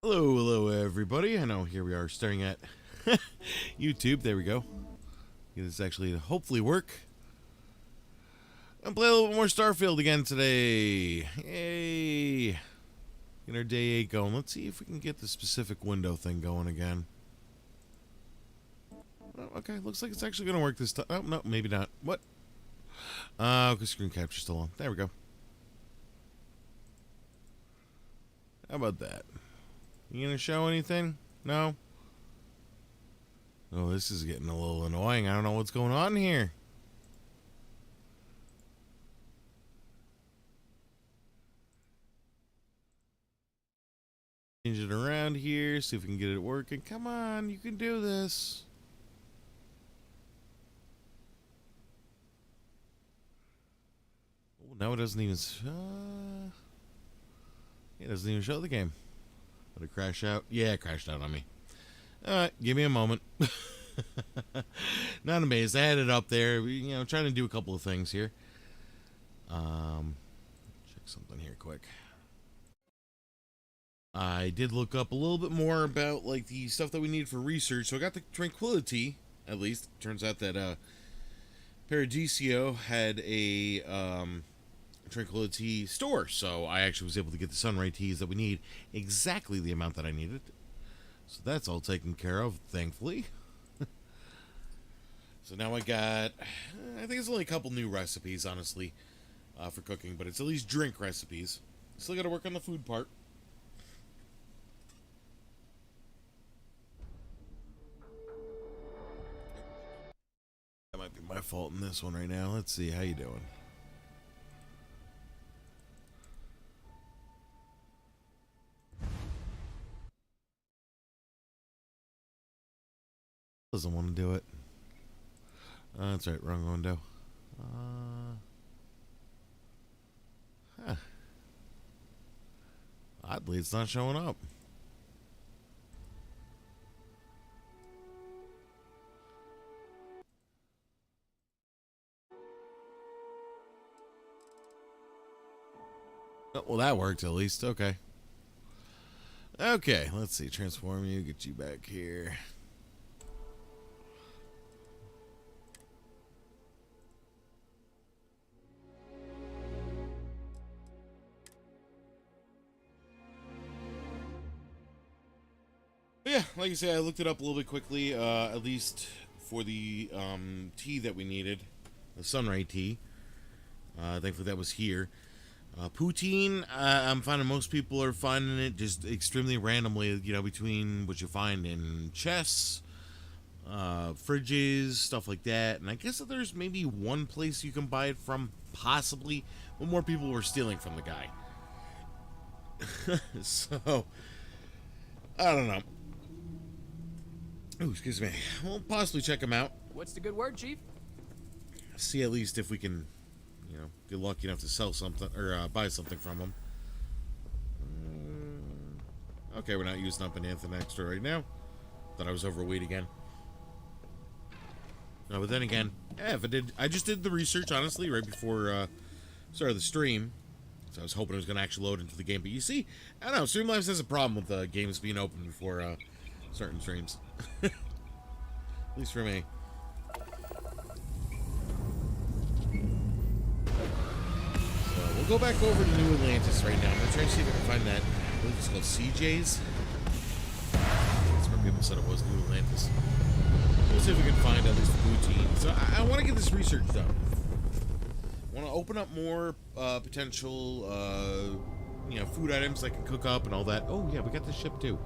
Hello, everybody. I know here we are staring at YouTube. There we go. This is actually hopefully work. I'm playing a little bit more Starfield again today. Yay! Get our day 8 going. Let's see if we can get the specific window thing going again. Oh, okay, looks like it's actually going to work this time. Oh, no, maybe not. What? Because screen capture's still on. There we go. How about that? You gonna show anything? No? Oh, this is getting a little annoying. I don't know what's going on here. Change it around here, see if we can get it working. Come on, you can do this. Oh, now it doesn't even... it doesn't even show the game. Did it crash out? Yeah, it crashed out on me. Alright, give me a moment. Not amazed. I had it up there. Trying to do a couple of things here. Check something here quick. I did look up a little bit more about like the stuff that we need for research. So I got the Tranquility, at least. Turns out that Paradiso had a Tranquility store, so I actually was able to get the Sunray teas that we need, exactly the amount that I needed. So that's all taken care of, thankfully. So now I got, I think it's only a couple new recipes, honestly, for cooking, but it's at least drink recipes. Still got to work on the food part. That might be my fault in this one right now. Let's see, how you doing? Doesn't want to do it. That's right, wrong window. Huh. Oddly, it's not showing up. Oh, well, that worked at least. Okay. Okay, let's see. Transform you, get you back here. Yeah, like I said, I looked it up a little bit quickly, at least for the tea that we needed, the Sunray tea. Thankfully that was here. Poutine, I'm finding most people are finding it just extremely randomly, between what you find in chests, fridges, stuff like that. And I guess that there's maybe one place you can buy it from, possibly, but more people were stealing from the guy. So, I don't know. Oh, excuse me. We'll possibly check him out. What's the good word, Chief? See at least if we can, get lucky enough to sell something or buy something from him. Okay, we're not using up anything extra right now. Thought I was overweight again. No, but then again, if I just did the research honestly right before started the stream. So I was hoping it was going to actually load into the game. But you see, I don't know, Streamlabs has a problem with games being open before certain streams. At least for me. So we'll go back over to New Atlantis right now. I'm going to try to see if I can find that. I believe it's called CJ's. That's where people said it was, New Atlantis. We'll see if we can find at least the poutine. So I want to get this research done. I want to open up more potential, food items I can cook up and all that. Oh, yeah, we got this ship too.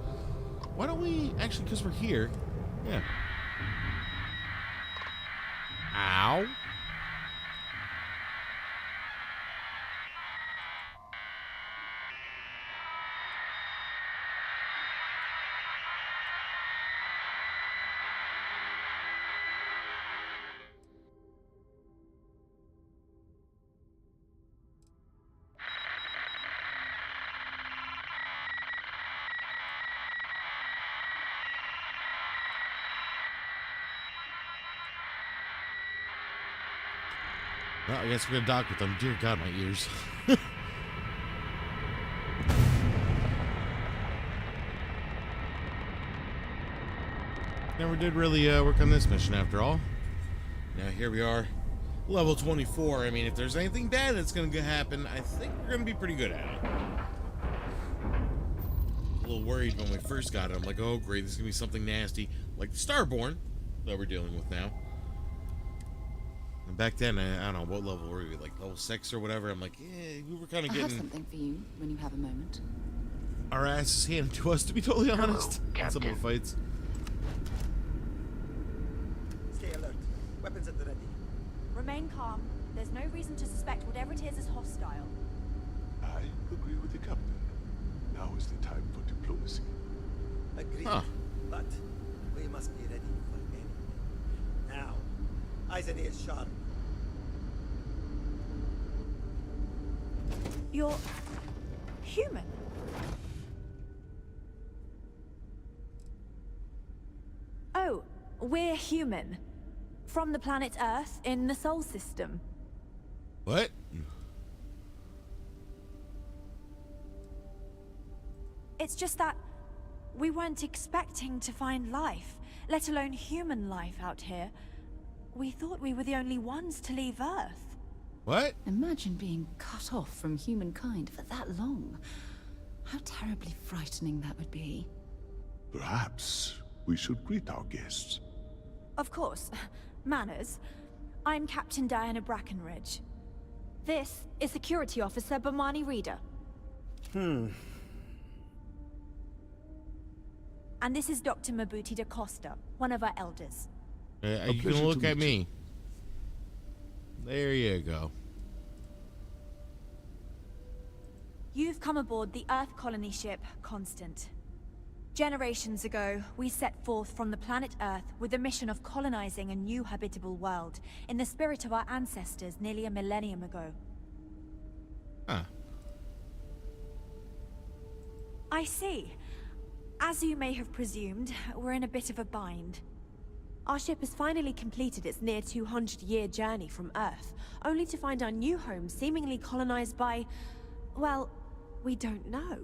Why don't we, actually, because we're here. Yeah. Ow. Well, I guess we're gonna dock with them. Dear God, my ears. Never did really work on this mission after all. Now here we are, level 24. I mean, if there's anything bad that's going to happen, I think we're going to be pretty good at it. A little worried when we first got it. I'm like, oh great, this is going to be something nasty, like the Starborn that we're dealing with now. And back then, I don't know, what level were we, like level 6 or whatever? I'm like, yeah, we were kind of I getting... have something for you when you have a moment. our asses handed to us, to be totally honest. Hello, Some of the fights. Stay alert. Weapons at the ready. Remain calm. There's no reason to suspect whatever it is hostile. I agree with the captain. Now is the time for diplomacy. Agreed. Huh. But we must be ready for anything. Now, eyes and ears sharp. You're human. Oh, we're human. From the planet Earth in the Sol system. What? It's just that we weren't expecting to find life, let alone human life out here. We thought we were the only ones to leave Earth. What? Imagine being cut off from humankind for that long. How terribly frightening that would be. Perhaps we should greet our guests. Of course. Manners. I'm Captain Diana Brackenridge. This is Security Officer Bomani Reader. And this is Dr. Mabuti da Costa, one of our elders. You can pleasure look to at meet me. There you go. You've come aboard the Earth colony ship Constant. Generations ago, we set forth from the planet Earth with the mission of colonizing a new habitable world in the spirit of our ancestors nearly a millennium ago. Huh. I see. As you may have presumed, we're in a bit of a bind. Our ship has finally completed its near 200-year journey from Earth, only to find our new home seemingly colonized by... well, we don't know.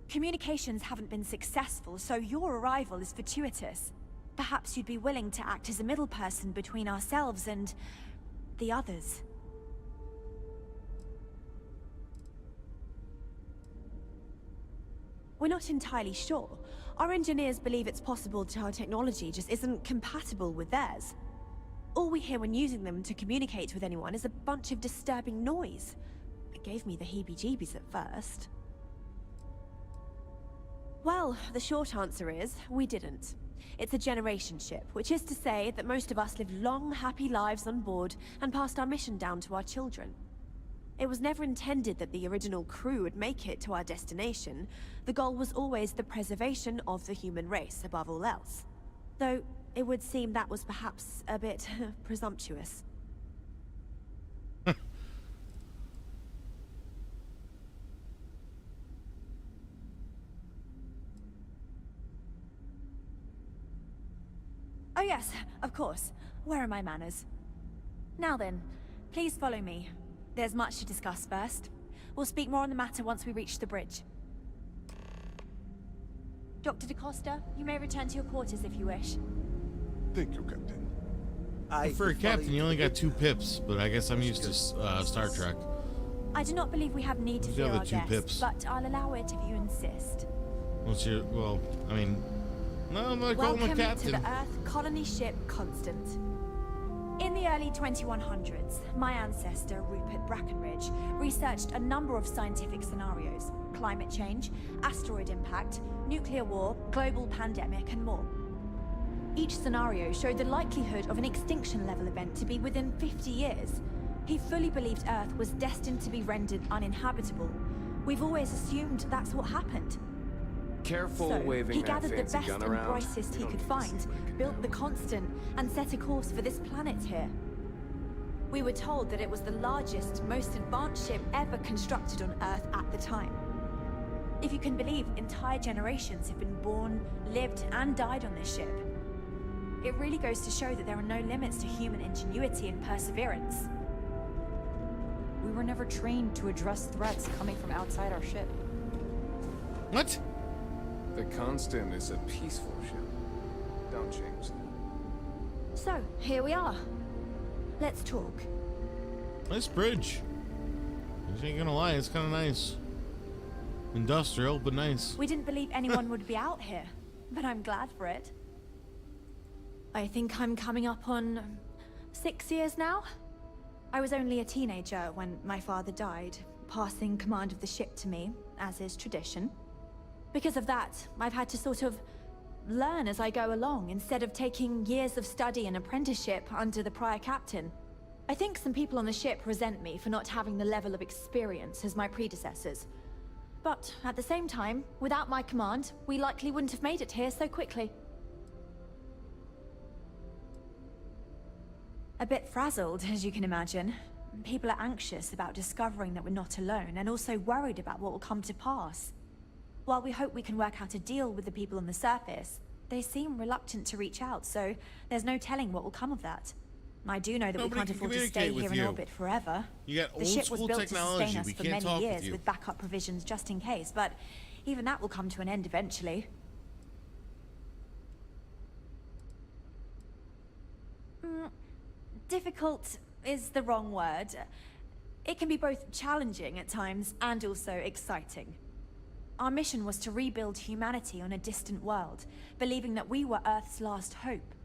Communications haven't been successful, so your arrival is fortuitous. Perhaps you'd be willing to act as a middle person between ourselves and... the others. We're not entirely sure. Our engineers believe it's possible that our technology just isn't compatible with theirs. All we hear when using them to communicate with anyone is a bunch of disturbing noise. It gave me the heebie-jeebies at first. Well, the short answer is, we didn't. It's a generation ship, which is to say that most of us lived long, happy lives on board and passed our mission down to our children. It was never intended that the original crew would make it to our destination. The goal was always the preservation of the human race above all else. Though, it would seem that was perhaps a bit presumptuous. Oh yes, of course. Where are my manners? Now then, please follow me. There's much to discuss first. We'll speak more on the matter once we reach the bridge. Dr. DaCosta, you may return to your quarters if you wish. Thank you, Captain. For a captain, you only got 2 pips, but I guess I'm used to Star Trek. I do not believe we have need to Who's fear the other our 2 guests, pips? but I'll allow it if you insist. What's your... well, I mean... no, I'm not calling him Welcome a captain. to the Earth colony ship Constant. In the early 2100s, my ancestor, Rupert Brackenridge, researched a number of scientific scenarios: climate change, asteroid impact, nuclear war, global pandemic, and more. Each scenario showed the likelihood of an extinction-level event to be within 50 years. He fully believed Earth was destined to be rendered uninhabitable. We've always assumed that's what happened. Careful So, waving he that gathered the fancy best gun and around. brightest We he don't could need to find, see like built the Constant, and set a course for this planet here. We were told that it was the largest, most advanced ship ever constructed on Earth at the time. If you can believe, entire generations have been born, lived, and died on this ship. It really goes to show that there are no limits to human ingenuity and perseverance. We were never trained to address threats coming from outside our ship. What? The Constant is a peaceful ship. Don't change that. So, here we are. Let's talk. Nice bridge. I ain't gonna lie, it's kind of nice. Industrial, but nice. We didn't believe anyone would be out here, but I'm glad for it. I think I'm coming up on 6 years now. I was only a teenager when my father died, passing command of the ship to me, as is tradition. Because of that, I've had to sort of learn as I go along, instead of taking years of study and apprenticeship under the prior captain. I think some people on the ship resent me for not having the level of experience as my predecessors. But at the same time, without my command, we likely wouldn't have made it here so quickly. A bit frazzled, as you can imagine. People are anxious about discovering that we're not alone, and also worried about what will come to pass. While we hope we can work out a deal with the people on the surface, they seem reluctant to reach out, so there's no telling what will come of that. I do know that we can't afford to stay here in orbit forever. You got The old ship was school built to technology. sustain us We for can't talk many with years you. with backup provisions just in case, but even that will come to an end eventually. Difficult is the wrong word. It can be both challenging at times and also exciting. Our mission was to rebuild humanity on a distant world, believing that we were Earth's last hope.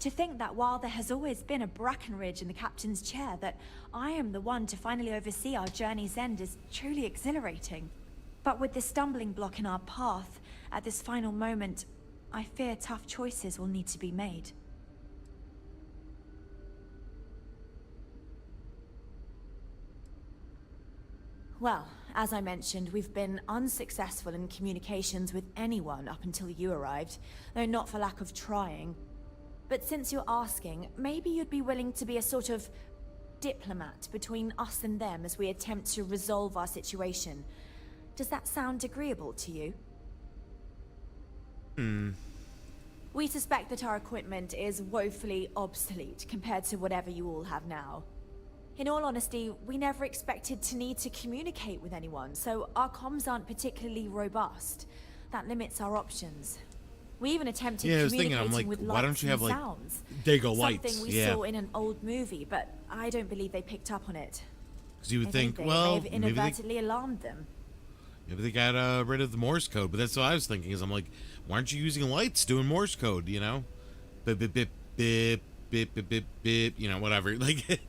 To think that while there has always been a Brackenridge in the captain's chair, that I am the one to finally oversee our journey's end is truly exhilarating. But with this stumbling block in our path, at this final moment, I fear tough choices will need to be made. Well, as I mentioned, we've been unsuccessful in communications with anyone up until you arrived, though not for lack of trying. But since you're asking, maybe you'd be willing to be a sort of diplomat between us and them as we attempt to resolve our situation. Does that sound agreeable to you? We suspect that our equipment is woefully obsolete compared to whatever you all have now. In all honesty, we never expected to need to communicate with anyone, so our comms aren't particularly robust. That limits our options. We even attempted communicating with why don't lights you have and like sounds. Dago lights? Something we saw in an old movie, but I don't believe they picked up on it. Because you would If think, anything, well, it may have inadvertently alarmed them. maybe they got rid of the Morse code. But that's what I was thinking. Is I'm like, why aren't you using lights doing Morse code? You know, bip bip bip bip bip bip bip bip. You know, whatever. Like,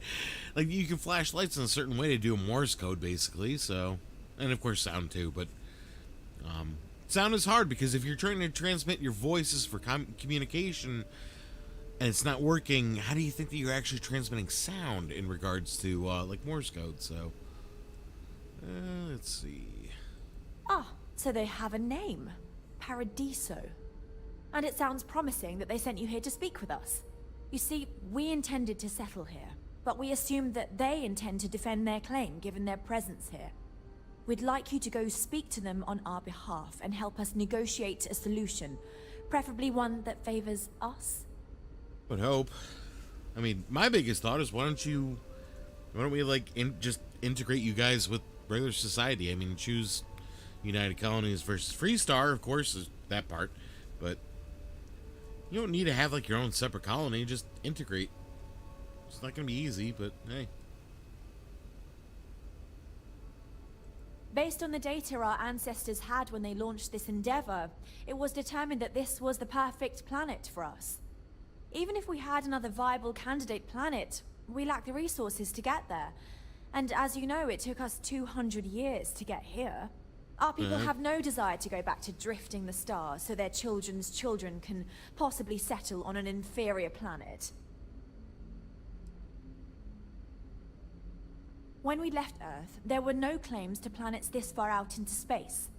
like you can flash lights in a certain way to do a Morse code, basically. So, and of course sound too. But sound is hard because if you're trying to transmit your voices for communication and it's not working, how do you think that you're actually transmitting sound in regards to like Morse code? So, let's see. Ah, so they have a name. Paradiso. And it sounds promising that they sent you here to speak with us. You see, we intended to settle here, but we assumed that they intend to defend their claim given their presence here. We'd like you to go speak to them on our behalf and help us negotiate a solution, preferably one that favors us. Would hope. I mean, my biggest thought is why don't we like just integrate you guys with regular society? I mean, choose United Colonies versus Freestar, of course, is that part, but you don't need to have like your own separate colony. Just integrate. It's not gonna be easy, but hey. Based on the data our ancestors had when they launched this endeavor, it was determined that this was the perfect planet for us. Even if we had another viable candidate planet, we lack the resources to get there. And as you know, it took us 200 years to get here. Our people have no desire to go back to drifting the stars so their children's children can possibly settle on an inferior planet. When we left Earth, there were no claims to planets this far out into space.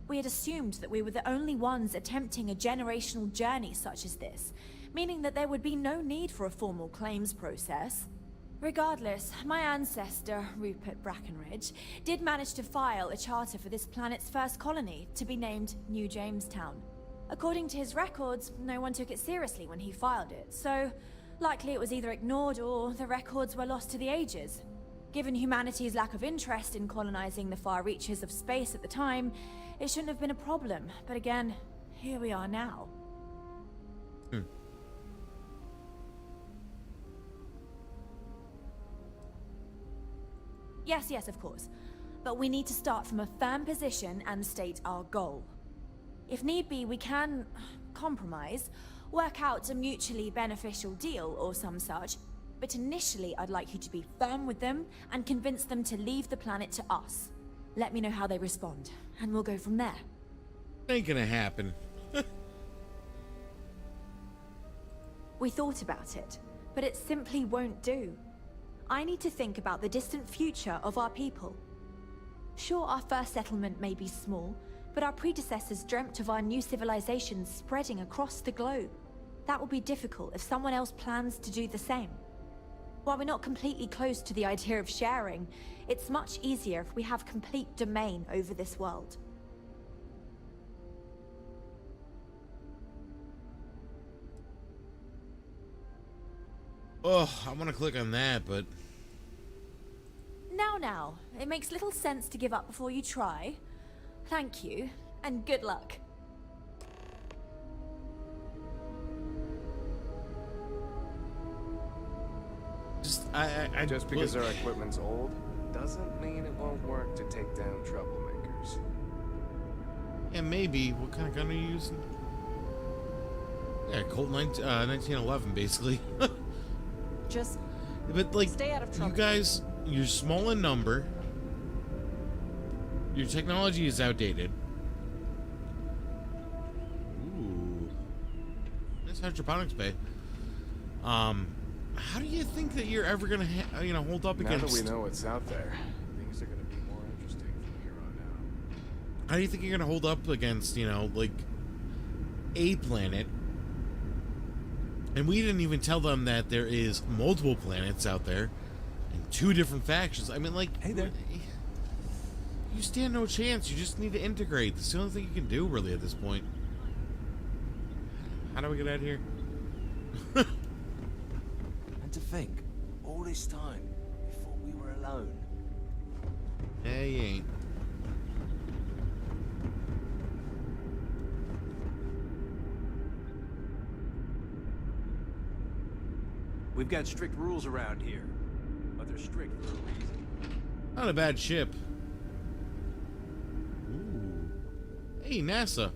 We had assumed that we were the only ones attempting a generational journey such as this, meaning that there would be no need for a formal claims process. Regardless, my ancestor, Rupert Brackenridge, did manage to file a charter for this planet's first colony, to be named New Jamestown. According to his records, no one took it seriously when he filed it, so likely it was either ignored or the records were lost to the ages. Given humanity's lack of interest in colonizing the far reaches of space at the time, it shouldn't have been a problem, but again, here we are now. Yes, yes, of course. But we need to start from a firm position and state our goal. If need be, we can compromise, work out a mutually beneficial deal or some such. But initially, I'd like you to be firm with them and convince them to leave the planet to us. Let me know how they respond, and we'll go from there. Ain't gonna happen. We thought about it, but it simply won't do. I need to think about the distant future of our people. Sure, our first settlement may be small, but our predecessors dreamt of our new civilizations spreading across the globe. That will be difficult if someone else plans to do the same. While we're not completely closed to the idea of sharing, it's much easier if we have complete domain over this world. Oh, I want to click on that, but Now, it makes little sense to give up before you try. Thank you, and good luck. Just because our equipment's old doesn't mean it won't work to take down troublemakers. Yeah, maybe. What kind of gun are you using? Yeah, Colt 1911, basically. Just But like, stay out of trouble. you guys, you're small in number. Your technology is outdated. Ooh, nice hydroponics bay. How do you think that you're ever gonna, hold up Now against? that we know what's out there, things are gonna be more interesting from here on out. How do you think you're gonna hold up against, like, a planet? And we didn't even tell them that there is multiple planets out there and 2 different factions. I mean, like, Hey there. You stand no chance. You just need to integrate. That's the only thing you can do, really, at this point. How do we get out of here? And to think, all this time, we thought we were alone. Yeah, you ain't. We've got strict rules around here, but they're strict for a reason. Not a bad ship. Ooh. Hey, NASA.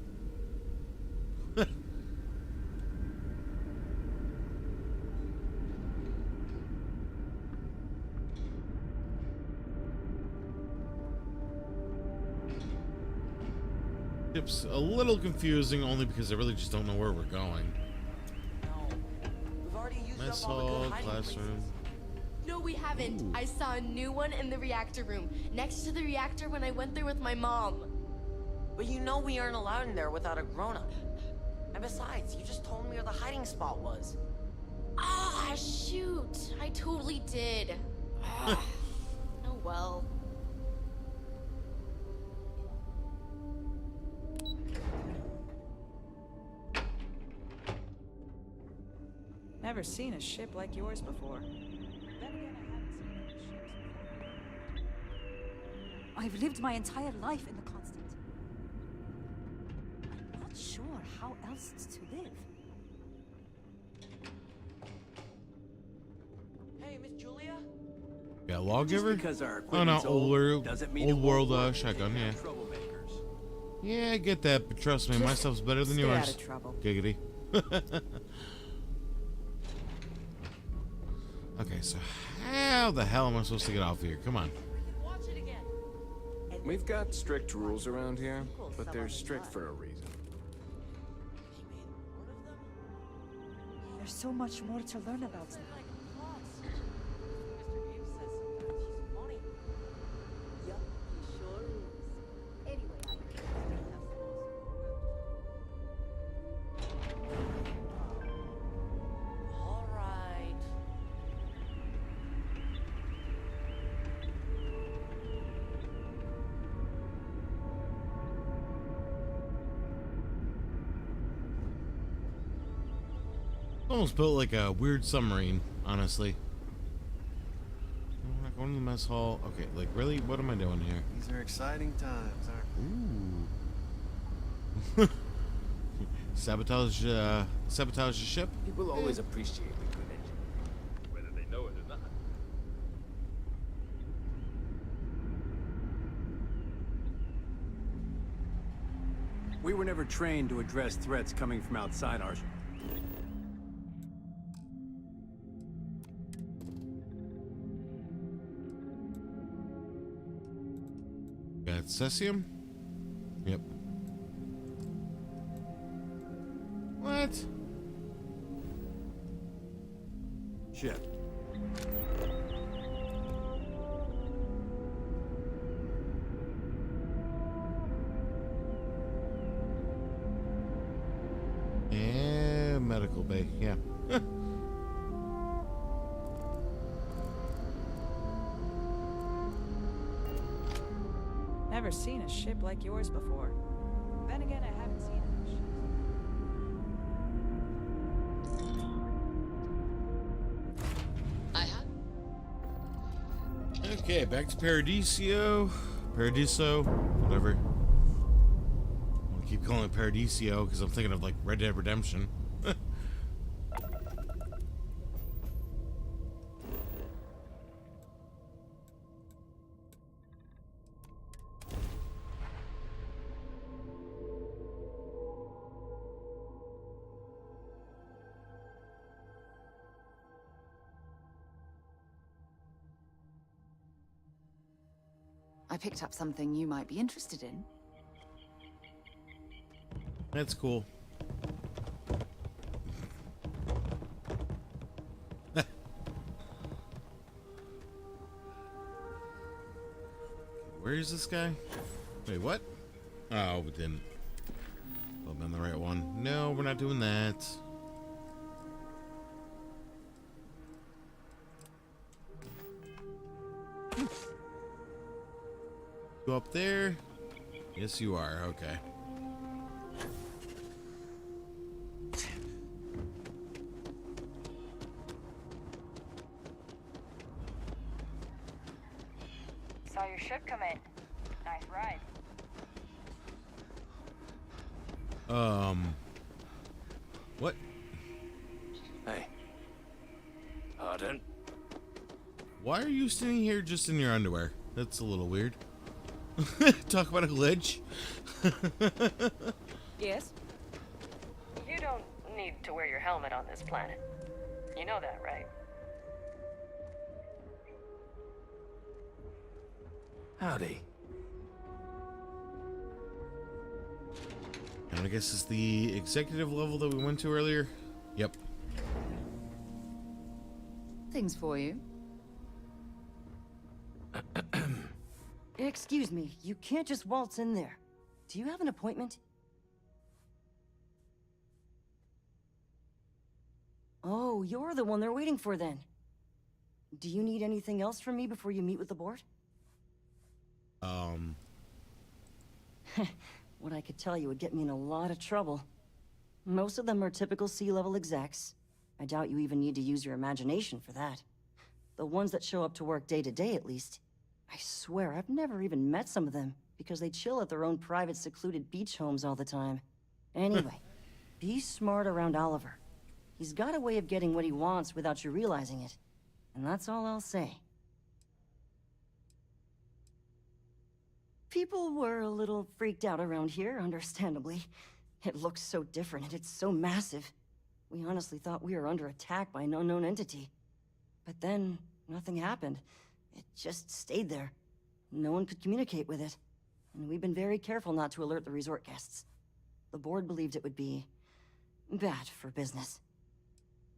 Ship's a little confusing, only because I really just don't know where we're going. We've already used Mess up all the hall, good hiding classroom. places. No, we haven't. Ooh. I saw a new one in the reactor room, next to the reactor when I went there with my mom. But you know we aren't allowed in there without a grown-up. And besides, you just told me where the hiding spot was. Ah, shoot. I totally did. Ah. Oh well. Never seen a ship like yours before. Then again, I haven't seen any ships before. I've lived my entire life in the constant. I'm not sure how else to live. Hey, Miss Julia? Yeah, lawgiver? Because our Oh no, equipment's old doesn't mean it old won't world work to shotgun. take Yeah, down troublemakers. yeah, I get that, but trust me, my Just stuff's better than stay yours. out of trouble. Giggity. Okay, so how the hell am I supposed to get off here? Come on. Watch it again. We've got strict rules around here, but they're strict for a reason. He made one of them? There's so much more to learn about them. Like plots. Mr. Abe says sometimes she's funny. Yup, he sure is. Anyway, I think All right. Almost built like a weird submarine, honestly. We're not going to the mess hall. Okay, like really, what am I doing here? These are exciting times, aren't Ooh. Sabotage the ship? People always appreciate a good engine, whether they know it or not. We were never trained to address threats coming from outside our... Got cesium? Yep. What? ship. And medical bay, yeah. Never seen a ship like yours before. Then again, I haven't seen enough ships. Okay, back to Paradiso, whatever. I'm gonna keep calling it Paradiso because I'm thinking of like Red Dead Redemption. I picked up something you might be interested in. That's cool. Where is this guy? Wait, what? Oh, we didn't. Well, I'm on the right one. No, we're not doing that. Go up there? Yes, you are. Okay. Saw your ship come in. Nice ride. What? Hey. Pardon? Why are you sitting here just in your underwear? That's a little weird. Talk about a glitch. Yes? You don't need to wear your helmet on this planet. You know that, right? Howdy. And I guess it's the executive level that we went to earlier. Yep. Things for you. Excuse me, you can't just waltz in there. Do you have an appointment? Oh, you're the one they're waiting for then. Do you need anything else from me before you meet with the board? What I could tell you would get me in a lot of trouble. Most of them are typical C-level execs. I doubt you even need to use your imagination for that. The ones that show up to work day to day, at least. I swear, I've never even met some of them, because they chill at their own private secluded beach homes all the time. Anyway, be smart around Oliver. He's got a way of getting what he wants without you realizing it. And that's all I'll say. People were a little freaked out around here, understandably. It looks so different and it's so massive. We honestly thought we were under attack by an unknown entity. But then, nothing happened. It just stayed there. No one could communicate with it. And we've been very careful not to alert the resort guests. The board believed it would be bad for business.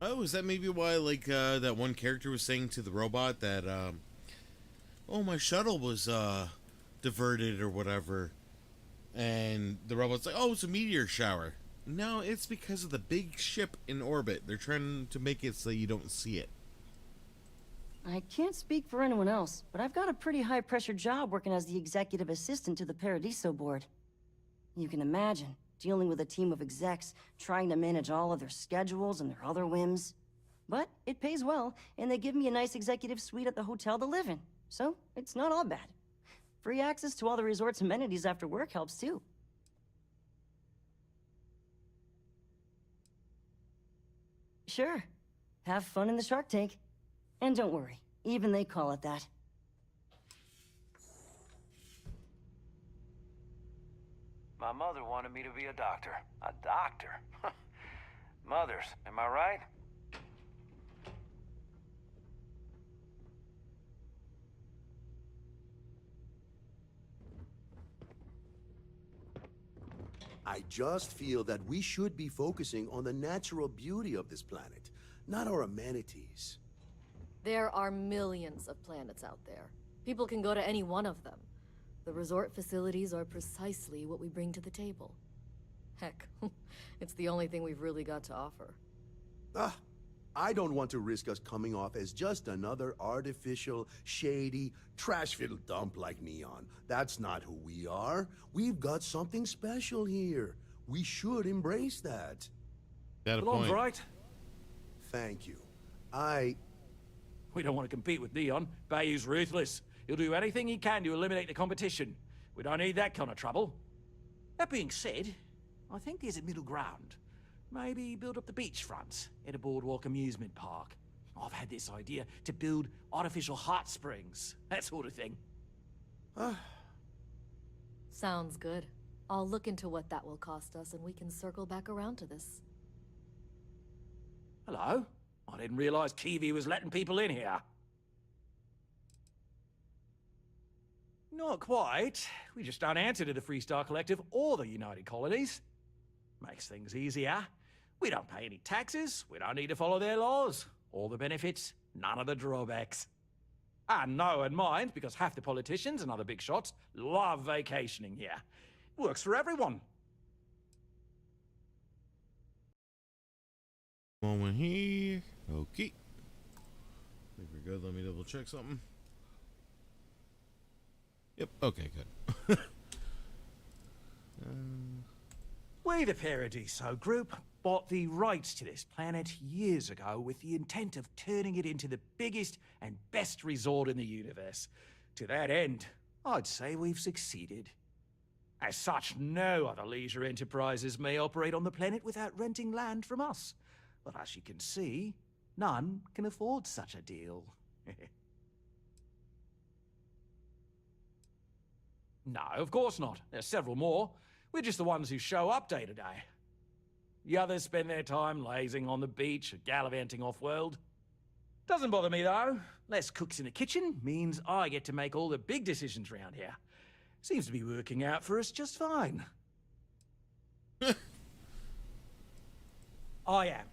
Oh, is that maybe why, like, that one character was saying to the robot that, oh, my shuttle was, diverted or whatever. And the robot's like, oh, it's a meteor shower. No, it's because of the big ship in orbit. They're trying to make it so you don't see it. I can't speak for anyone else, but I've got a pretty high-pressure job working as the executive assistant to the Paradiso board. You can imagine, dealing with a team of execs, trying to manage all of their schedules and their other whims. But it pays well, and they give me a nice executive suite at the hotel to live in, so it's not all bad. Free access to all the resort's amenities after work helps too. Sure. Have fun in the shark tank. And don't worry, even they call it that. My mother wanted me to be a doctor. A doctor? Mothers, am I right? I just feel that we should be focusing on the natural beauty of this planet, not our amenities. There are millions of planets out there. People can go to any one of them. The resort facilities are precisely what we bring to the table. Heck, it's the only thing we've really got to offer. I don't want to risk us coming off as just another artificial, shady, trash-filled dump like Neon. That's not who we are. We've got something special here. We should embrace that. Got a Belongs point. right. Thank you. We don't want to compete with Neon. Bayou's ruthless. He'll do anything he can to eliminate the competition. We don't need that kind of trouble. That being said, I think there's a middle ground. Maybe build up the beachfront at a boardwalk amusement park. I've had this idea to build artificial hot springs, that sort of thing. Sounds good. I'll look into what that will cost us and we can circle back around to this. Hello? I didn't realize Kiwi was letting people in here. Not quite. We just don't answer to the Freestar Collective or the United Colonies. Makes things easier. We don't pay any taxes, we don't need to follow their laws. All the benefits, none of the drawbacks. And no one minds, because half the politicians and other big shots love vacationing here. Works for everyone. Moment here. Okay. Think we're good. Let me double check something. Yep. Okay, good. We, the Paradiso Group, bought the rights to this planet years ago with the intent of turning it into the biggest and best resort in the universe. To that end, I'd say we've succeeded. As such, no other leisure enterprises may operate on the planet without renting land from us. But as you can see, none can afford such a deal. No, of course not. There's several more. We're just the ones who show up day to day. The others spend their time lazing on the beach or gallivanting off-world. Doesn't bother me, though. Less cooks in the kitchen means I get to make all the big decisions around here. Seems to be working out for us just fine. I am.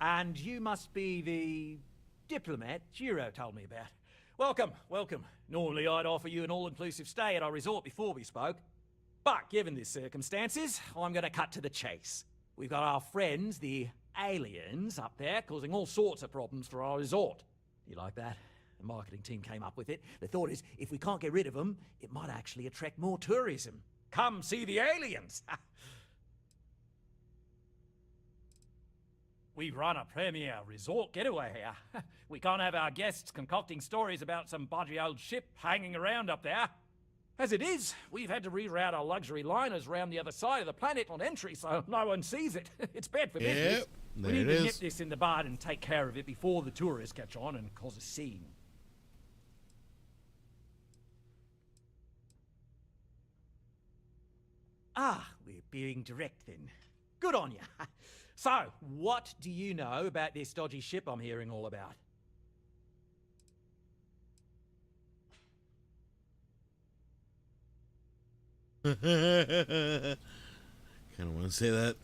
And you must be the diplomat Jiro told me about. Welcome, welcome. Normally I'd offer you an all-inclusive stay at our resort before we spoke. But given the circumstances, I'm going to cut to the chase. We've got our friends, the aliens, up there causing all sorts of problems for our resort. You like that? The marketing team came up with it. The thought is, if we can't get rid of them, it might actually attract more tourism. Come see the aliens! We run a premier resort getaway here. We can't have our guests concocting stories about some budgy old ship hanging around up there. As it is, we've had to reroute our luxury liners around the other side of the planet on entry so no one sees it. It's bad for business. We need to nip this in the bud and take care of it before the tourists catch on and cause a scene. Ah, we're being direct then. Good on you. So, what do you know about this dodgy ship I'm hearing all about? Kind of want to say that.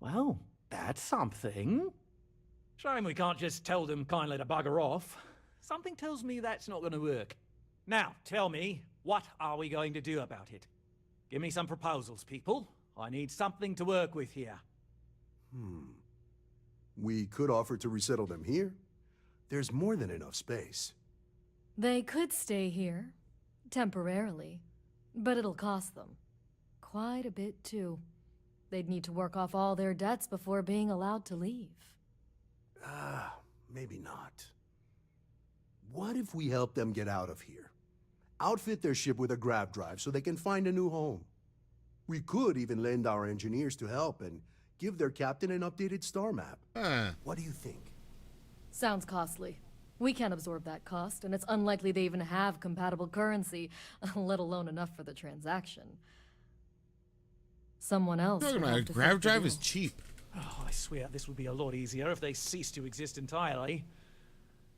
Well, that's something. Shame we can't just tell them kindly to bugger off. Something tells me that's not going to work. Now, tell me, what are we going to do about it? Give me some proposals, people. I need something to work with here. We could offer to resettle them here. There's more than enough space. They could stay here, temporarily, but it'll cost them. Quite a bit, too. They'd need to work off all their debts before being allowed to leave. Maybe not. What if we help them get out of here? outfit their ship with a grav drive so they can find a new home. We could even lend our engineers to help and give their captain an updated star map. What do you think? Sounds costly. We can't absorb that cost, and it's unlikely they even have compatible currency, let alone enough for the transaction. Someone else. Talking would about have a to grav foot the drive bill. is cheap. Oh, I swear this would be a lot easier if they ceased to exist entirely.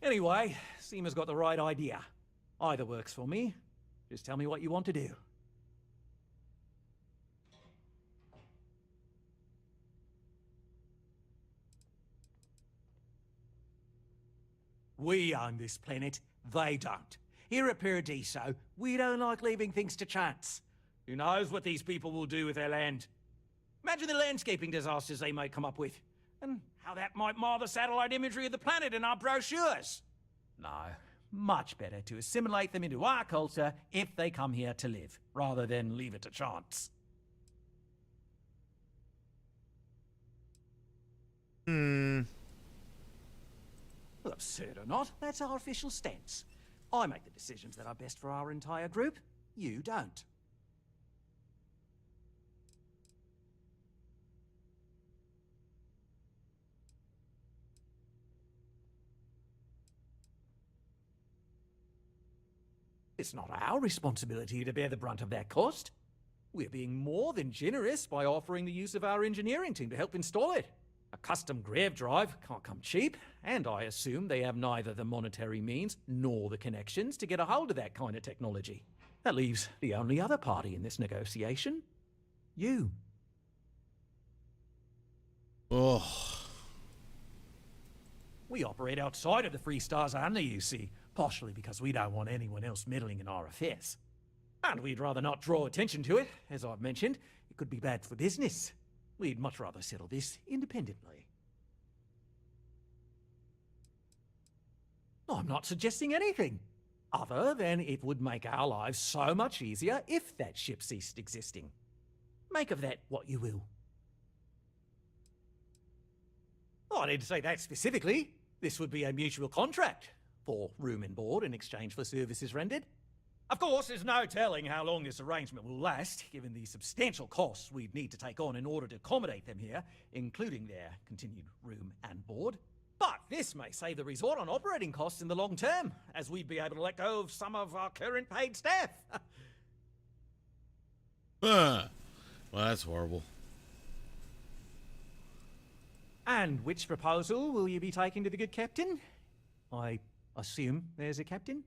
Anyway, Seema's got the right idea. Either works for me. Just tell me what you want to do. We own this planet, they don't. Here at Paradiso, we don't like leaving things to chance. Who knows what these people will do with their land? Imagine the landscaping disasters they might come up with, and how that might mar the satellite imagery of the planet in our brochures. No, much better to assimilate them into our culture if they come here to live, rather than leave it to chance. Well, absurd or not, that's our official stance. I make the decisions that are best for our entire group. You don't. It's not our responsibility to bear the brunt of that cost. We're being more than generous by offering the use of our engineering team to help install it. A custom grav drive can't come cheap, and I assume they have neither the monetary means nor the connections to get a hold of that kind of technology. That leaves the only other party in this negotiation. You. Oh. We operate outside of the Free Stars and the UC, partially because we don't want anyone else meddling in our affairs. And we'd rather not draw attention to it. As I've mentioned, it could be bad for business. We'd much rather settle this independently. I'm not suggesting anything, other than it would make our lives so much easier if that ship ceased existing. Make of that what you will. I didn't say that specifically. This would be a mutual contract for room and board in exchange for services rendered. Of course, there's no telling how long this arrangement will last, given the substantial costs we'd need to take on in order to accommodate them here, including their continued room and board. But this may save the resort on operating costs in the long term, as we'd be able to let go of some of our current paid staff. Well, that's horrible. And which proposal will you be taking to the good captain? I assume there's a captain?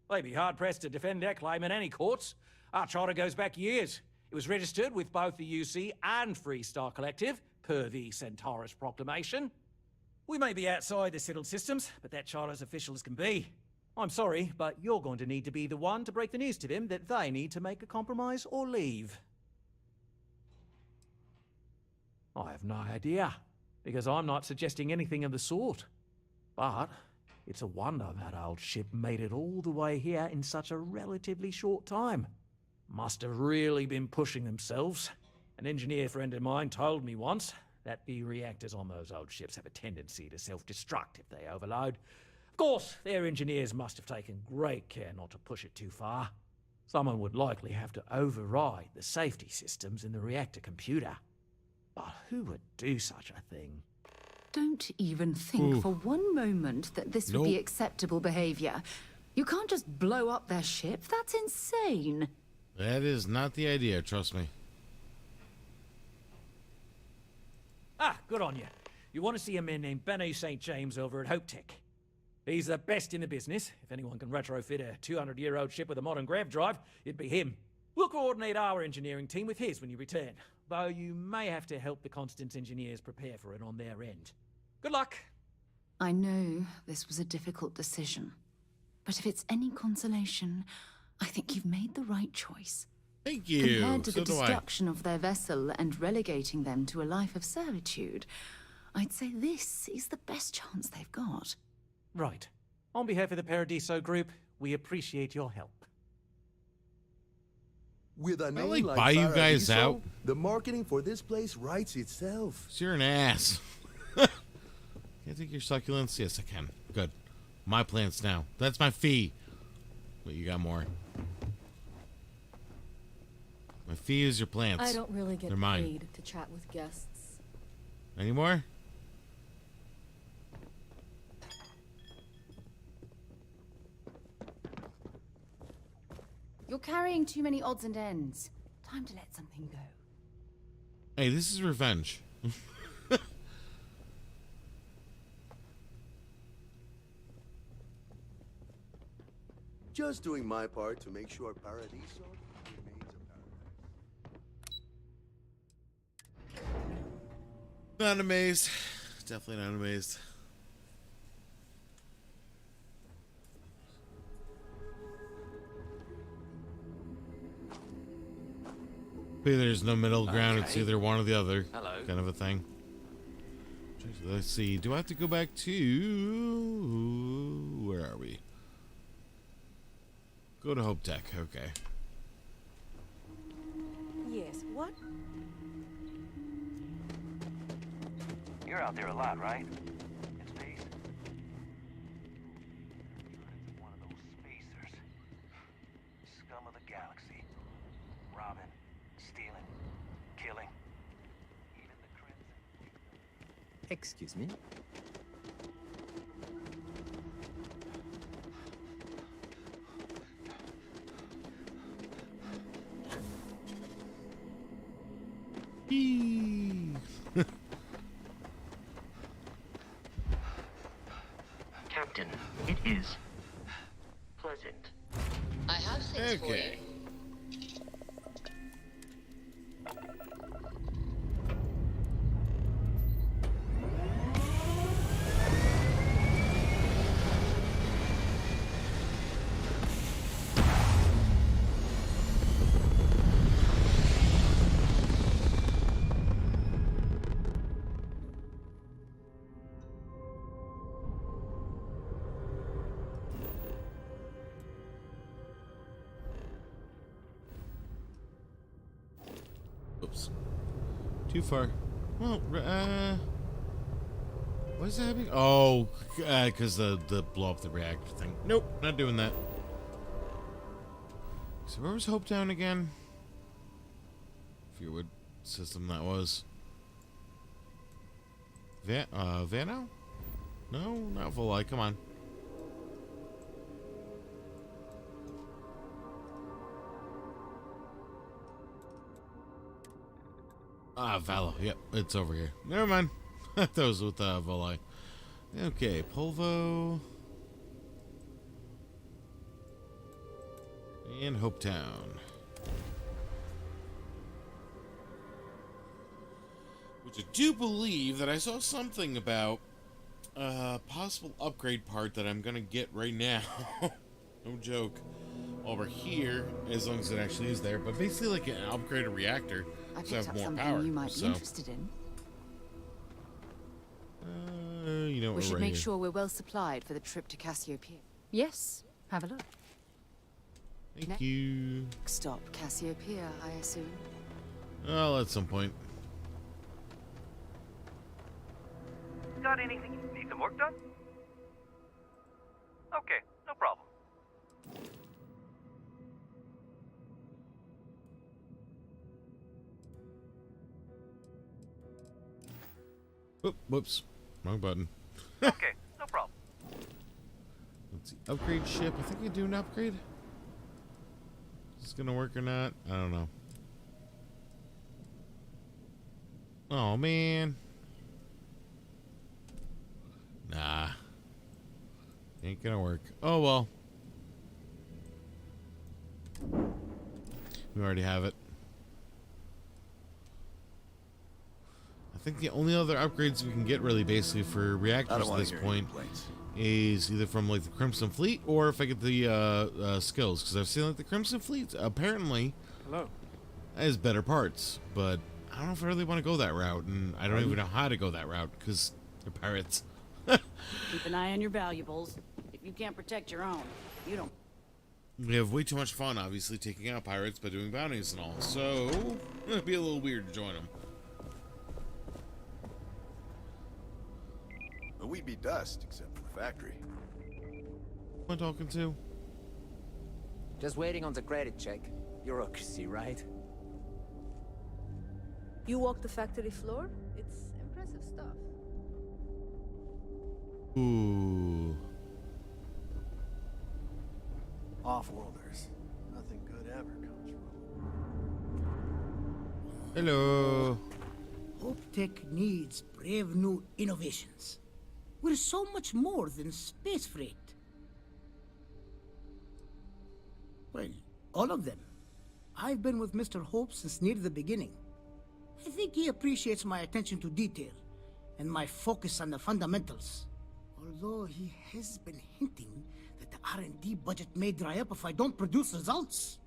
They'd be hard-pressed to defend their claim in any courts. Our charter goes back years. It was registered with both the UC and Free Star Collective, per the Centaurus Proclamation. We may be outside the settled systems, but that charter's official as can be. I'm sorry, but you're going to need to be the one to break the news to them that they need to make a compromise or leave. I have no idea, because I'm not suggesting anything of the sort. But it's a wonder that old ship made it all the way here in such a relatively short time. Must have really been pushing themselves. An engineer friend of mine told me once that the reactors on those old ships have a tendency to self-destruct if they overload. Of course, their engineers must have taken great care not to push it too far. Someone would likely have to override the safety systems in the reactor computer. But who would do such a thing? Don't even think for one moment that this would be acceptable behavior. You can't just blow up their ship. That's insane. That is not the idea, trust me. Ah, good on you. You want to see a man named Benny St. James over at Hope Tech. He's the best in the business. If anyone can retrofit a 200-year-old ship with a modern grav drive, it'd be him. We'll coordinate our engineering team with his when you return, though you may have to help the Constance engineers prepare for it on their end. Good luck. I know this was a difficult decision, but if it's any consolation, I think you've made the right choice. Thank you. Compared to the So do I. destruction of their vessel and relegating them to a life of servitude, I'd say this is the best chance they've got. Right. On behalf of the Paradiso Group, we appreciate your help. With a name like like buy you guys Paradiso, out. the marketing for this place writes itself. So you're an ass. Can I take your succulents? Yes, I can. Good. My plants now. That's my fee. Wait, you got more. My fee is your plants. I don't really get They're mine. paid to chat with guests. Any more? You're carrying too many odds and ends. Time to let something go. Hey, this is revenge. Just doing my part to make sure Paradiso remains a paradise. Not amazed. Definitely not amazed. There's no middle ground. It's Okay. either one or the other. Hello. Kind of a thing. Let's see. Do I have to go back to... Where are we? Go to Hope Tech. Okay. Yes, what? You're out there a lot, right? In space? One of those spacers. Scum of the galaxy. Robbing, stealing, killing. Even the Crimson. Excuse me? Captain, it is pleasant. I have things for you. Okay. Oops. Too far. Well, what is happening? Oh, because the blow up the reactor thing. Nope, not doing that. So where was Hope Town again? I forget what system that was. Vano? No, not Volai. Come on. Valo. Yep, it's over here. Never mind. That was with Volai. Okay, Polvo. And Hope Town. Which I do believe that I saw something about a possible upgrade part that I'm gonna get right now. No joke. Over here, as long as it actually is there, but basically like an upgraded reactor. I So picked have up more something power. you might So, be interested in. you know, We should right make here. sure we're well supplied for the trip to Cassiopeia. Yes, have a look. Thank you. Stop Cassiopeia, I assume. Well, at some point. Got anything? Need some work done? Okay, no problem. Oop, whoops. Wrong button. Okay, no problem. Let's see. Upgrade ship. I think I do an upgrade. Is this gonna work or not? I don't know. Oh, man. Nah. Ain't gonna work. Oh, well. We already have it. I think the only other upgrades we can get really basically for reactors at this point is either from like the Crimson Fleet or if I get the skills, because I've seen like the Crimson Fleet apparently has better parts, but I don't know if I really want to go that route, and I don't even know how to go that route because they're pirates. Keep an eye on your valuables. If you can't protect your own, you don't. We have way too much fun, obviously, taking out pirates by doing bounties and all. So, it'd be a little weird to join them. But we'd be dust, except for the factory. Who am I talking to? Just waiting on the credit check. Bureaucracy, right? You walk the factory floor? It's impressive stuff. Ooh. Off-worlders. Nothing good ever comes from. Hello. Hope Tech needs brave new innovations. We're so much more than space freight. Well, all of them. I've been with Mr. Hope since near the beginning. I think he appreciates my attention to detail and my focus on the fundamentals. Although he has been hinting that the R&D budget may dry up if I don't produce results.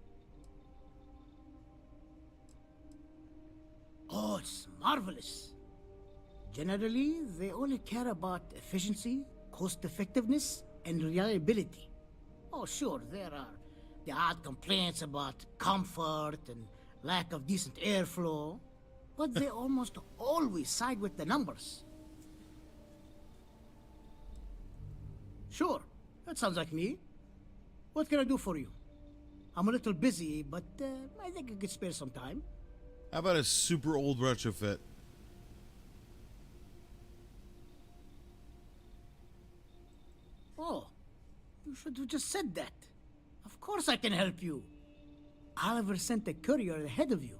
Oh, it's marvelous. Generally, they only care about efficiency, cost-effectiveness, and reliability. Oh, sure, there are the odd complaints about comfort and lack of decent airflow, but they almost always side with the numbers. Sure, that sounds like me. What can I do for you? I'm a little busy, but I think I could spare some time. How about a super old retrofit? Oh, you should have just said that. Of course I can help you. Oliver sent a courier ahead of you.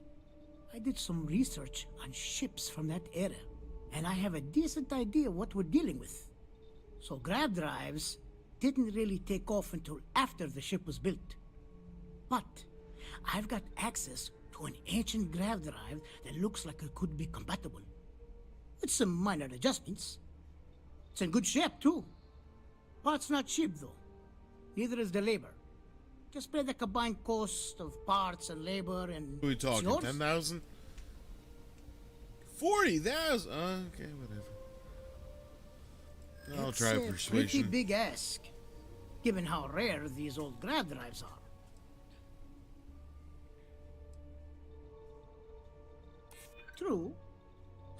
I did some research on ships from that era, and I have a decent idea what we're dealing with. So grav drives didn't really take off until after the ship was built. But I've got access to an ancient grav drive that looks like it could be compatible. With some minor adjustments. It's in good shape, too. Parts not cheap, though. Neither is the labor. Just pay the combined cost of parts and labor and... Who are we talking? 10,000? 40,000? Okay, whatever. I'll try It's a persuasion. pretty big ask, given how rare these old grav drives are. True.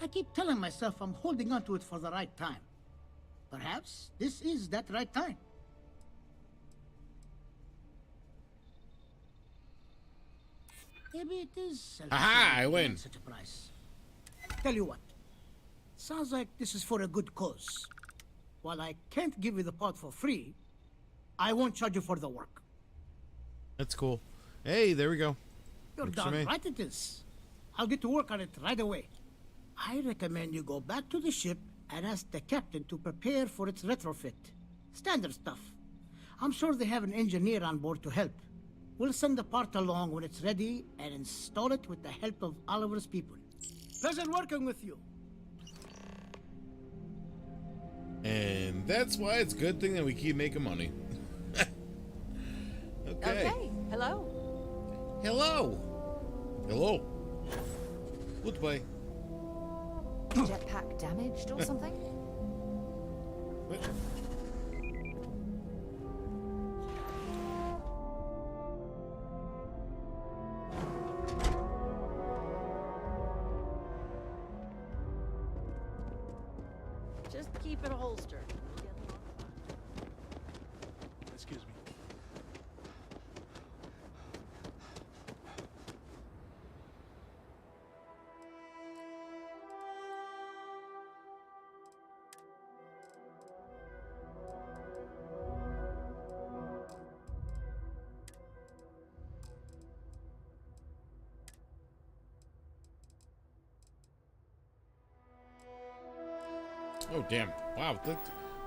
I keep telling myself I'm holding on to it for the right time. Perhaps this is that right time. Maybe it is selfish. Aha, I win. Such a price. Tell you what. Sounds like this is for a good cause. While I can't give you the part for free, I won't charge you for the work. That's cool. Hey, there we go. You're Works for darn me. right it is. I'll get to work on it right away. I recommend you go back to the ship and ask the captain to prepare for its retrofit. Standard stuff. I'm sure they have an engineer on board to help. We'll send the part along when it's ready and install it with the help of Oliver's people. Pleasure working with you. And that's why it's a good thing that we keep making money. Okay. Hello. Hello. Hello. Goodbye. Jetpack damaged or something? What? Just keep it holstered. Excuse me. Oh, damn. Wow.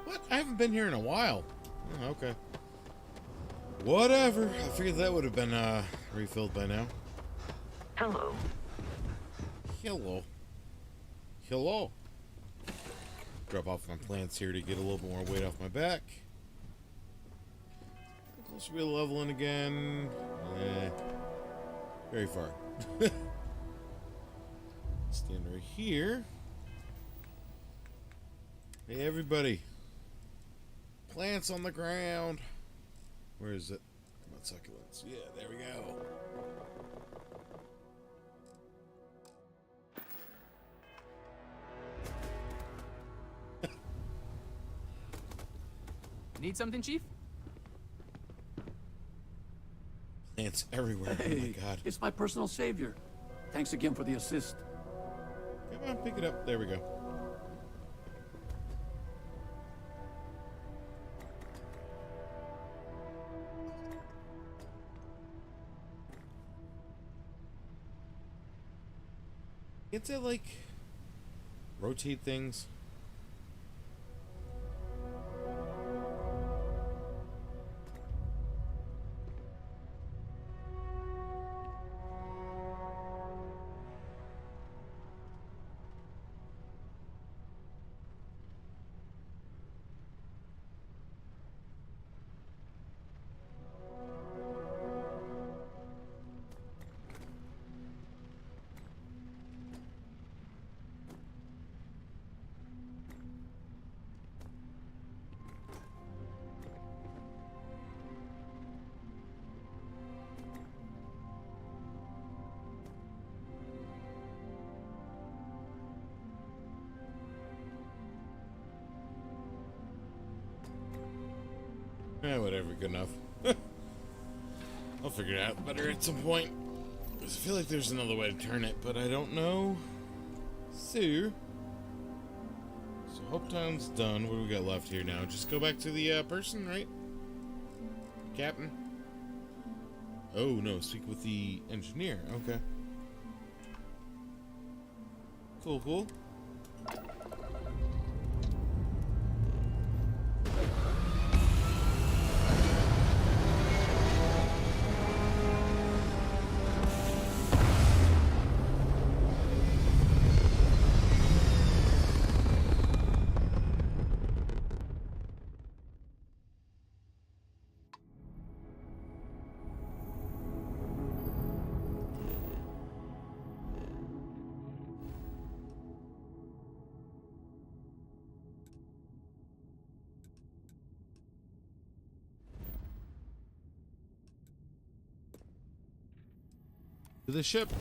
What? I haven't been here in a while. Oh, okay. Whatever. I figured that would have been refilled by now. Hello. Hello. Hello. Drop off my plants here to get a little bit more weight off my back. Close to be leveling again. Very far. Stand right here. Hey, everybody. Plants on the ground. Where is it? succulents. Yeah, there we go. Need something, Chief? Plants everywhere. Hey, oh my god. it's my personal savior. Thanks again for the assist. Come on, pick it up. There we go. Can't it, like, rotate things? Whatever, good enough. I'll figure it out better at some point. I feel like there's another way to turn it, but I don't know. So Hope Town's done. What do we got left here now? Just go back to the person, right? Captain? Oh, no, speak with the engineer. Okay. Cool, cool. To the ship.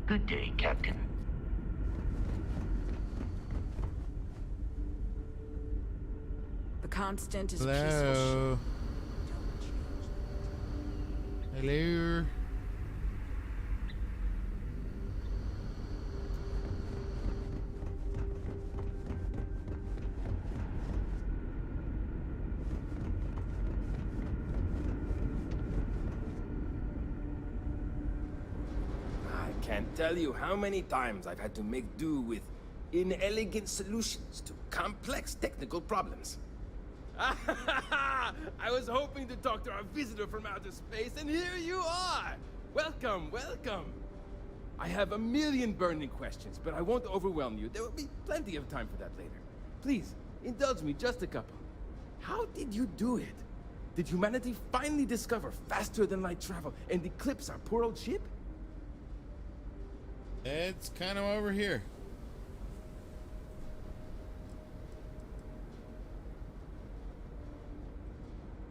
Good day, Captain. The Constant is a Hello. peaceful ship. Hello. I can't tell you how many times I've had to make do with inelegant solutions to complex technical problems. I was hoping to talk to our visitor from outer space, and here you are! Welcome, welcome! I have a million burning questions, but I won't overwhelm you. There will be plenty of time for that later. Please, indulge me just a couple. How did you do it? Did humanity finally discover faster-than-light travel and eclipse our poor old ship? It's kind of over here.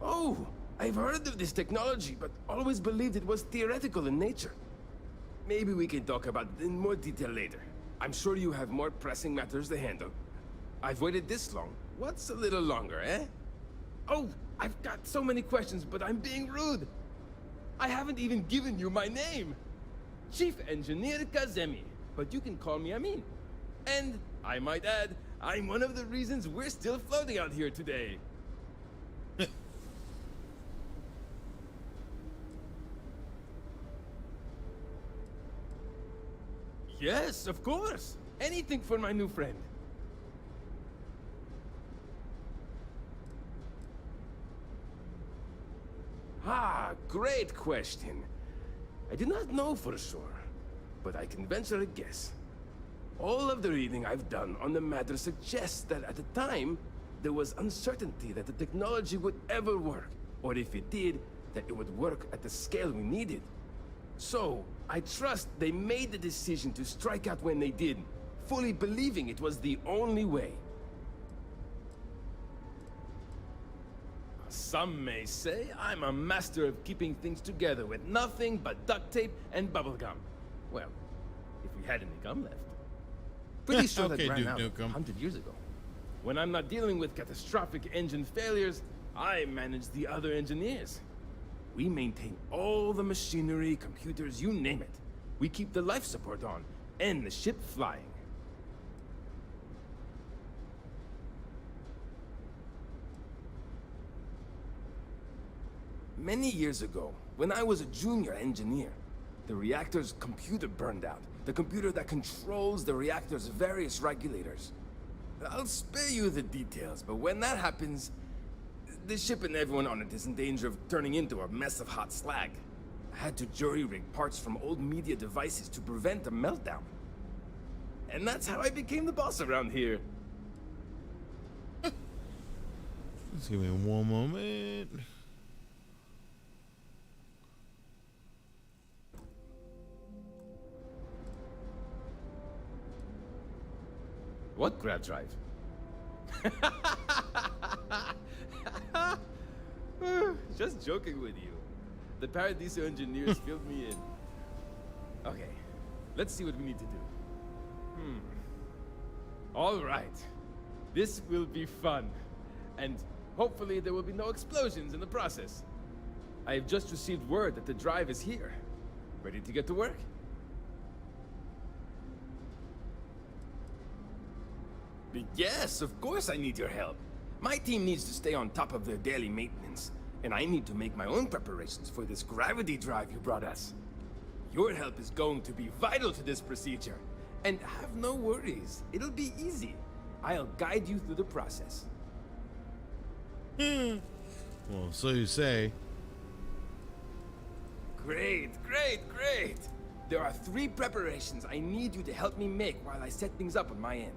Oh, I've heard of this technology, but always believed it was theoretical in nature. Maybe we can talk about it in more detail later. I'm sure you have more pressing matters to handle. I've waited this long. What's a little longer, eh? Oh, I've got so many questions, but I'm being rude. I haven't even given you my name. Chief Engineer Kazemi, but you can call me Amin. And, I might add, I'm one of the reasons we're still floating out here today. Yes, of course. Anything for my new friend. Ah, great question. I do not know for sure, but I can venture a guess. All of the reading I've done on the matter suggests that at the time, there was uncertainty that the technology would ever work, or if it did, that it would work at the scale we needed. So, I trust they made the decision to strike out when they did, fully believing it was the only way. Some may say I'm a master of keeping things together with nothing but duct tape and bubblegum. Well, if we had any gum left. Pretty sure Okay, that ran Duke out Nukem. 100 years ago. When I'm not dealing with catastrophic engine failures, I manage the other engineers. We maintain all the machinery, computers, you name it. We keep the life support on, and the ship flying. Many years ago, when I was a junior engineer, the reactor's computer burned out. The computer that controls the reactor's various regulators. I'll spare you the details, but when that happens, the ship and everyone on it is in danger of turning into a mess of hot slag. I had to jury-rig parts from old media devices to prevent a meltdown. And that's how I became the boss around here. Just give me one moment. What grab drive? Just joking with you. The Paradiso engineers filled me in. Okay, let's see what we need to do. All right. This will be fun. And hopefully there will be no explosions in the process. I have just received word that the drive is here. Ready to get to work? Yes, of course I need your help. My team needs to stay on top of their daily maintenance, and I need to make my own preparations for this gravity drive you brought us. Your help is going to be vital to this procedure. And have no worries, it'll be easy. I'll guide you through the process. Well, so you say. Great. There are 3 preparations I need you to help me make while I set things up on my end.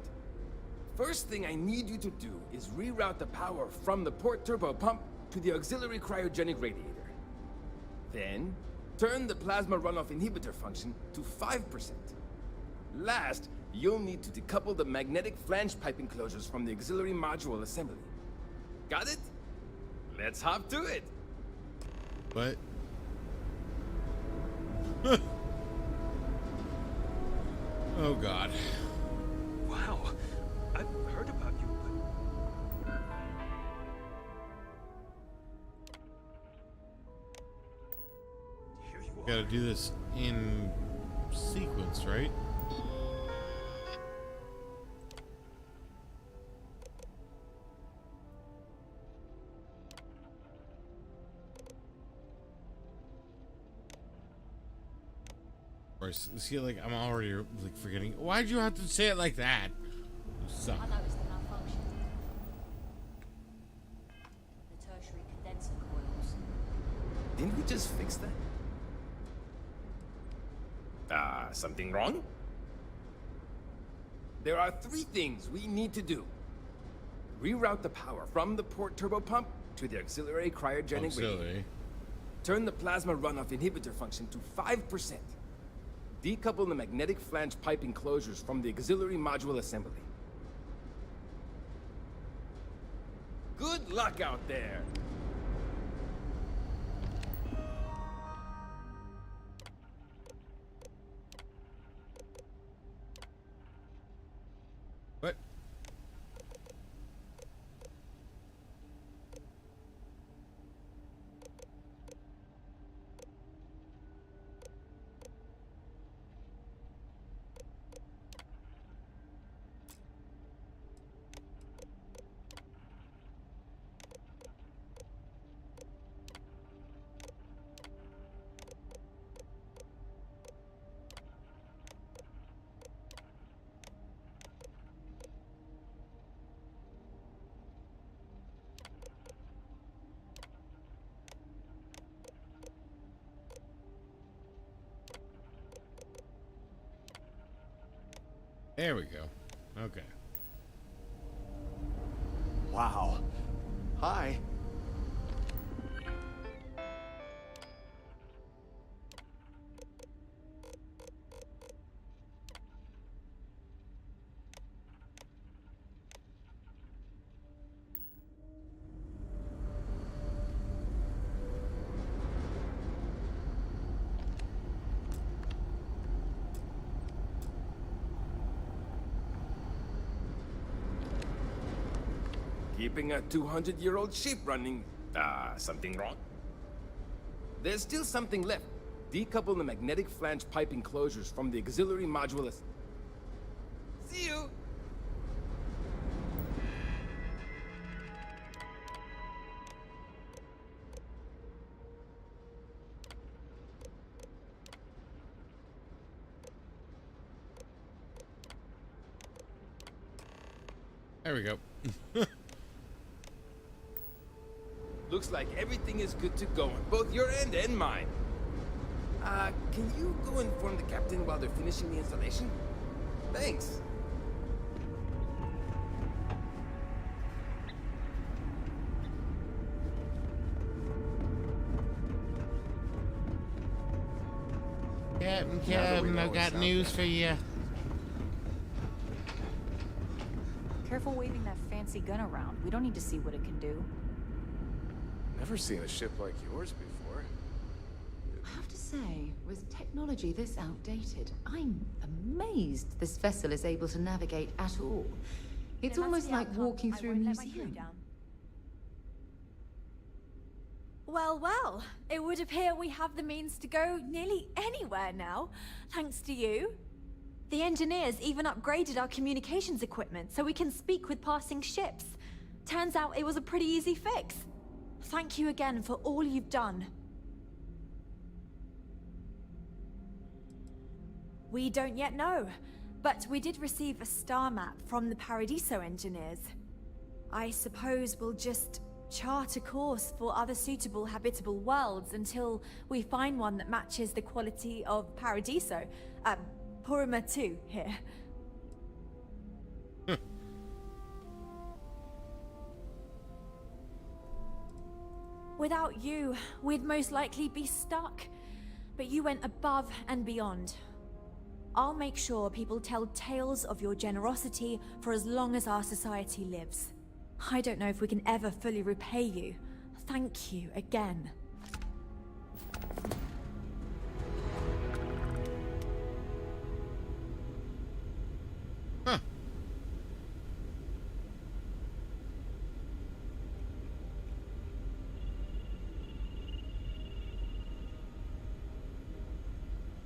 First thing I need you to do is reroute the power from the port turbo pump to the auxiliary cryogenic radiator. Then, turn the plasma runoff inhibitor function to 5%. Last, you'll need to decouple the magnetic flange pipe enclosures from the auxiliary module assembly. Got it? Let's hop to it. What? Oh God. Wow. I've heard about you, but... Here you are. Gotta do this in sequence, right? Or see, like I'm already like forgetting. Why'd you have to say it like that? You suck. I noticed a malfunction. The tertiary condenser coils. Didn't we just fix that? Something wrong? There are 3 things we need to do. Reroute the power from the port turbo pump to the auxiliary cryogenic radiator. Turn the plasma runoff inhibitor function to 5%. Decouple the magnetic flange pipe enclosures from the auxiliary module assembly. Good luck out there! What? There we go. Okay. Wow. Hi. Keeping a 200-year-old ship running. Something wrong? There's still something left. Decouple the magnetic flange pipe enclosures from the auxiliary module. See you! There we go. Looks like everything is good to go on both your end and mine. Can you go inform the captain while they're finishing the installation? Thanks. Captain, I've got news for you. Careful waving that fancy gun around. We don't need to see what it can do. Never seen a ship like yours before. I have to say, with technology this outdated, I'm amazed this vessel is able to navigate at all. It's almost like walking through a museum. Well, well, it would appear we have the means to go nearly anywhere now, thanks to you. The engineers even upgraded our communications equipment so we can speak with passing ships. Turns out it was a pretty easy fix. Thank you again for all you've done. We don't yet know, but we did receive a star map from the Paradiso engineers. I suppose we'll just chart a course for other suitable habitable worlds until we find one that matches the quality of Paradiso. Purima 2 here. Without you, we'd most likely be stuck. But you went above and beyond. I'll make sure people tell tales of your generosity for as long as our society lives. I don't know if we can ever fully repay you. Thank you again. Huh.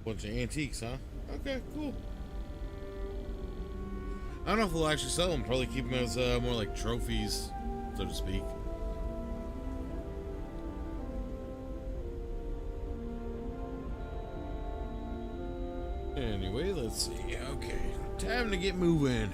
Bunch of antiques, huh? Okay, cool. I don't know if we'll actually sell them. Probably keep them as more like trophies, so to speak. Anyway, let's see. Okay, time to get moving.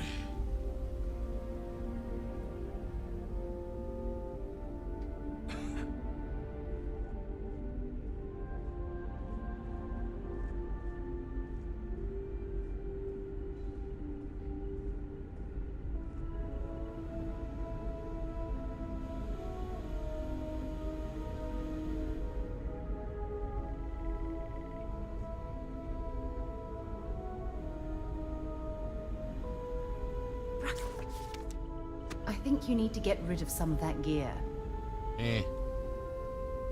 I think you need to get rid of some of that gear.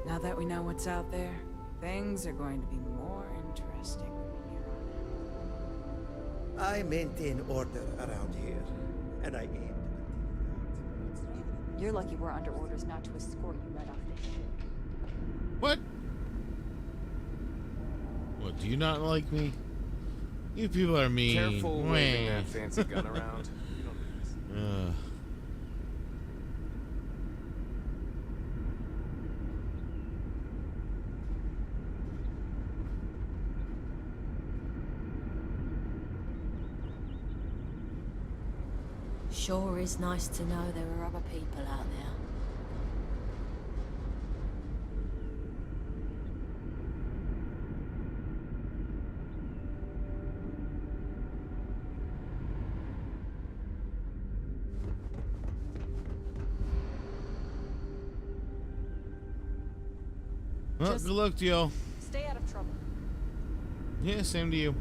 Now that we know what's out there, things are going to be more interesting from here on out. I maintain order around here, and I aim to continue that. You're lucky we're under orders not to escort you right off this ship. What? What, do you not like me? You people are mean. Careful waving that fancy gun around. You don't need this. Sure is nice to know there are other people out there. Well, Just good luck to y'all. stay out of trouble. Yeah, same to you.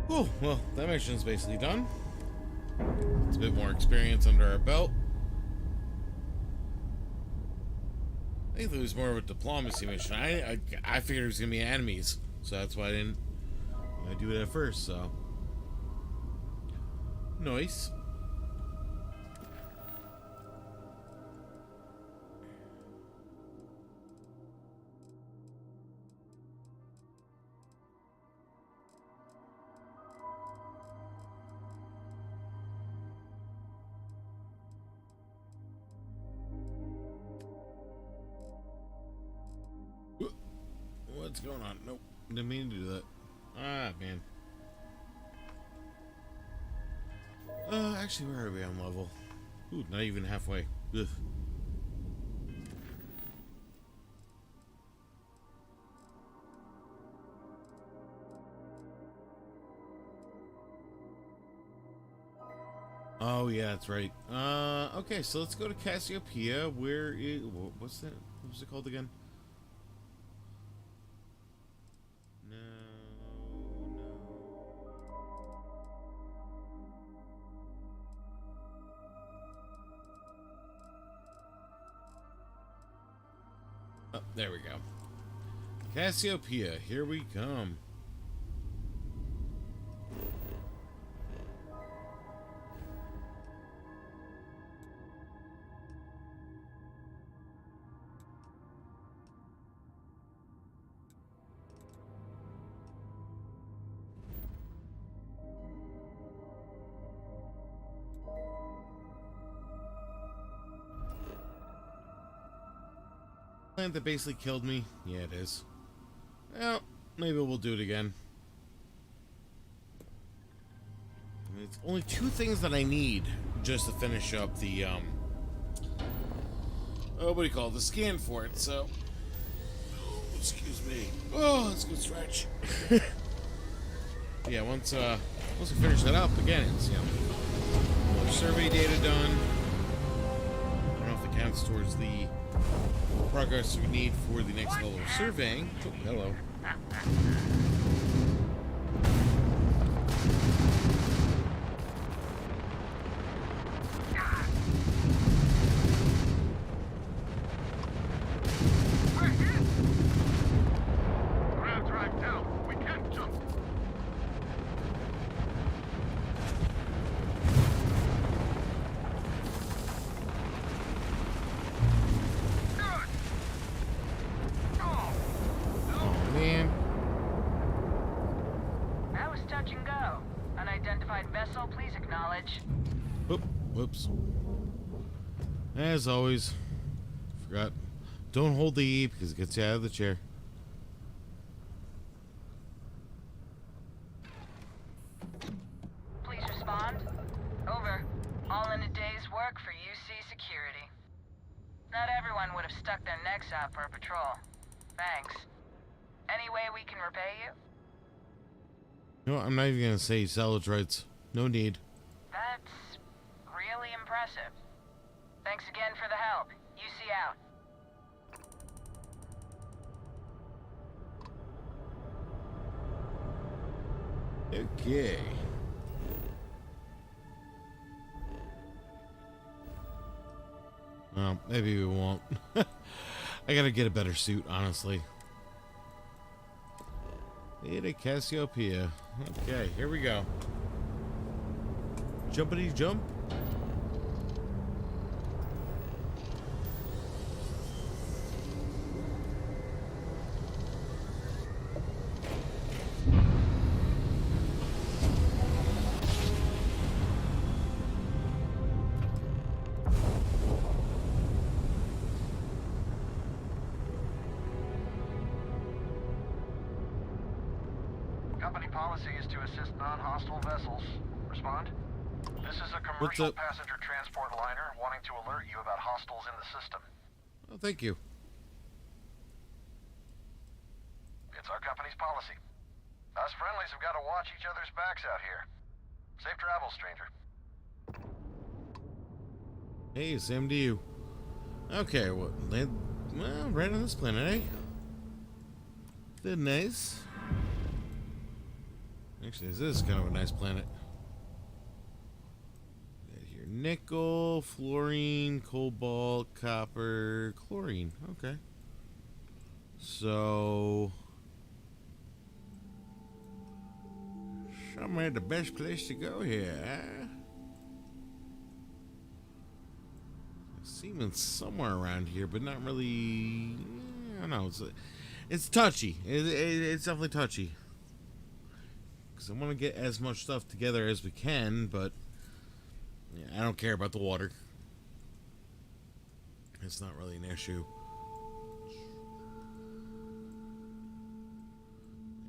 Oh, well, that mission's basically done. It's a bit more experience under our belt. I think it was more of a diplomacy mission. I figured it was gonna be enemies, so that's why I didn't do it at first. So nice. What's going on? Nope, didn't mean to do that. Ah, man. Actually, where are we on level? Ooh, not even halfway. Ugh. Oh yeah, that's right. Okay, so let's go to Cassiopeia. Where is what's that? What was it called again? Oh, there we go. Cassiopeia, here we come. Plant that basically killed me. Yeah, it is. Well, maybe we'll do it again. I mean, it's only 2 things that I need just to finish up the what do you call it? The scan for it. So, excuse me. Oh, let's go stretch. Yeah, once we finish that up, again, it's more survey data done. I don't know if it counts towards the progress we need for the next level of surveying. Oh, hello. Whoops. As always, forgot. Don't hold the E because it gets you out of the chair. Please respond. Over. All in a day's work for UC security. Not everyone would have stuck their necks out for a patrol. Thanks. Any way we can repay you? No, I'm not even gonna say salvage rights. No need. That's really impressive. Thanks again for the help. UC out. Okay. Well, maybe we won't. I gotta get a better suit, honestly. Beta Cassiopeia. Okay, here we go. Jumpity jump. Company policy is to assist non-hostile vessels. Respond. This is a commercial passenger transport liner wanting to alert you about hostiles in the system. Oh, thank you. It's our company's policy. Us friendlies have got to watch each other's backs out here. Safe travels, stranger. Hey, same to you. Okay, well, right on this planet, eh? They're nice. Actually, this is kind of a nice planet. Got here nickel, fluorine, cobalt, copper, chlorine. Okay. So, somewhere the best place to go here, huh? Seeming somewhere around here, but not really. I don't know. It's touchy. It's definitely touchy. Because I want to get as much stuff together as we can, but yeah, I don't care about the water. It's not really an issue.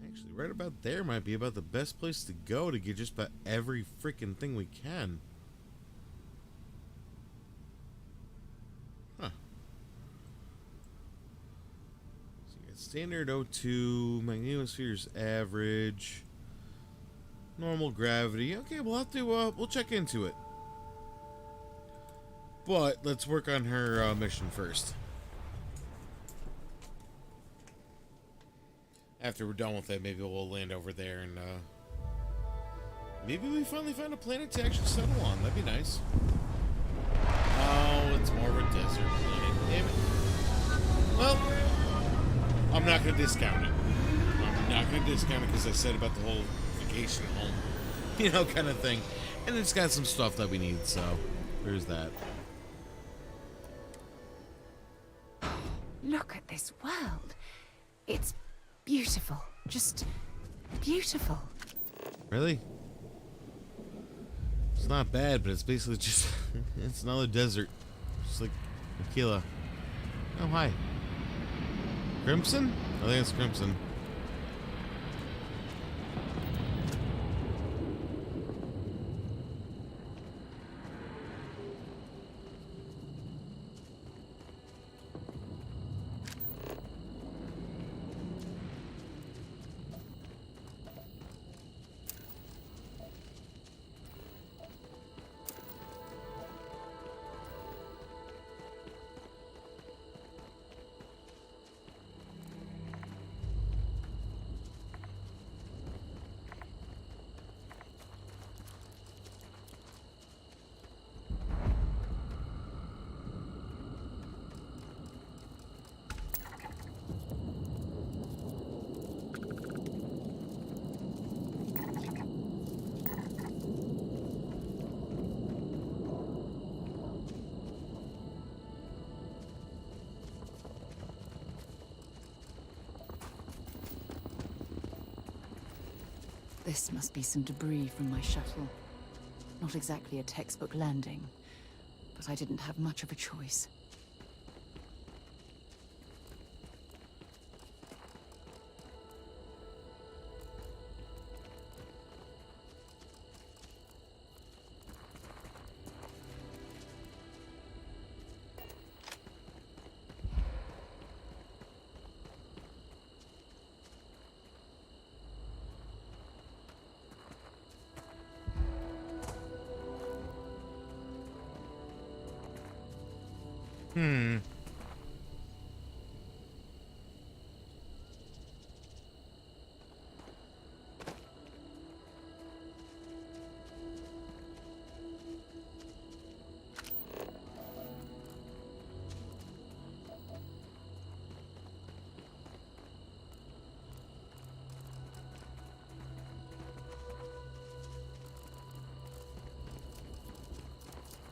Actually, right about there might be about the best place to go to get just about every freaking thing we can. Huh. So you got standard O2, magnetosphere's average, normal gravity. Okay, we'll have to, we'll check into it. But let's work on her mission first. After we're done with it, maybe we'll land over there and maybe we finally find a planet to actually settle on. That'd be nice. Oh, it's more of a desert planet. Damn it. Well, I'm not going to discount it. I'm not going to discount it because I said about the whole vacation home, you know, kind of thing. And it's got some stuff that we need, so there's that. Look at this world. It's beautiful. Just beautiful. Really? It's not bad, but it's basically just it's another desert. Just like Aquila. Oh, hi. Crimson? I think it's Crimson. This must be some debris from my shuttle. Not exactly a textbook landing, but I didn't have much of a choice.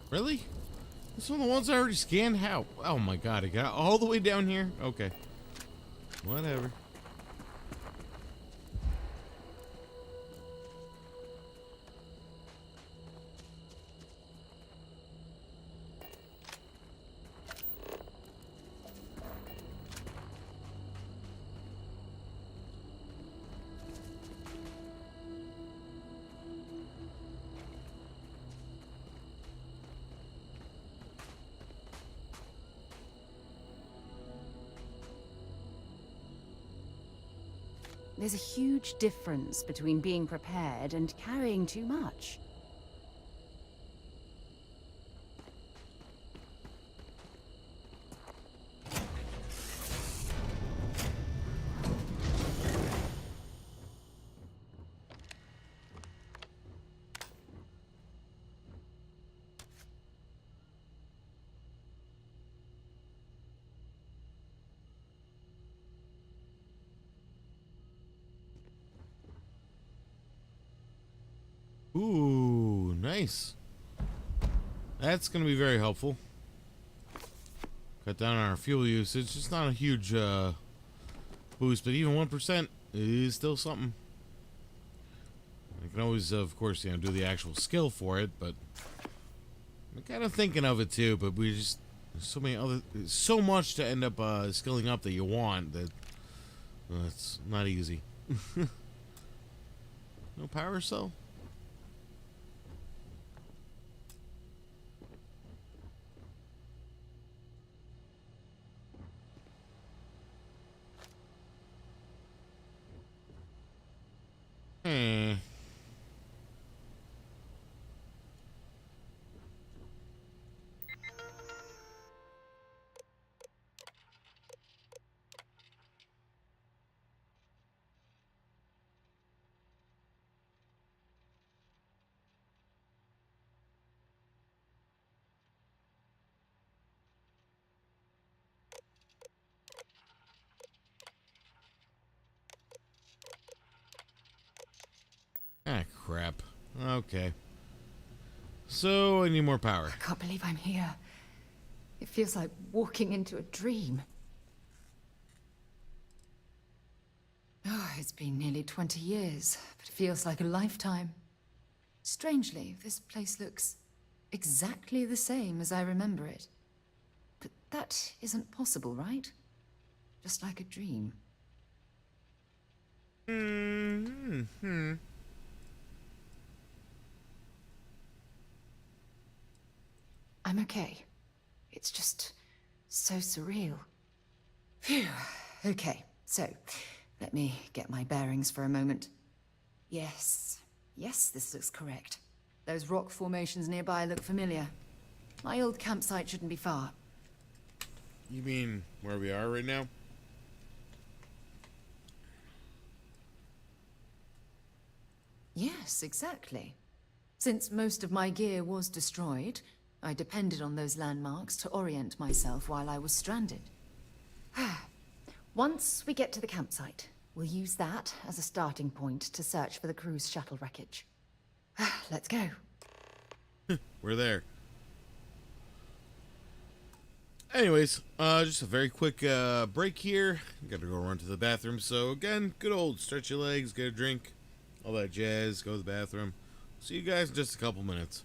Really? This one of the ones I already scanned? How? Oh my god, I got all the way down here? Okay. Whatever. There's a huge difference between being prepared and carrying too much. Ooh, nice. That's going to be very helpful. Cut down on our fuel usage. It's not a huge boost, but even 1% is still something. I can always, of course, do the actual skill for it, but I'm kind of thinking of it too. But there's so much to end up skilling up that you want that it's not easy. No power cell. Hmm. Ah, crap. Okay. So, I need more power. I can't believe I'm here. It feels like walking into a dream. Oh, it's been nearly 20 years, but it feels like a lifetime. Strangely, this place looks exactly the same as I remember it. But that isn't possible, right? Just like a dream. Mm-hmm. I'm okay. It's just so surreal. Phew. Okay, so let me get my bearings for a moment. Yes, this looks correct. Those rock formations nearby look familiar. My old campsite shouldn't be far. You mean where we are right now? Yes, exactly. Since most of my gear was destroyed, I depended on those landmarks to orient myself while I was stranded. Once we get to the campsite, we'll use that as a starting point to search for the cruise shuttle wreckage. Let's go. We're there. Anyways, just a very quick break here. Gotta go run to the bathroom. So again, good old stretch your legs, get a drink, all that jazz, go to the bathroom. See you guys in just a couple minutes.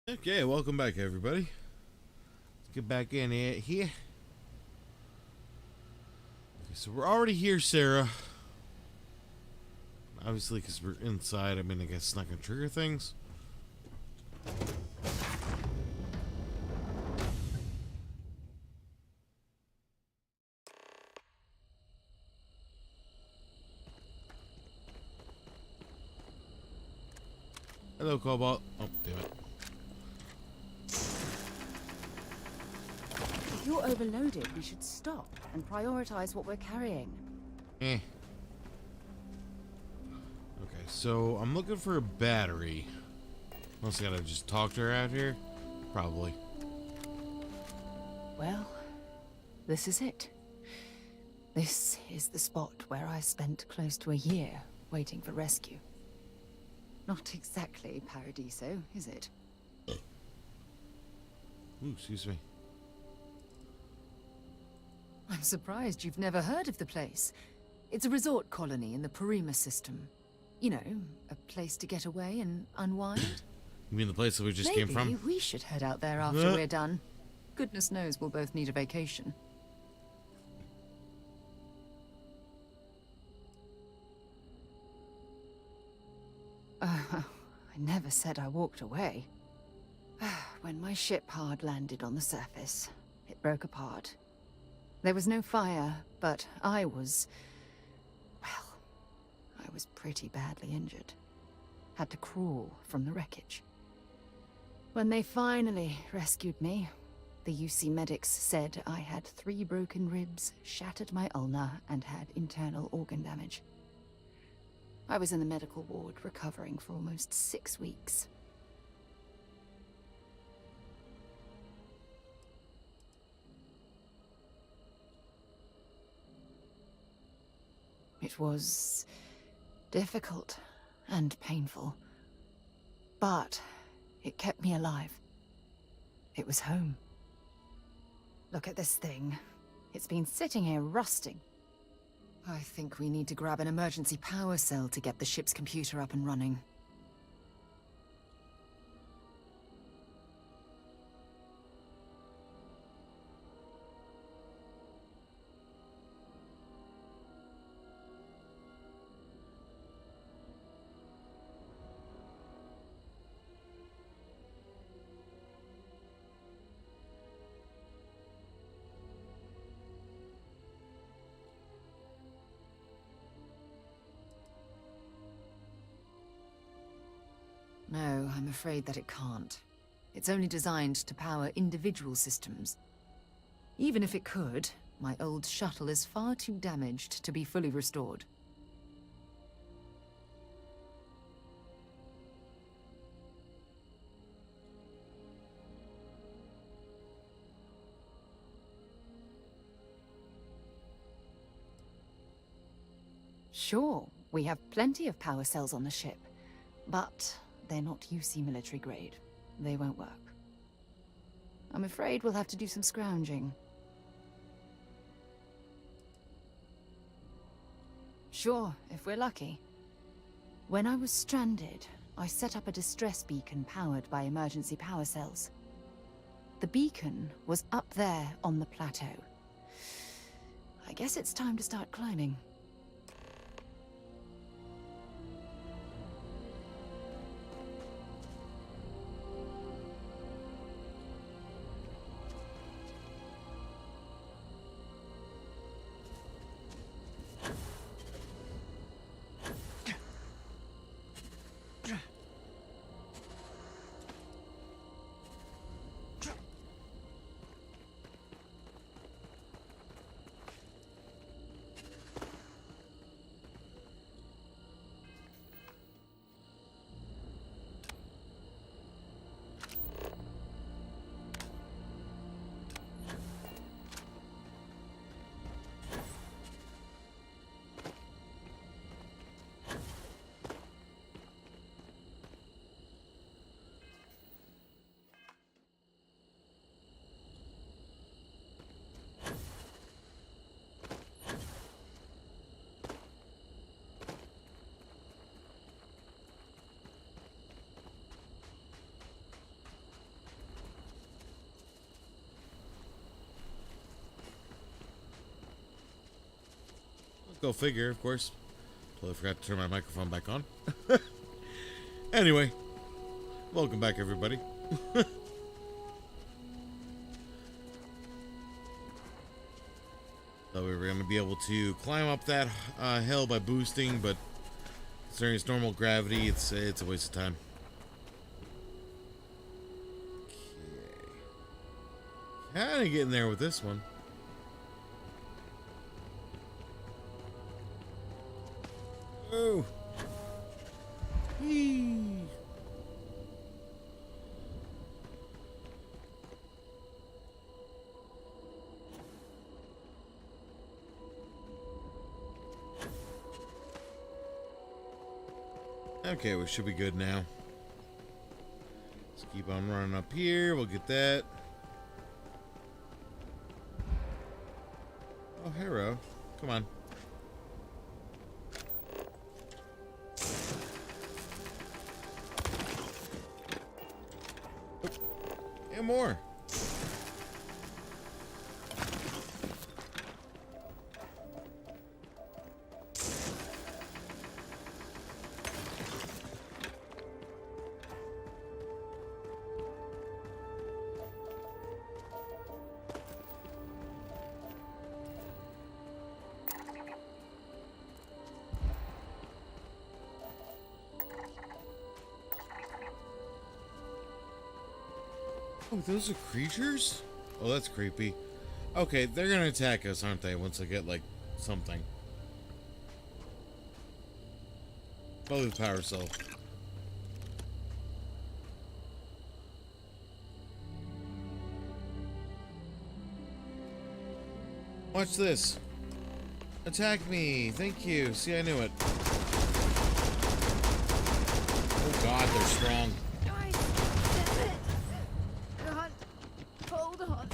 Okay, welcome back, everybody. Let's get back in here. Okay, so we're already here, Sarah. Obviously, because we're inside, I mean, I guess it's not going to trigger things. Hello, Cobalt. Oh, damn it. If you're overloaded, we should stop and prioritize what we're carrying. Okay, so I'm looking for a battery. Unless I gotta just talk to her out here? Probably. Well, this is it. This is the spot where I spent close to a year waiting for rescue. Not exactly Paradiso, is it? Ooh, excuse me. I'm surprised you've never heard of the place. It's a resort colony in the Parima system. You know, a place to get away and unwind. You mean the place that we just came from? Maybe we should head out there after we're done. Goodness knows we'll both need a vacation. I never said I walked away. When my ship hard landed on the surface, it broke apart. There was no fire, but I was pretty badly injured. Had to crawl from the wreckage. When they finally rescued me, the UC medics said I had 3 broken ribs, shattered my ulna, and had internal organ damage. I was in the medical ward recovering for almost 6 weeks. It was difficult and painful, but it kept me alive. It was home. Look at this thing. It's been sitting here rusting. I think we need to grab an emergency power cell to get the ship's computer up and running. No, I'm afraid that it can't. It's only designed to power individual systems. Even if it could, my old shuttle is far too damaged to be fully restored. Sure, we have plenty of power cells on the ship, but they're not UC military grade. They won't work. I'm afraid we'll have to do some scrounging. Sure, if we're lucky. When I was stranded, I set up a distress beacon powered by emergency power cells. The beacon was up there on the plateau. I guess it's time to start climbing. Go figure, of course. Totally forgot to turn my microphone back on. Anyway, welcome back, everybody. Thought we were going to be able to climb up that hill by boosting, but considering its normal gravity, it's a waste of time. Okay. Kind of getting there with this one. Oh. Whee. Okay, we should be good now. Let's keep on running up here. We'll get that. Oh, hero. Come on. And more. Oh, those are creatures? Oh, that's creepy. Okay, they're gonna attack us, aren't they? Once I get, like, something. Probably the power cell. Watch this. Attack me. Thank you. See, I knew it. Oh god, they're strong. Hold on.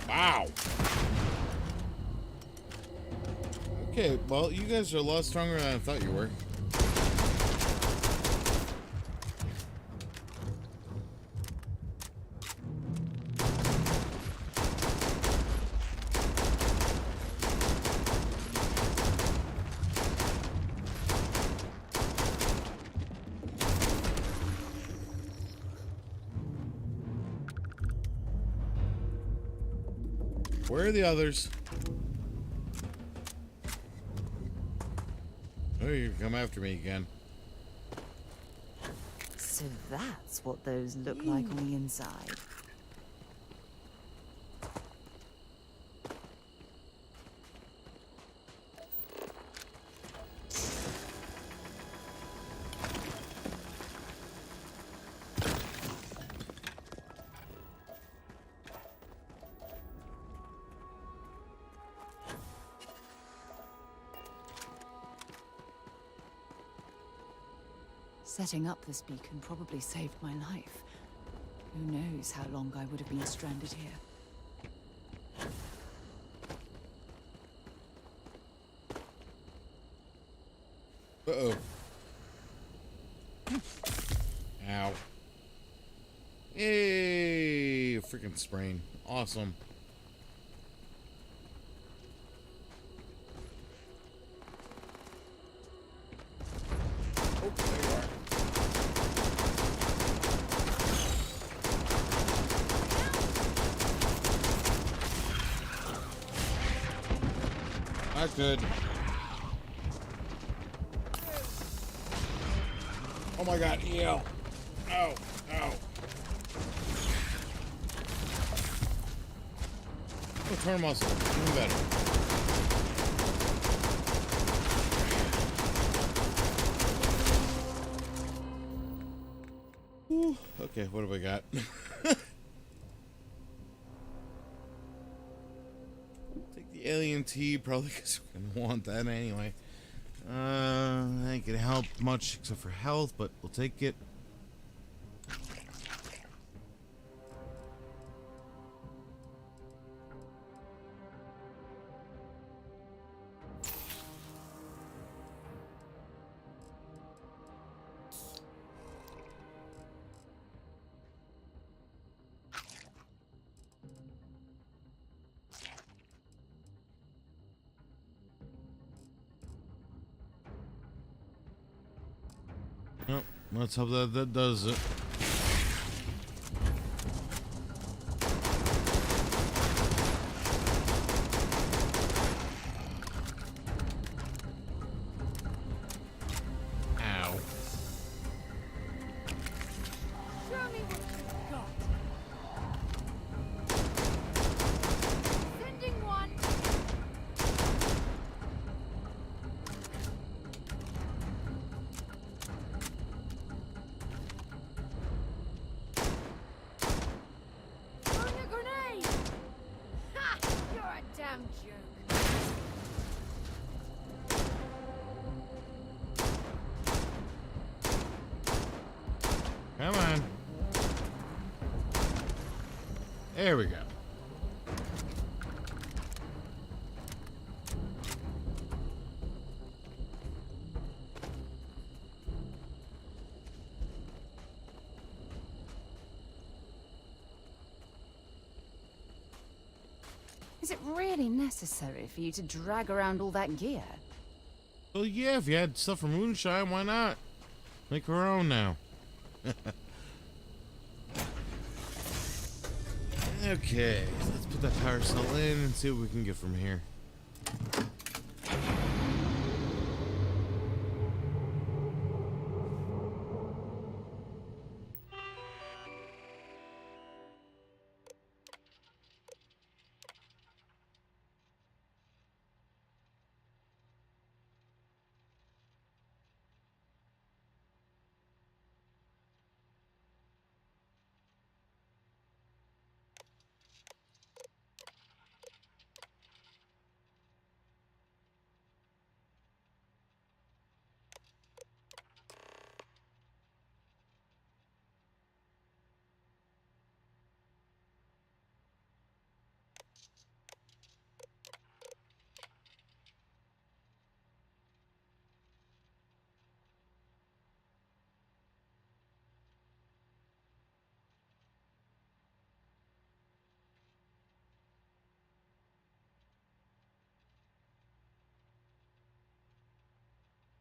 Wow. Okay, well, you guys are a lot stronger than I thought you were. Where are the others? Oh, you come after me again. So that's what those look like on the inside. Setting up this beacon probably saved my life. Who knows how long I would have been stranded here. Uh-oh. Ow. Yay! Freaking sprain. Awesome. Oh, there you are. Not good. Oh my god, ew. Ow, ow. Oh, turn muscle. Even better. Whew. Okay, what have we got? guarantee, probably because we're gonna want that anyway. Ain't gonna help much except for health, but we'll take it. Well, let's hope that does it. Ow. Show me what you've got. Sending one. Throwing a grenade. Ha! You're a damn joke. Come on. There we go. Is it really necessary for you to drag around all that gear? Well, yeah, if you had stuff from Moonshine, why not? Make her own now. Okay, let's put that power cell in and see what we can get from here.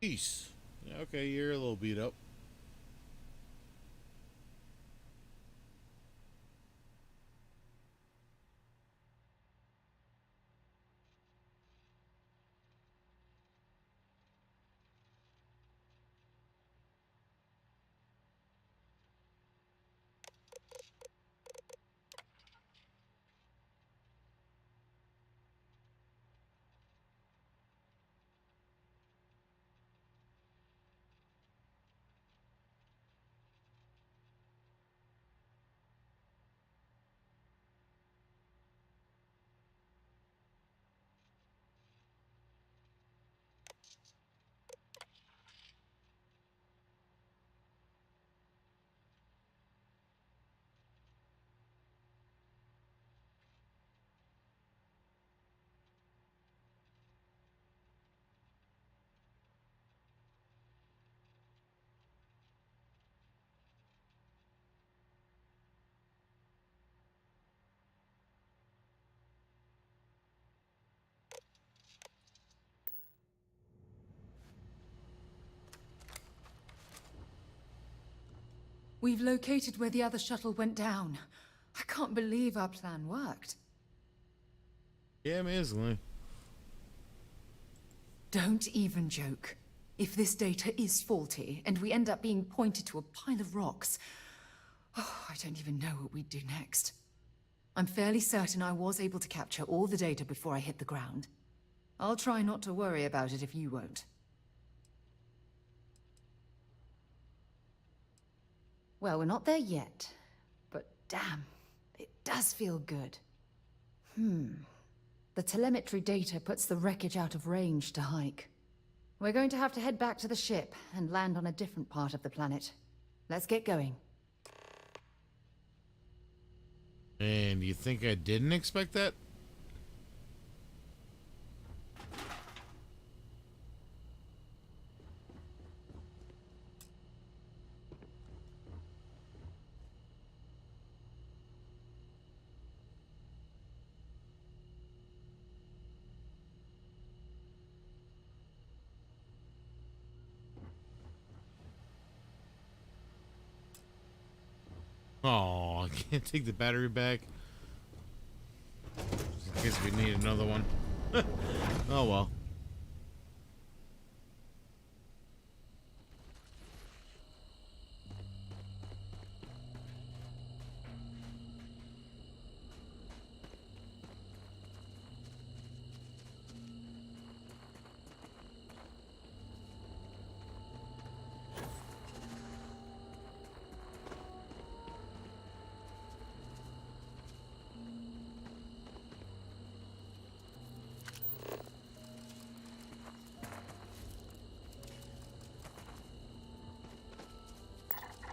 Peace. Okay, you're a little beat up. We've located where the other shuttle went down. I can't believe our plan worked. Yeah, amazingly. Don't even joke. If this data is faulty, and we end up being pointed to a pile of rocks, I don't even know what we'd do next. I'm fairly certain I was able to capture all the data before I hit the ground. I'll try not to worry about it if you won't. Well, we're not there yet, but damn, it does feel good. The telemetry data puts the wreckage out of range to hike. We're going to have to head back to the ship and land on a different part of the planet. Let's get going. And you think I didn't expect that? Oh, I can't take the battery back. Just in case we need another one. Oh well.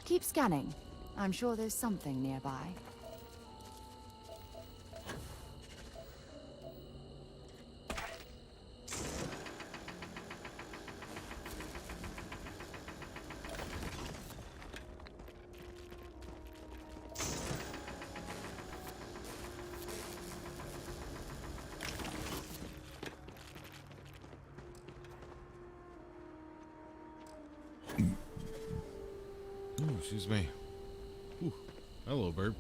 Keep scanning. I'm sure there's something nearby. Excuse me. Ooh, hello, burp.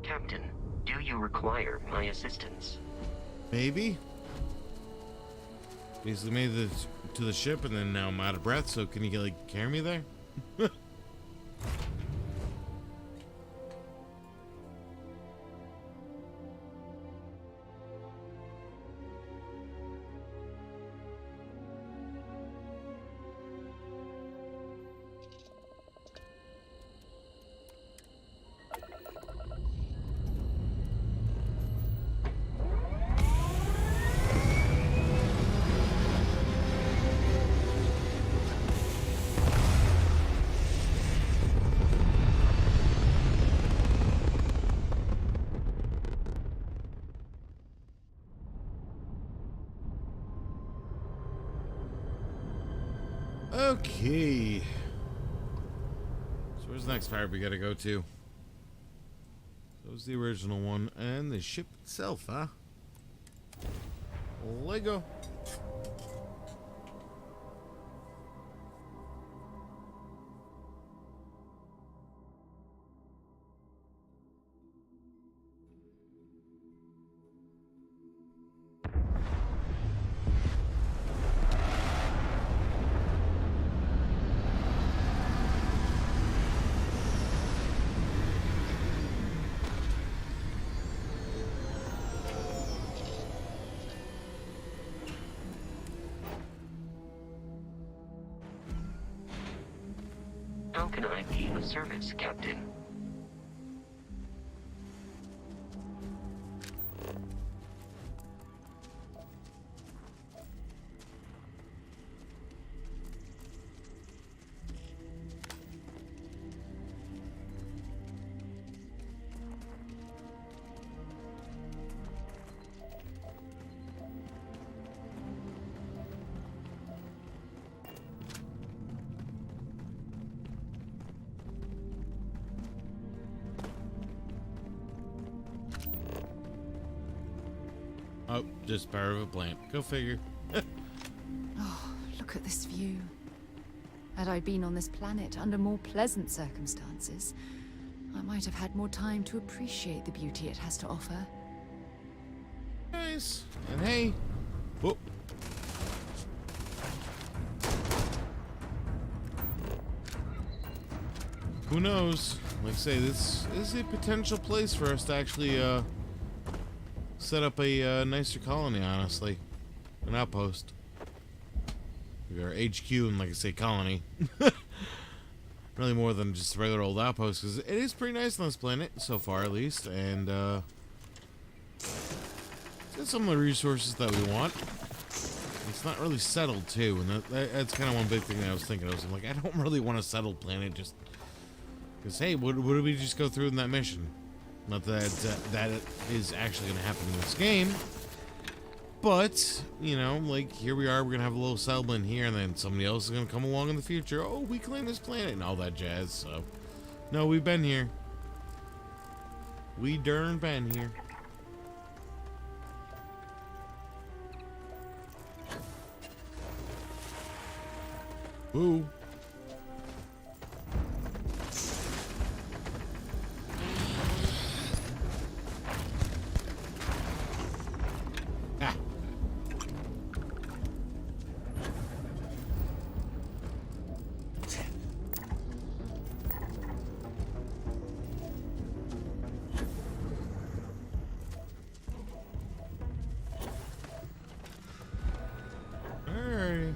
Captain, do you require my assistance? Maybe. Basically made it to the ship, and then now I'm out of breath. So can you like carry me there? Okay. So where's the next pirate we gotta go to? That was the original one, and the ship itself, huh? Lego. How can I be of service, Captain? Oh, just part of a plant. Go figure. Oh, look at this view. Had I been on this planet under more pleasant circumstances, I might have had more time to appreciate the beauty it has to offer. Nice. And hey. Whoop. Who knows? Like I say, this is a potential place for us to actually, set up a nicer colony, honestly. An outpost. We got our HQ and, like I say, colony. Really more than just a regular old outpost, because it is pretty nice on this planet, so far at least, and it's got some of the resources that we want. It's not really settled, too, and that's kind of one big thing that I was thinking. I'm like, I don't really want a settled planet, just because, hey, what did we just go through in that mission? Not that that is actually going to happen in this game, but, you know, like, here we are, we're going to have a little settlement here, and then somebody else is going to come along in the future. Oh, we claim this planet, and all that jazz, so. No, we've been here. We darn been here. Ooh. Ah. Alright.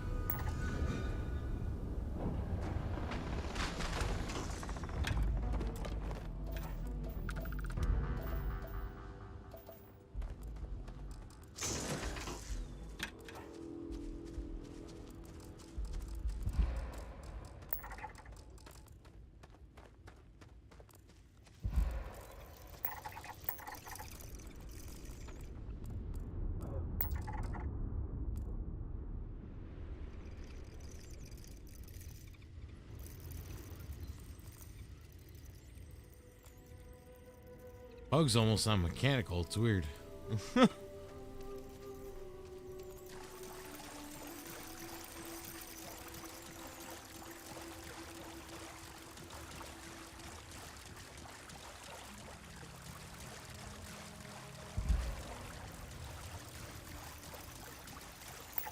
Bugs almost sound mechanical. It's weird.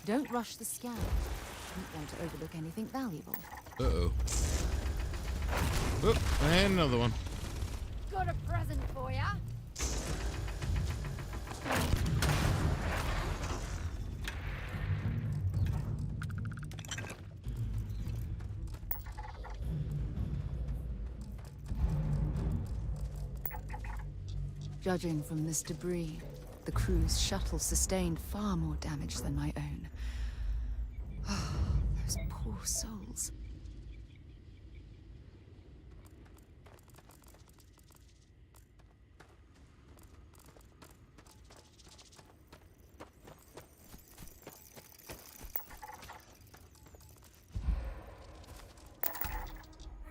Don't rush the scan. Don't want to overlook anything valuable. Uh-oh. Oh, and another one. Got a present for ya. Judging from this debris, the crew's shuttle sustained far more damage than my own. Those poor souls.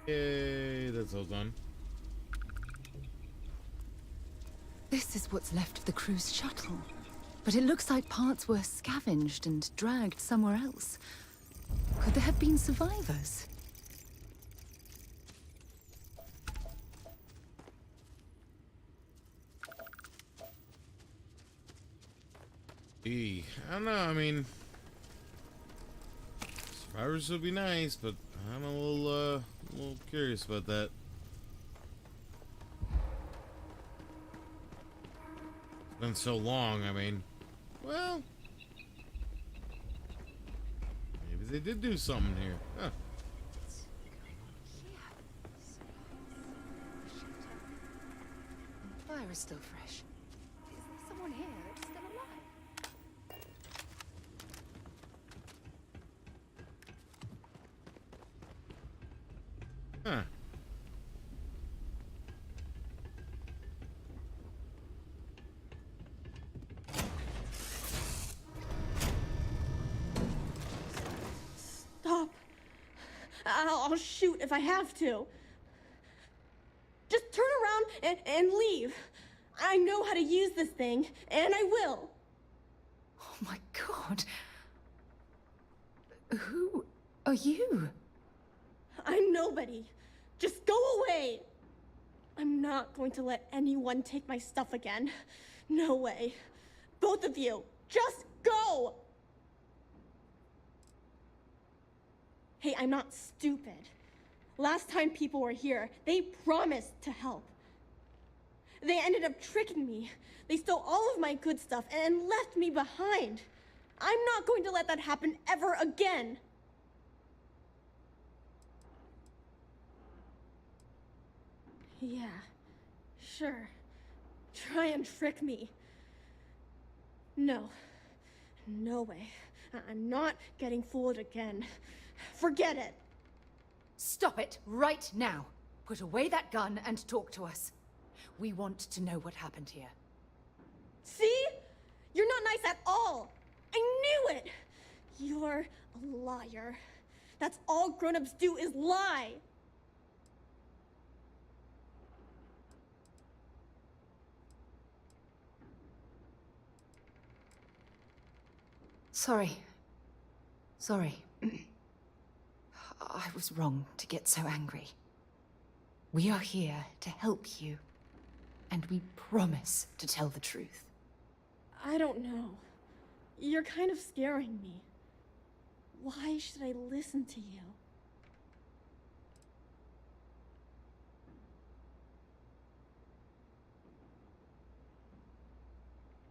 Yay, that's all done. This is what's left of the crew's shuttle. But it looks like parts were scavenged and dragged somewhere else. Could there have been survivors? I don't know, I mean, survivors would be nice, but I'm a little curious about that. It's been so long, I mean, well, maybe they did do something here. Huh. The fire is still fresh. Is there someone here that's still alive? Huh. Stop. I'll shoot if I have to. Just turn around and leave. I know how to use this thing, and I will. Oh my god. Who are you? I'm nobody. Just go away. I'm not going to let anyone take my stuff again. No way. Both of you, just go! Hey, I'm not stupid. Last time people were here, they promised to help. They ended up tricking me. They stole all of my good stuff and left me behind. I'm not going to let that happen ever again. Yeah, sure. Try and trick me. No. No way. I'm not getting fooled again. Forget it. Stop it right now. Put away that gun and talk to us. We want to know what happened here. See? You're not nice at all. I knew it. You're a liar. That's all grown-ups do is lie. Sorry. I was wrong to get so angry. We are here to help you, and we promise to tell the truth. I don't know. You're kind of scaring me. Why should I listen to you?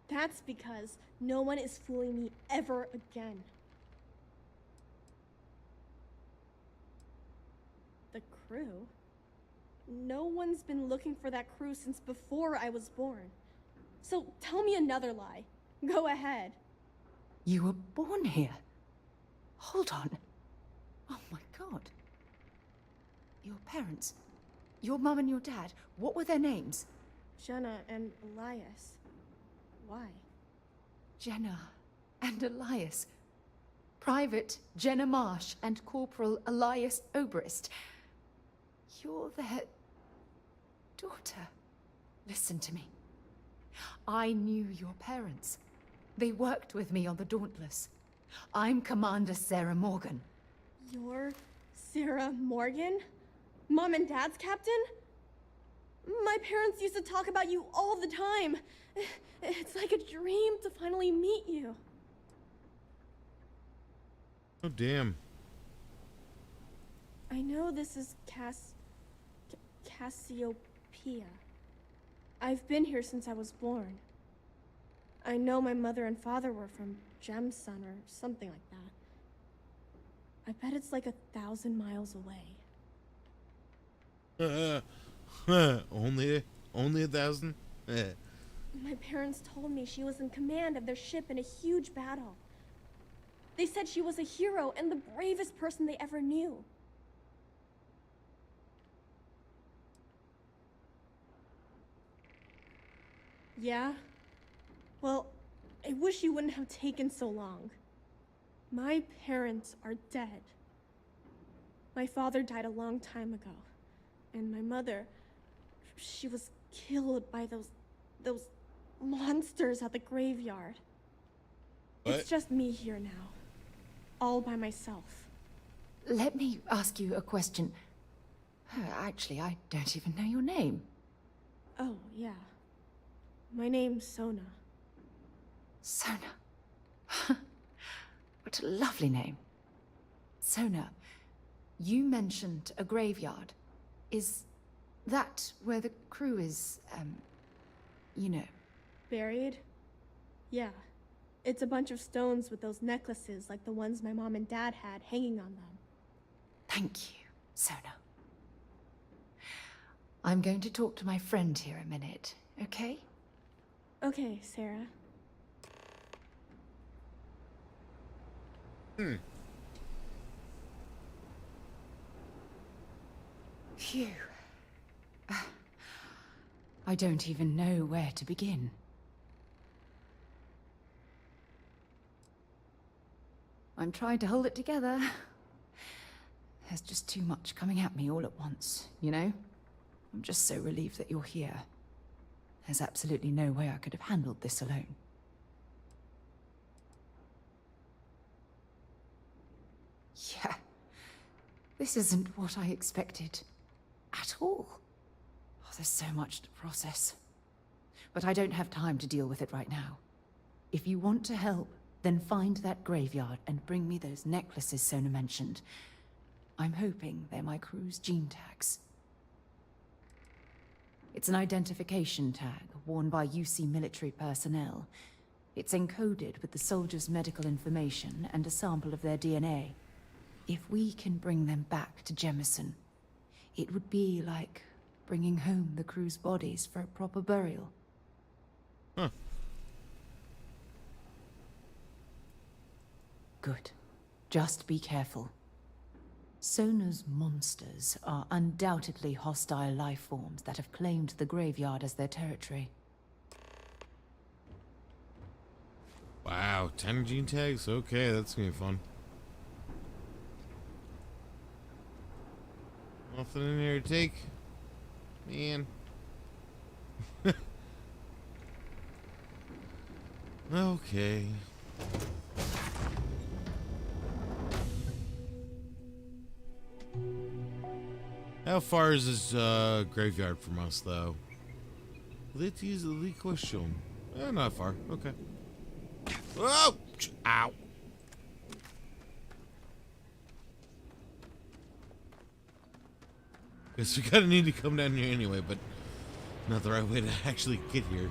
That's because no one is fooling me ever again. The crew? No one's been looking for that crew since before I was born. So tell me another lie. Go ahead. You were born here? Hold on. Oh my god. Your parents, your mum and your dad, what were their names? Jenna and Elias. Why? Jenna and Elias. Private Jenna Marsh and Corporal Elias Obrist. You're their daughter. Listen to me. I knew your parents. They worked with me on the Dauntless. I'm Commander Sarah Morgan. You're Sarah Morgan? Mom and Dad's captain? My parents used to talk about you all the time. It's like a dream to finally meet you. Oh, damn. I know this is Cassiopeia. I've been here since I was born. I know my mother and father were from Gemsun or something like that. I bet it's like 1,000 miles away. Only 1,000? My parents told me she was in command of their ship in a huge battle. They said she was a hero and the bravest person they ever knew. Yeah? Well, I wish you wouldn't have taken so long. My parents are dead. My father died a long time ago. And my mother, she was killed by those monsters at the graveyard. What? It's just me here now. All by myself. Let me ask you a question. Actually, I don't even know your name. Oh, yeah. My name's Sona. Sona. What a lovely name. Sona, you mentioned a graveyard. Is that where the crew is, you know? Buried? Yeah. It's a bunch of stones with those necklaces like the ones my mom and dad had hanging on them. Thank you, Sona. I'm going to talk to my friend here a minute, okay? Okay, Sarah. Phew. I don't even know where to begin. I'm trying to hold it together. There's just too much coming at me all at once, you know? I'm just so relieved that you're here. There's absolutely no way I could have handled this alone. Yeah. This isn't what I expected. At all. Oh, there's so much to process. But I don't have time to deal with it right now. If you want to help, then find that graveyard and bring me those necklaces Sona mentioned. I'm hoping they're my crew's gene tags. It's an identification tag worn by UC military personnel. It's encoded with the soldiers' medical information and a sample of their DNA. If we can bring them back to Jemison, it would be like bringing home the crew's bodies for a proper burial. Huh. Good. Just be careful. Sona's monsters are undoubtedly hostile life forms that have claimed the graveyard as their territory. Wow, 10 gene tags? Okay, that's gonna be fun. Nothing in here to take. Man. Okay. How far is this graveyard from us, though? That is the question. Not far. Okay. Oh! Ow! Guess we gotta need to come down here anyway, but not the right way to actually get here.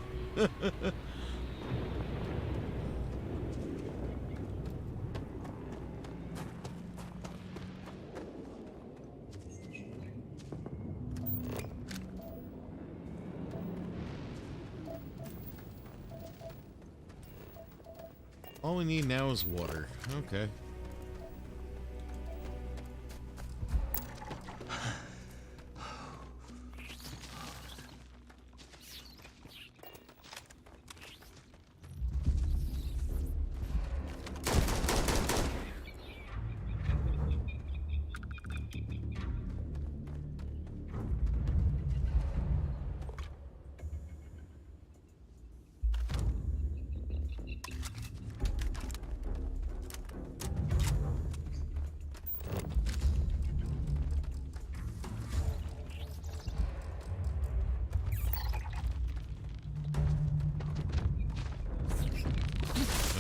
All we need now is water. Okay.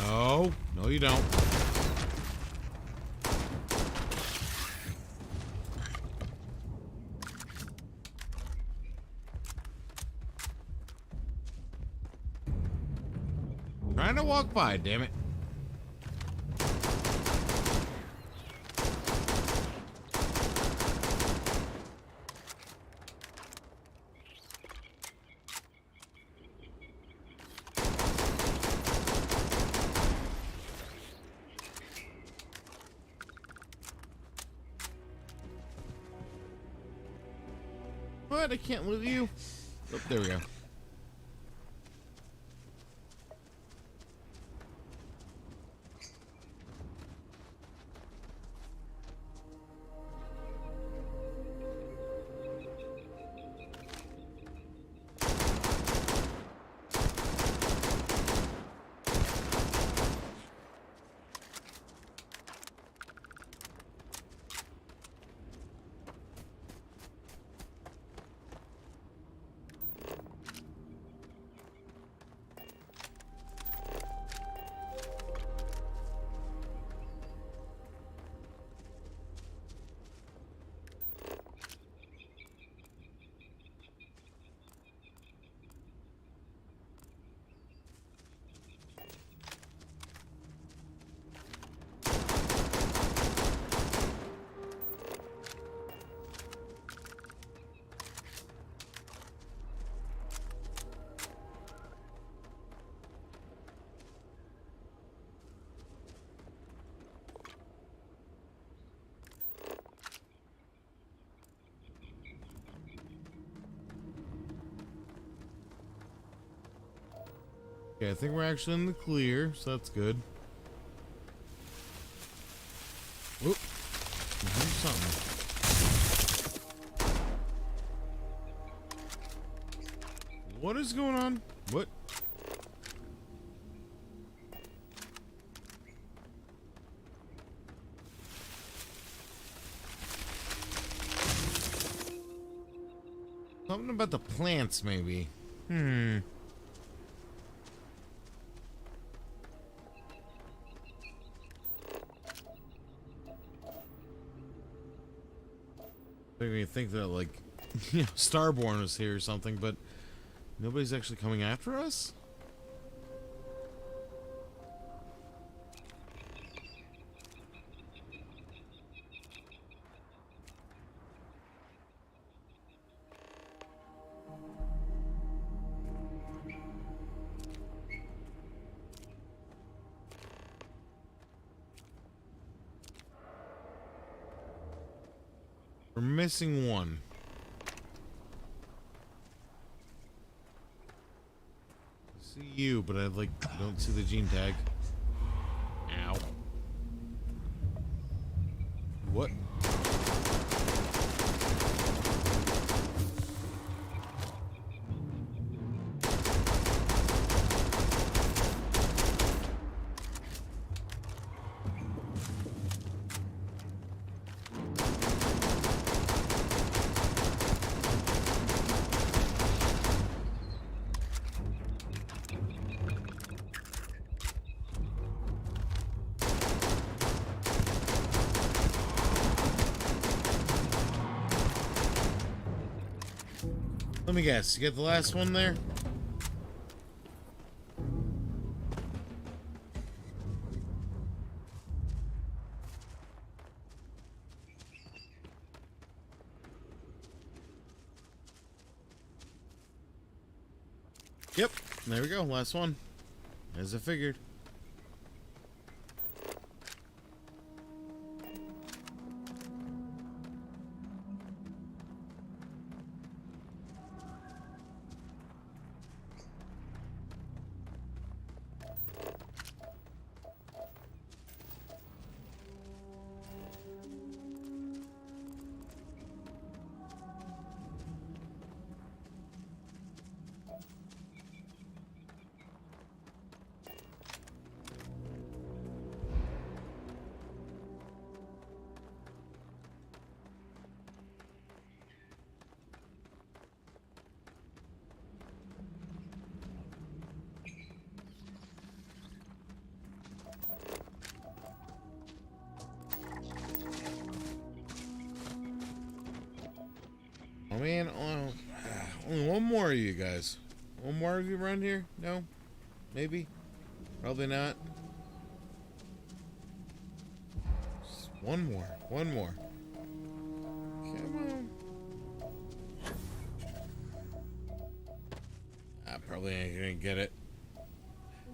No, no you don't. Trying to walk by, damn it. What? I can't loot you? Oh, there we go. Okay, I think we're actually in the clear, so that's good. Oop. Here's something. What is going on? What? Something about the plants, maybe. Make me think that, like, you know, Starborn was here or something, but nobody's actually coming after us? We're missing one. I see you, but I don't see the gene tag. Ow. What? Let me guess, you get the last one there? Yep, there we go, last one. As I figured. Oh man, only one more of you guys. One more of you around here? No? Maybe? Probably not. Just one more. One more. Come on. I probably ain't gonna get it.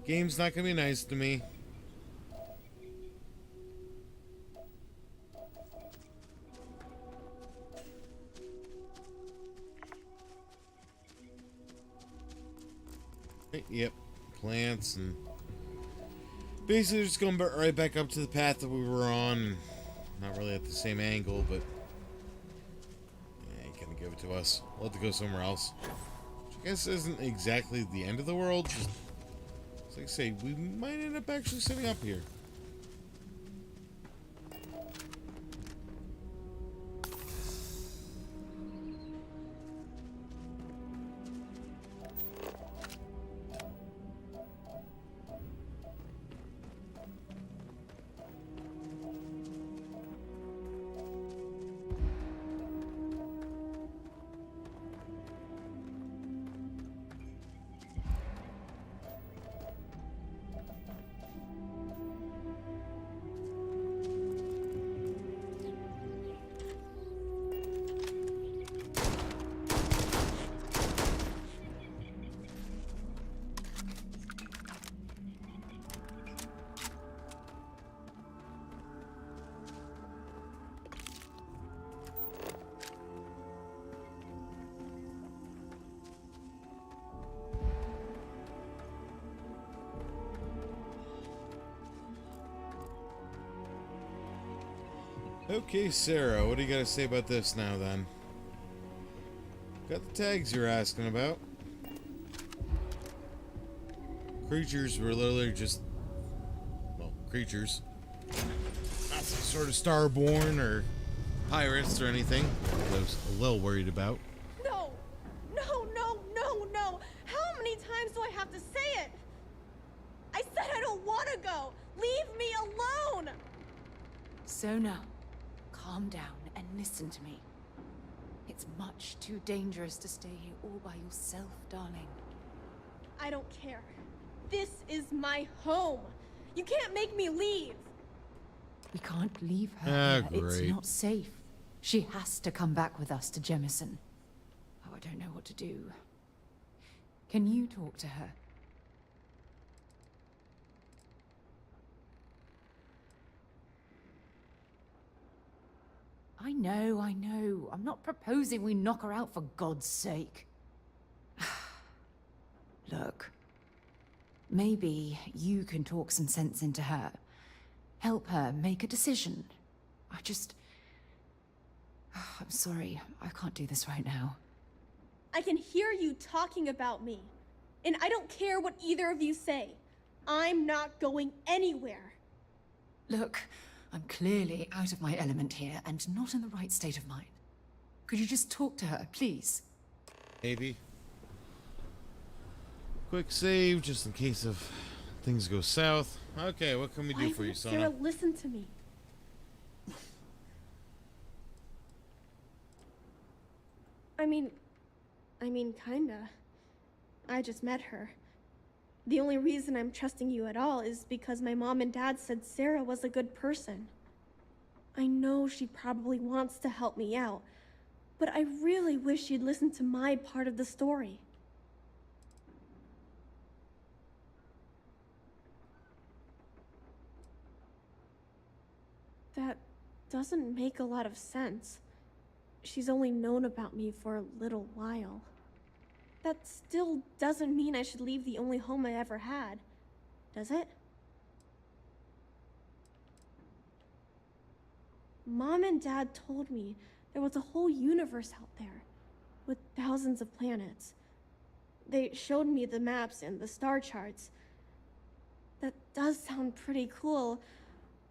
Game's not gonna be nice to me. Yep, plants and basically just going right back up to the path that we were on. Not really at the same angle, but yeah, you can give it to us. We'll have to go somewhere else. Which I guess isn't exactly the end of the world. Just like I say, we might end up actually sitting up here. Okay, Sarah, what do you got to say about this now, then? Got the tags you're asking about. Creatures were literally just, well, creatures. Not some sort of starborn or pirates or anything that I was a little worried about. No! No, no, no, no! How many times do I have to say it? I said I don't want to go! Leave me alone! So now, calm down and listen to me. It's much too dangerous to stay here all by yourself, darling. I don't care. This is my home. You can't make me leave. We can't leave her here. It's great. not safe. She has to come back with us to Jemison. Oh, I don't know what to do. Can you talk to her? I know. I'm not proposing we knock her out for God's sake. Look, maybe you can talk some sense into her. Help her make a decision. I'm sorry, I can't do this right now. I can hear you talking about me. And I don't care what either of you say. I'm not going anywhere. Look, I'm clearly out of my element here and not in the right state of mind. Could you just talk to her, please? Maybe. Quick save, just in case of things go south. Okay, what can we do for you, Sona? Sarah, listen to me. I mean, kinda. I just met her. The only reason I'm trusting you at all is because my mom and dad said Sarah was a good person. I know she probably wants to help me out, but I really wish she'd listen to my part of the story. That doesn't make a lot of sense. She's only known about me for a little while. That still doesn't mean I should leave the only home I ever had, does it? Mom and Dad told me there was a whole universe out there, with thousands of planets. They showed me the maps and the star charts. That does sound pretty cool,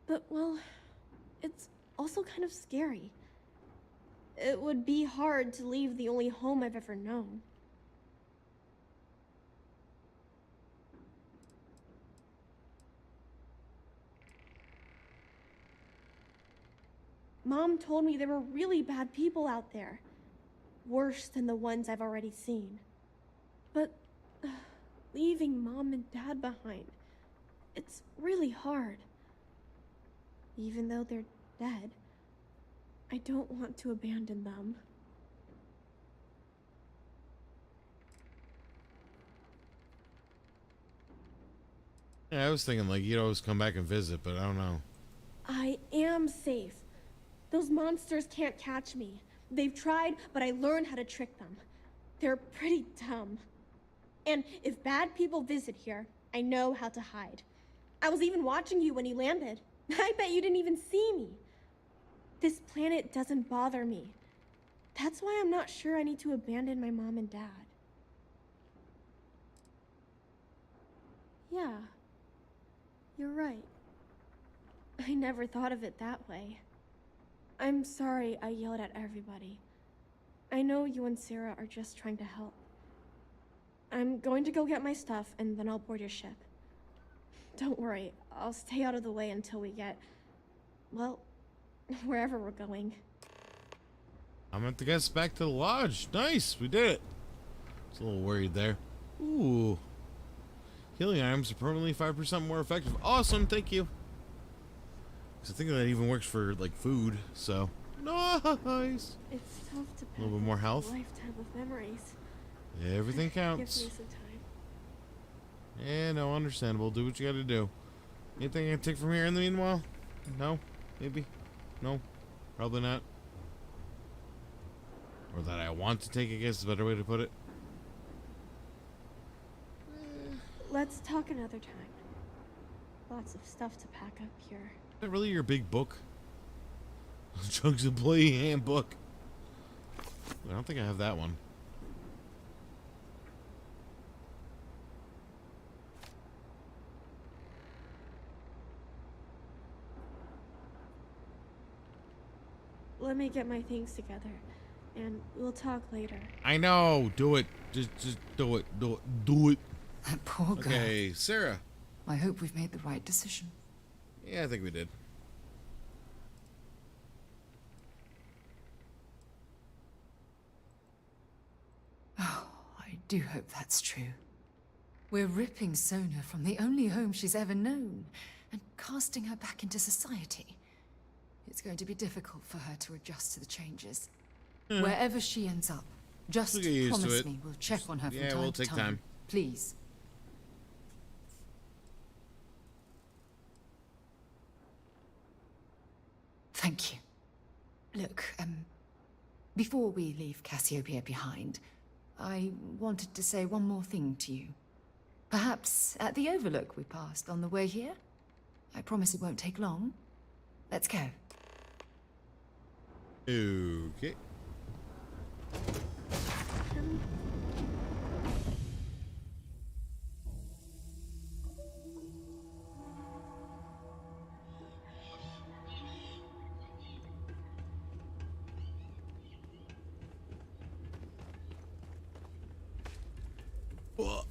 but well, it's also kind of scary. It would be hard to leave the only home I've ever known. Mom told me there were really bad people out there. Worse than the ones I've already seen. But leaving Mom and Dad behind, it's really hard. Even though they're dead, I don't want to abandon them. Yeah, I was thinking like you'd always come back and visit, but I don't know. I am safe. Those monsters can't catch me. They've tried, but I learned how to trick them. They're pretty dumb. And if bad people visit here, I know how to hide. I was even watching you when you landed. I bet you didn't even see me. This planet doesn't bother me. That's why I'm not sure I need to abandon my mom and dad. Yeah, you're right. I never thought of it that way. I'm sorry I yelled at everybody. I know you and Sarah are just trying to help. I'm going to go get my stuff and then I'll board your ship. Don't worry, I'll stay out of the way until we get, well, wherever we're going. I'm at the guess back to the lodge. Nice, we did it. I was a little worried there. Ooh. Healing items are permanently 5% more effective. Awesome, thank you. I think that even works for like food, so nice. It's tough to a little bit more health. Lifetime of memories. Everything counts. Give me some time. Yeah, no, understandable. Do what you gotta do. Anything I can take from here in the meanwhile? No? Maybe? No? Probably not. Or that I want to take, I guess is a better way to put it. Let's talk another time. Lots of stuff to pack up here. Is that really your big book? Chunks Employee Handbook. I don't think I have that one. Let me get my things together, and we'll talk later. I know. Do it. Just do it. Do it. Do it. That poor girl. Okay, Sarah. I hope we've made the right decision. Yeah, I think we did. do hope that's true. We're ripping Sona from the only home she's ever known and casting her back into society. It's going to be difficult for her to adjust to the changes. Wherever she ends up, just promise me we'll check on her from time to time. Yeah, we'll take time. Please. Thank you. Look, before we leave Cassiopeia behind, I wanted to say one more thing to you. Perhaps at the overlook we passed on the way here? I promise it won't take long. Let's go. Okay. Whoa.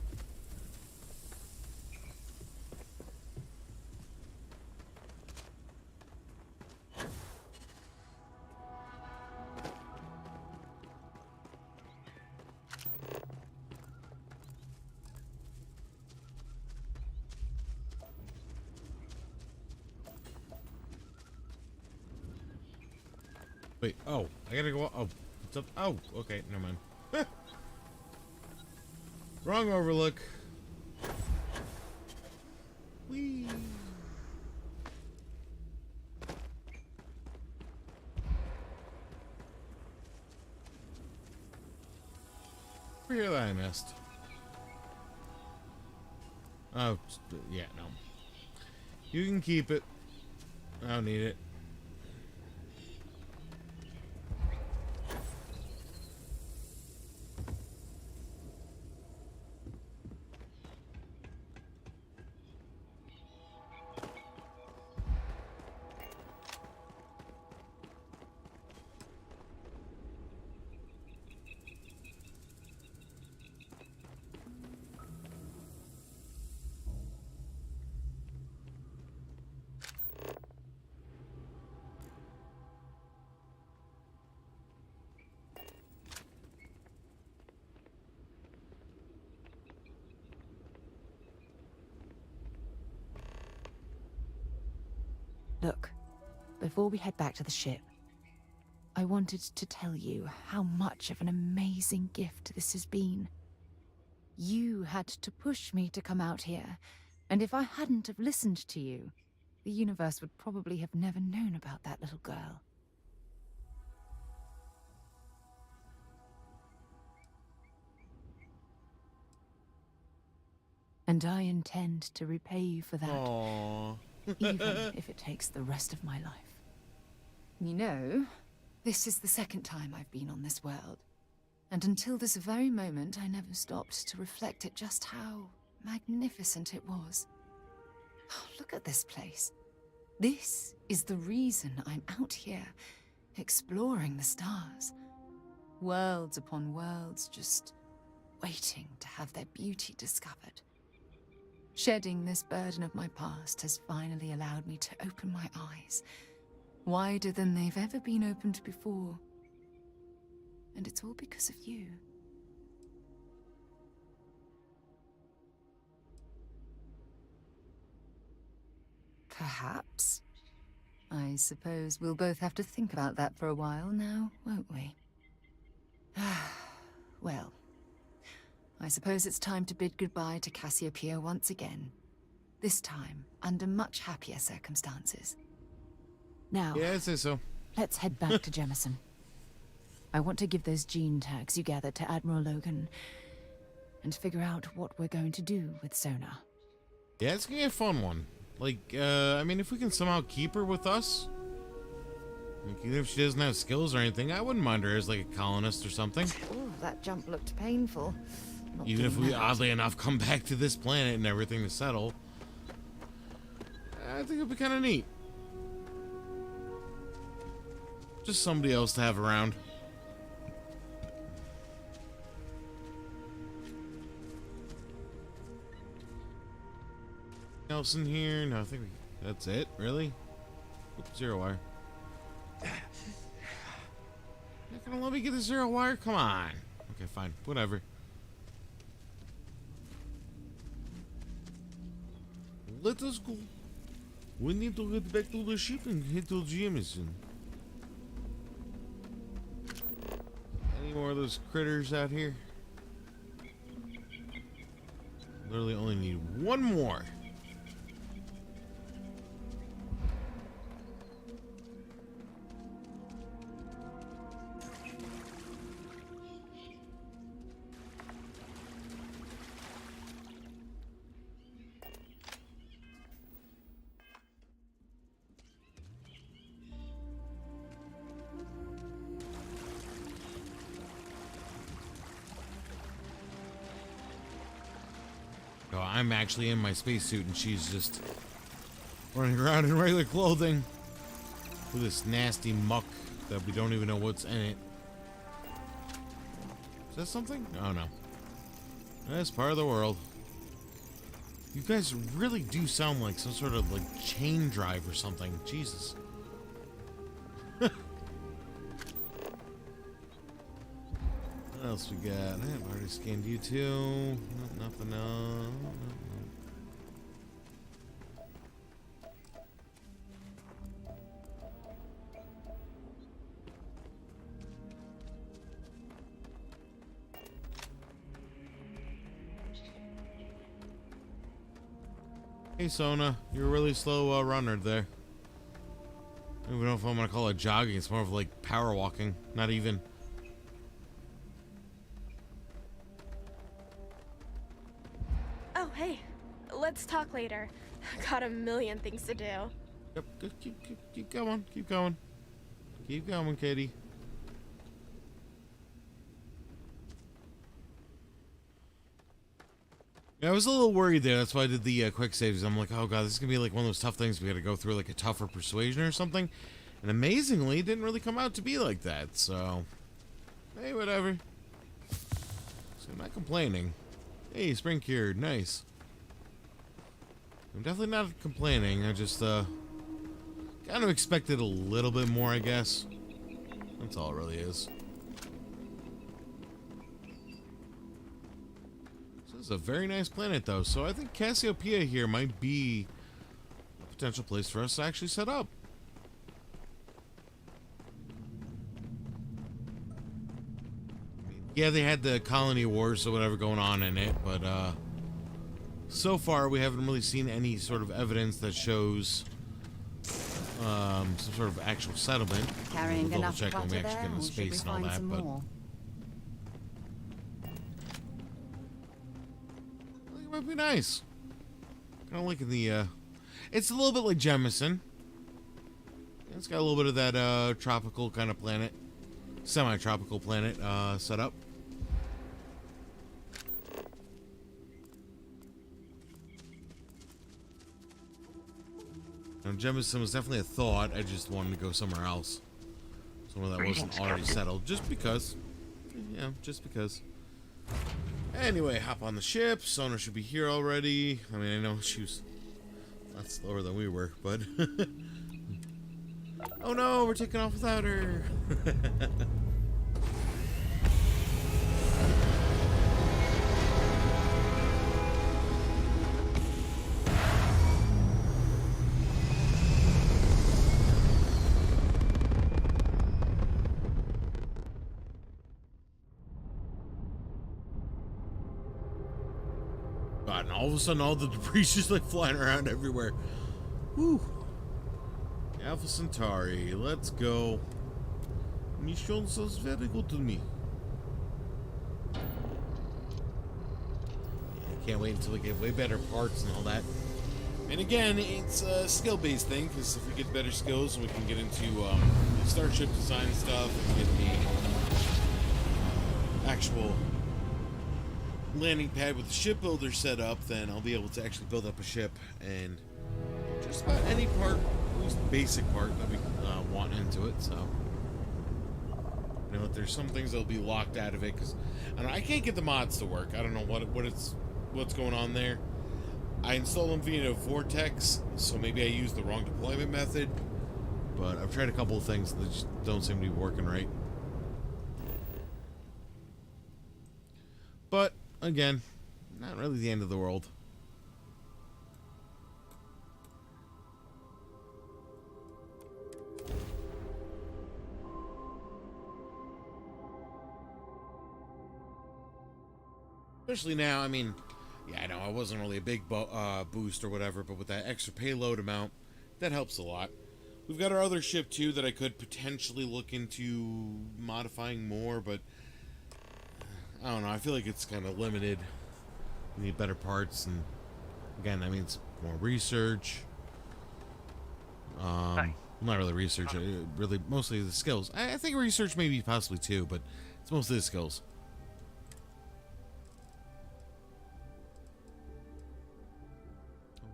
Wait, oh, I gotta go. Oh, it's up. Oh, okay, never mind. Wrong overlook. Whee. Over here that I missed. Oh, yeah, no. You can keep it. I don't need it. Look, before we head back to the ship, I wanted to tell you how much of an amazing gift this has been. You had to push me to come out here, and if I hadn't have listened to you, the universe would probably have never known about that little girl. And I intend to repay you for that. Aww. Even if it takes the rest of my life. You know, this is the second time I've been on this world. And until this very moment, I never stopped to reflect at just how magnificent it was. Oh, look at this place. This is the reason I'm out here, exploring the stars. Worlds upon worlds, just waiting to have their beauty discovered. Shedding this burden of my past has finally allowed me to open my eyes, wider than they've ever been opened before. And it's all because of you. Perhaps. I suppose we'll both have to think about that for a while now, won't we? Well, I suppose it's time to bid goodbye to Cassiopeia once again. This time, under much happier circumstances. Now, yeah, I'd say so. Let's head back to Jemison. I want to give those gene tags you gathered to Admiral Logan and figure out what we're going to do with Sona. Yeah, it's gonna be a fun one. Like, I mean, if we can somehow keep her with us, like, even if she doesn't have skills or anything, I wouldn't mind her as like a colonist or something. Oh, that jump looked painful. Not even if doing we, that. oddly enough, come back to this planet and everything to settle, I think it'd be kind of neat. Just somebody else to have around. Else in here? No, I think that's it. Really? Oops, zero wire. Not gonna let me get the zero wire? Come on. Okay, fine. Whatever. let us go. We need to get back to the ship and head to Jameson. Any more of those critters out here? Literally only need one more. Oh, I'm actually in my spacesuit and she's just running around in regular clothing with this nasty muck that we don't even know what's in it. Is that something? Oh no. That's part of the world. You guys really do sound like some sort of like chain drive or something. Jesus. What else we got? I've already scanned you too. Nothing else. Hey Sona, you're a really slow runner there. I don't even know if I'm gonna call it jogging. It's more of like power walking. Not even. Oh, hey. Let's talk later. Got a million things to do. Yep, keep going, keep going. Keep going, Katie. Yeah, I was a little worried there. That's why I did the quick saves. I'm like, oh god, this is gonna be like one of those tough things we gotta go through, like a tougher persuasion or something. And amazingly, it didn't really come out to be like that. So, hey, whatever. So I'm not complaining. Hey, spring cured, nice. I'm definitely not complaining. I just kind of expected a little bit more, I guess. That's all it really is. This is a very nice planet, though, so I think Cassiopeia here might be a potential place for us to actually set up. I mean, yeah, they had the colony wars or whatever going on in it, but so far we haven't really seen any sort of evidence that shows some sort of actual settlement. Carrying we'll enough double check when we clutter actually get there, into or should we space and all find that, some but more? I think it might be nice. Kind of liking the it's a little bit like Jemison. It's got a little bit of that tropical kind of planet, semi-tropical planet set up. And Jemison was definitely a thought. I just wanted to go somewhere else, somewhere that wasn't already settled, just because. Yeah, just because. Anyway, hop on the ship. Sona should be here already. I mean, I know she was a lot slower than we were, but oh no, we're taking off without her. God, and all of a sudden all the debris is just like flying around everywhere. Whew. Alpha Centauri, let's go. Mission sounds very good to me. Yeah, can't wait until we get way better parts and all that. And again, it's a skill-based thing, because if we get better skills and we can get into starship design stuff and get the actual landing pad with the shipbuilder set up, then I'll be able to actually build up a ship and just about any part, at least basic part that we want into it. So, you know, there's some things that'll be locked out of it because I can't get the mods to work. I don't know what's going on there. I installed them via Vortex, so maybe I used the wrong deployment method. But I've tried a couple of things that just don't seem to be working right. But again, not really the end of the world. Especially now, I mean, yeah, I know I wasn't really a big boost or whatever, but with that extra payload amount, that helps a lot. We've got our other ship, too, that I could potentially look into modifying more, but I don't know. I feel like it's kind of limited. We need better parts, and again, that means more research. Not really research, really mostly the skills. I think research maybe possibly too, but it's mostly the skills.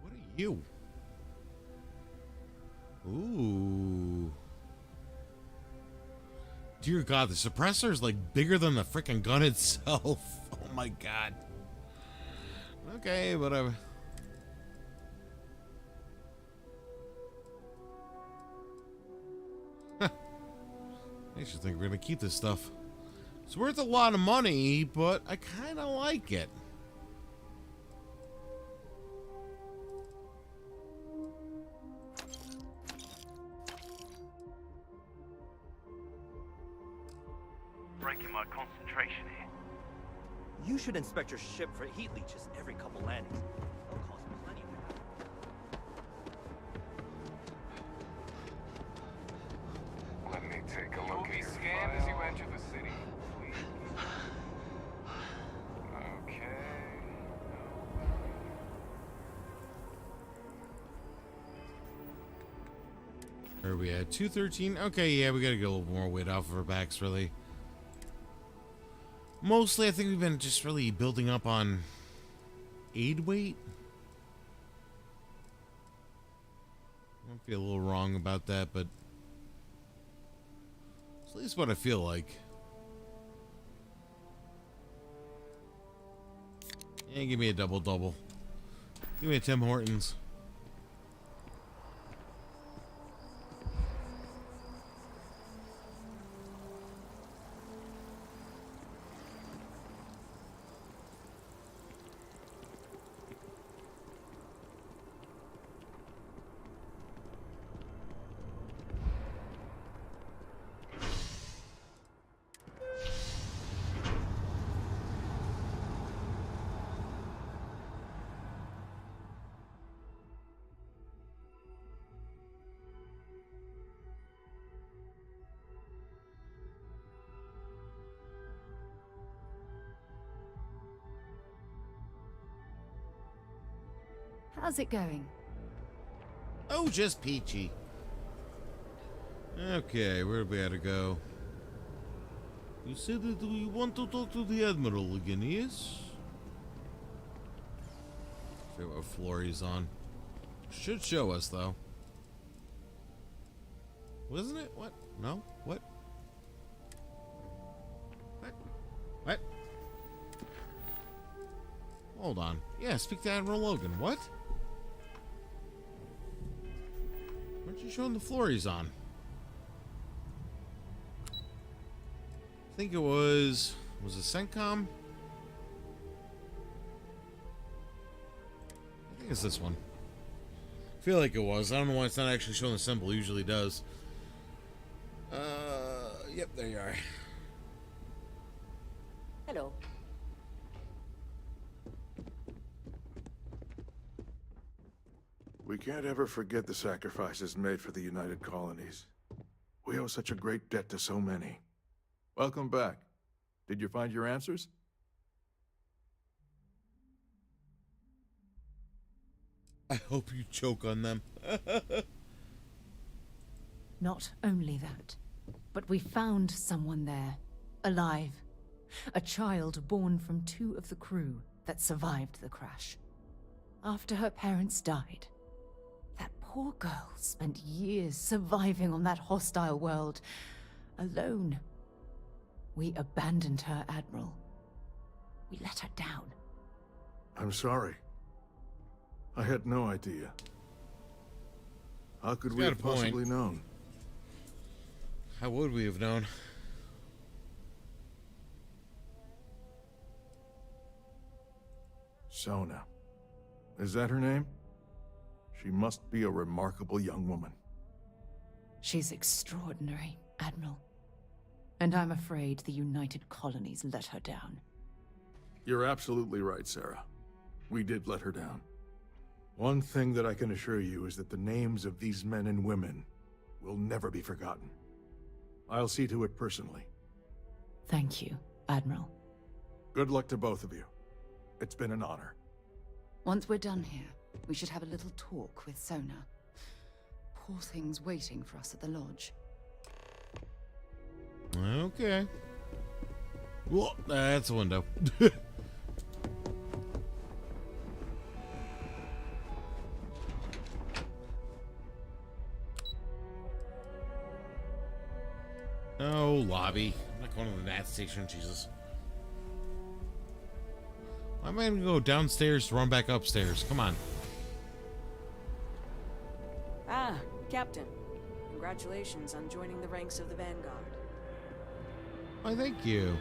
What are you? Ooh. Dear God, the suppressor is like bigger than the freaking gun itself. Oh my God. Okay, whatever. I should think we're gonna keep this stuff. It's worth a lot of money, but I kind of like it. Breaking my concentration here. You should inspect your ship for heat leeches every couple landings. They'll cost plenty of that. Let me take a look. You'll be scanned as you enter the city, please. Okay. Where are we at? 213? Okay, yeah, we gotta get a little more weight off of our backs, really. Mostly, I think we've been just really building up on aid weight. I might feel a little wrong about that, but it's at least what I feel like. Yeah, give me a double-double. Give me a Tim Hortons. How's it going? Oh, just peachy. Okay, where do we have to go? You said that we want to talk to the Admiral again, yes? See what floor he's on. Should show us, though. Wasn't it? What? No? What? What? What? Hold on. Yeah, speak to Admiral Logan. What? Aren't you showing the floor he's on? I think it was it CENTCOM? I think it's this one. I feel like it was. I don't know why it's not actually showing the symbol. It usually does. Yep, there you are. Hello. We can't ever forget the sacrifices made for the United Colonies. We owe such a great debt to so many. Welcome back. Did you find your answers? I hope you choke on them. Not only that, but we found someone there, alive. A child born from 2 of the crew that survived the crash. After her parents died, that poor girl spent years surviving on that hostile world, alone. We abandoned her, Admiral. We let her down. I'm sorry. I had no idea. How could we have possibly known? How would we have known? Sona. Is that her name? She must be a remarkable young woman. She's extraordinary, Admiral. And I'm afraid the United Colonies let her down. You're absolutely right, Sarah. We did let her down. One thing that I can assure you is that the names of these men and women will never be forgotten. I'll see to it personally. Thank you, Admiral. Good luck to both of you. It's been an honor. Once we're done here, we should have a little talk with Sona. Poor thing's waiting for us at the lodge. Okay. Well, that's a window. No lobby. I'm not going to the NAT station, Jesus. Why am I going to go downstairs to run back upstairs? Come on. Ah, Captain. Congratulations on joining the ranks of the Vanguard. Why, thank you.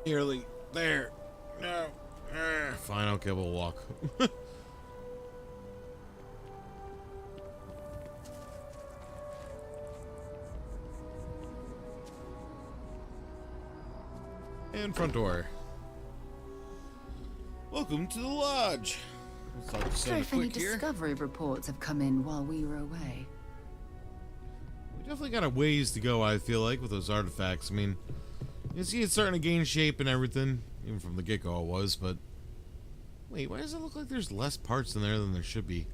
Nearly there. No. Fine, okay, we'll walk. And front door. Welcome to the lodge. Let's talk to So Sona if any quick here. discovery reports have come in while we were away. We definitely got a ways to go, I feel like, with those artifacts. I mean, you see it's starting to gain shape and everything. Even from the get-go it was, but... Wait, why does it look like there's less parts in there than there should be?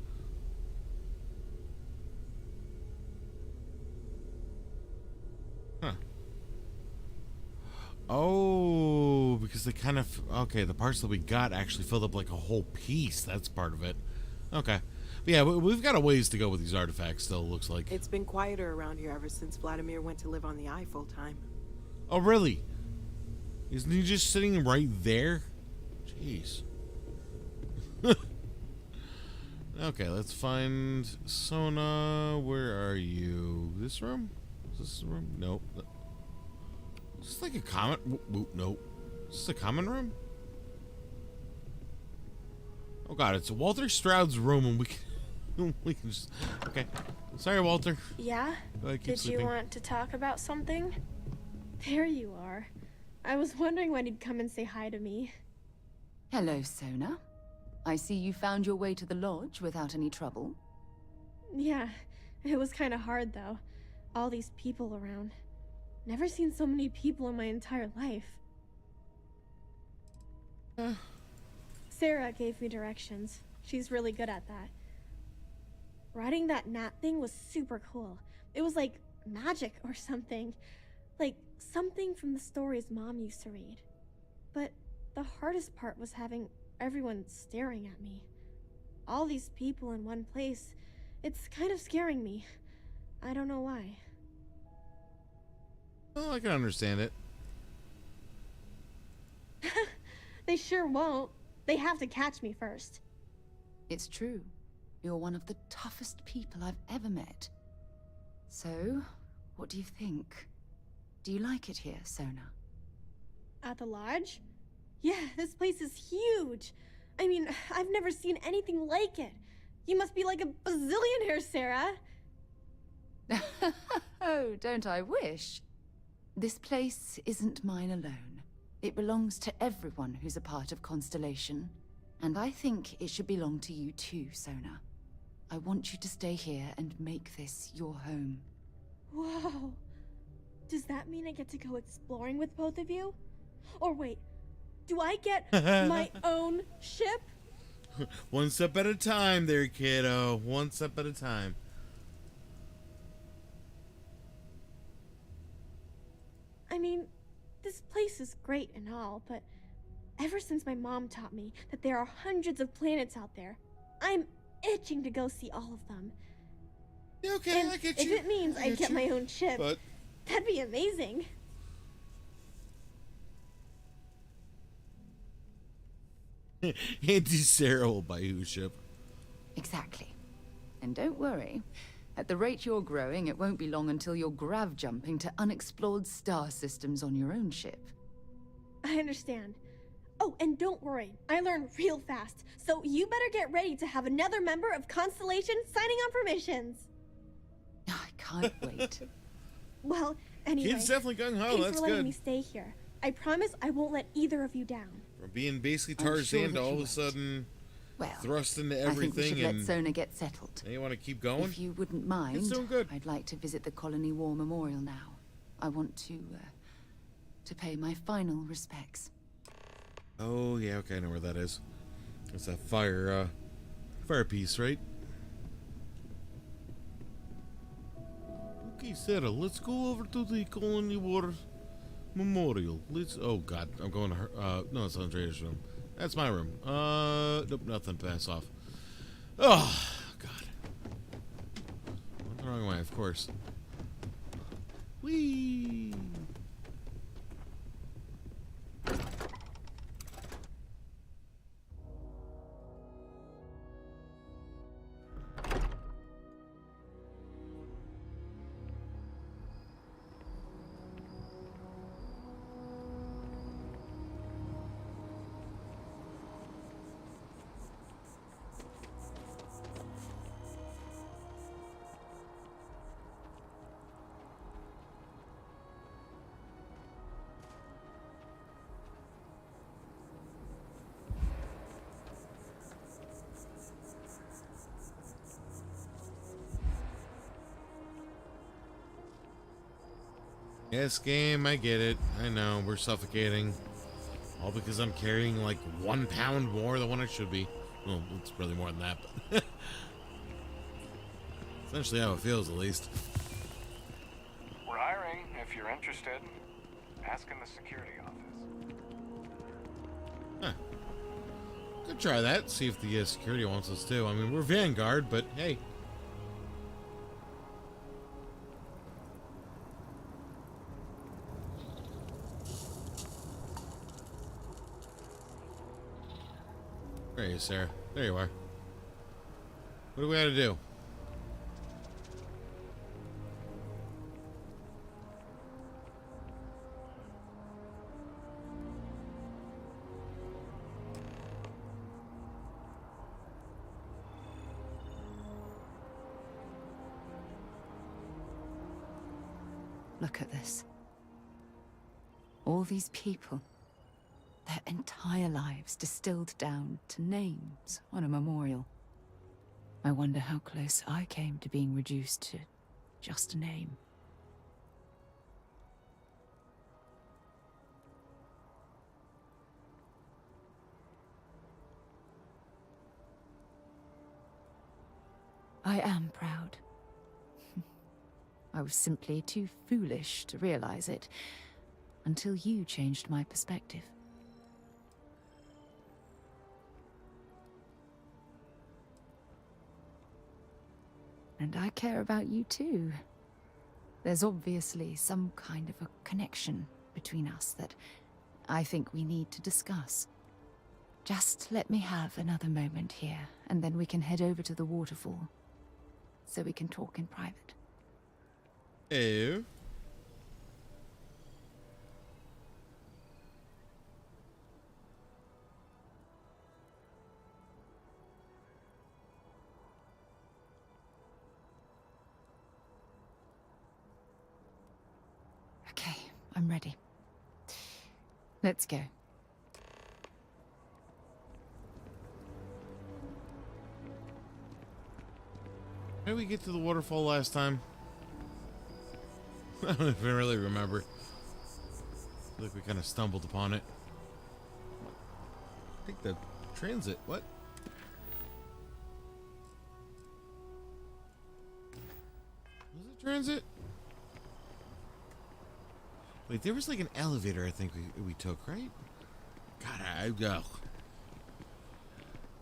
Huh. Oh, because they kind of... Okay, the parts that we got actually filled up like a whole piece. That's part of it. Okay. But yeah, we've got a ways to go with these artifacts still, looks like. It's been quieter around here ever since Vladimir went to live on the Eye full-time. Oh, really? Isn't he just sitting right there? Jeez. Okay, let's find Sona. Where are you? This room? Is this the room? Nope. Is this like a common... Nope. Is this a common room? Oh god, it's Walter Stroud's room and we can... we can just... Okay. Sorry, Walter. Yeah? Did you want to talk about something? There you are. I was wondering when he'd come and say hi to me. Hello, Sona. I see you found your way to the lodge without any trouble. Yeah, it was kind of hard though. All these people around. Never seen so many people in my entire life. Sarah gave me directions. She's really good at that. Riding that gnat thing was super cool. It was like magic or something. Like something from the stories Mom used to read. But the hardest part was having everyone staring at me. All these people in one place. It's kind of scaring me. I don't know why. Well, I can understand it. They sure won't. They have to catch me first. It's true. You're one of the toughest people I've ever met. So, what do you think? Do you like it here, Sona? At the lodge? Yeah, this place is huge. I mean, I've never seen anything like it. You must be like a bazillionaire, Sarah. Oh, don't I wish? This place isn't mine alone. It belongs to everyone who's a part of Constellation. And I think it should belong to you too, Sona. I want you to stay here and make this your home. Whoa. Does that mean I get to go exploring with both of you? Or wait, do I get my own ship? One step at a time there, kiddo. One step at a time. I mean, this place is great and all, but Ever since my mom taught me that there are hundreds of planets out there, I'm itching to go see all of them. Yeah, okay, and I get if you. it means I get my own ship, but... that'd be amazing. Auntie Sarah will buy you a ship. Exactly. And don't worry, at the rate you're growing, it won't be long until you're grav jumping to unexplored star systems on your own ship. I understand. Oh, and don't worry, I learn real fast, so you better get ready to have another member of Constellation signing on for missions. I can't wait. Well, anyway, Kid's definitely gung ho. thanks That's for letting good. me stay here. I promise I won't let either of you down. From being basically I'm Tarzan sure to that all you of a won't. sudden Well, thrust into I think we everything should let and Sona get settled. you want to keep going? If you wouldn't mind, It's doing good. I'd like to visit the Colony War Memorial now. I want to pay my final respects. Oh yeah, okay, I know where that is. It's that fire piece, right? Okay, Sarah, let's go over to the Colony War Memorial. Let's. Oh God, I'm going to her. No, it's Andrea's room. That's my room. Nope, nothing. Pass off. Oh God. Went the wrong way, of course. Whee! Yes, game, I get it. I know, we're suffocating. All because I'm carrying like 1 pound more than what I should be. Well, it's really more than that, but essentially how it feels, at least. We're hiring, if you're interested. Ask in the security office. Huh. Could try that, see if the security wants us too. I mean, we're Vanguard, but hey. There you are, Sarah. There you are. What do we gotta do? Look at this. All these people. Their entire lives distilled down to names on a memorial. I wonder how close I came to being reduced to just a name. I am proud. I was simply too foolish to realize it until you changed my perspective. And I care about you too. There's obviously some kind of a connection between us that I think we need to discuss. Just let me have another moment here, and then we can head over to the waterfall, so we can talk in private. Ew. Okay, I'm ready. Let's go. How did we get to the waterfall last time? I don't even really remember. I feel like we kind of stumbled upon it. I think the transit. What? Was it transit? Wait, there was like an elevator I think we took, right? God, I go.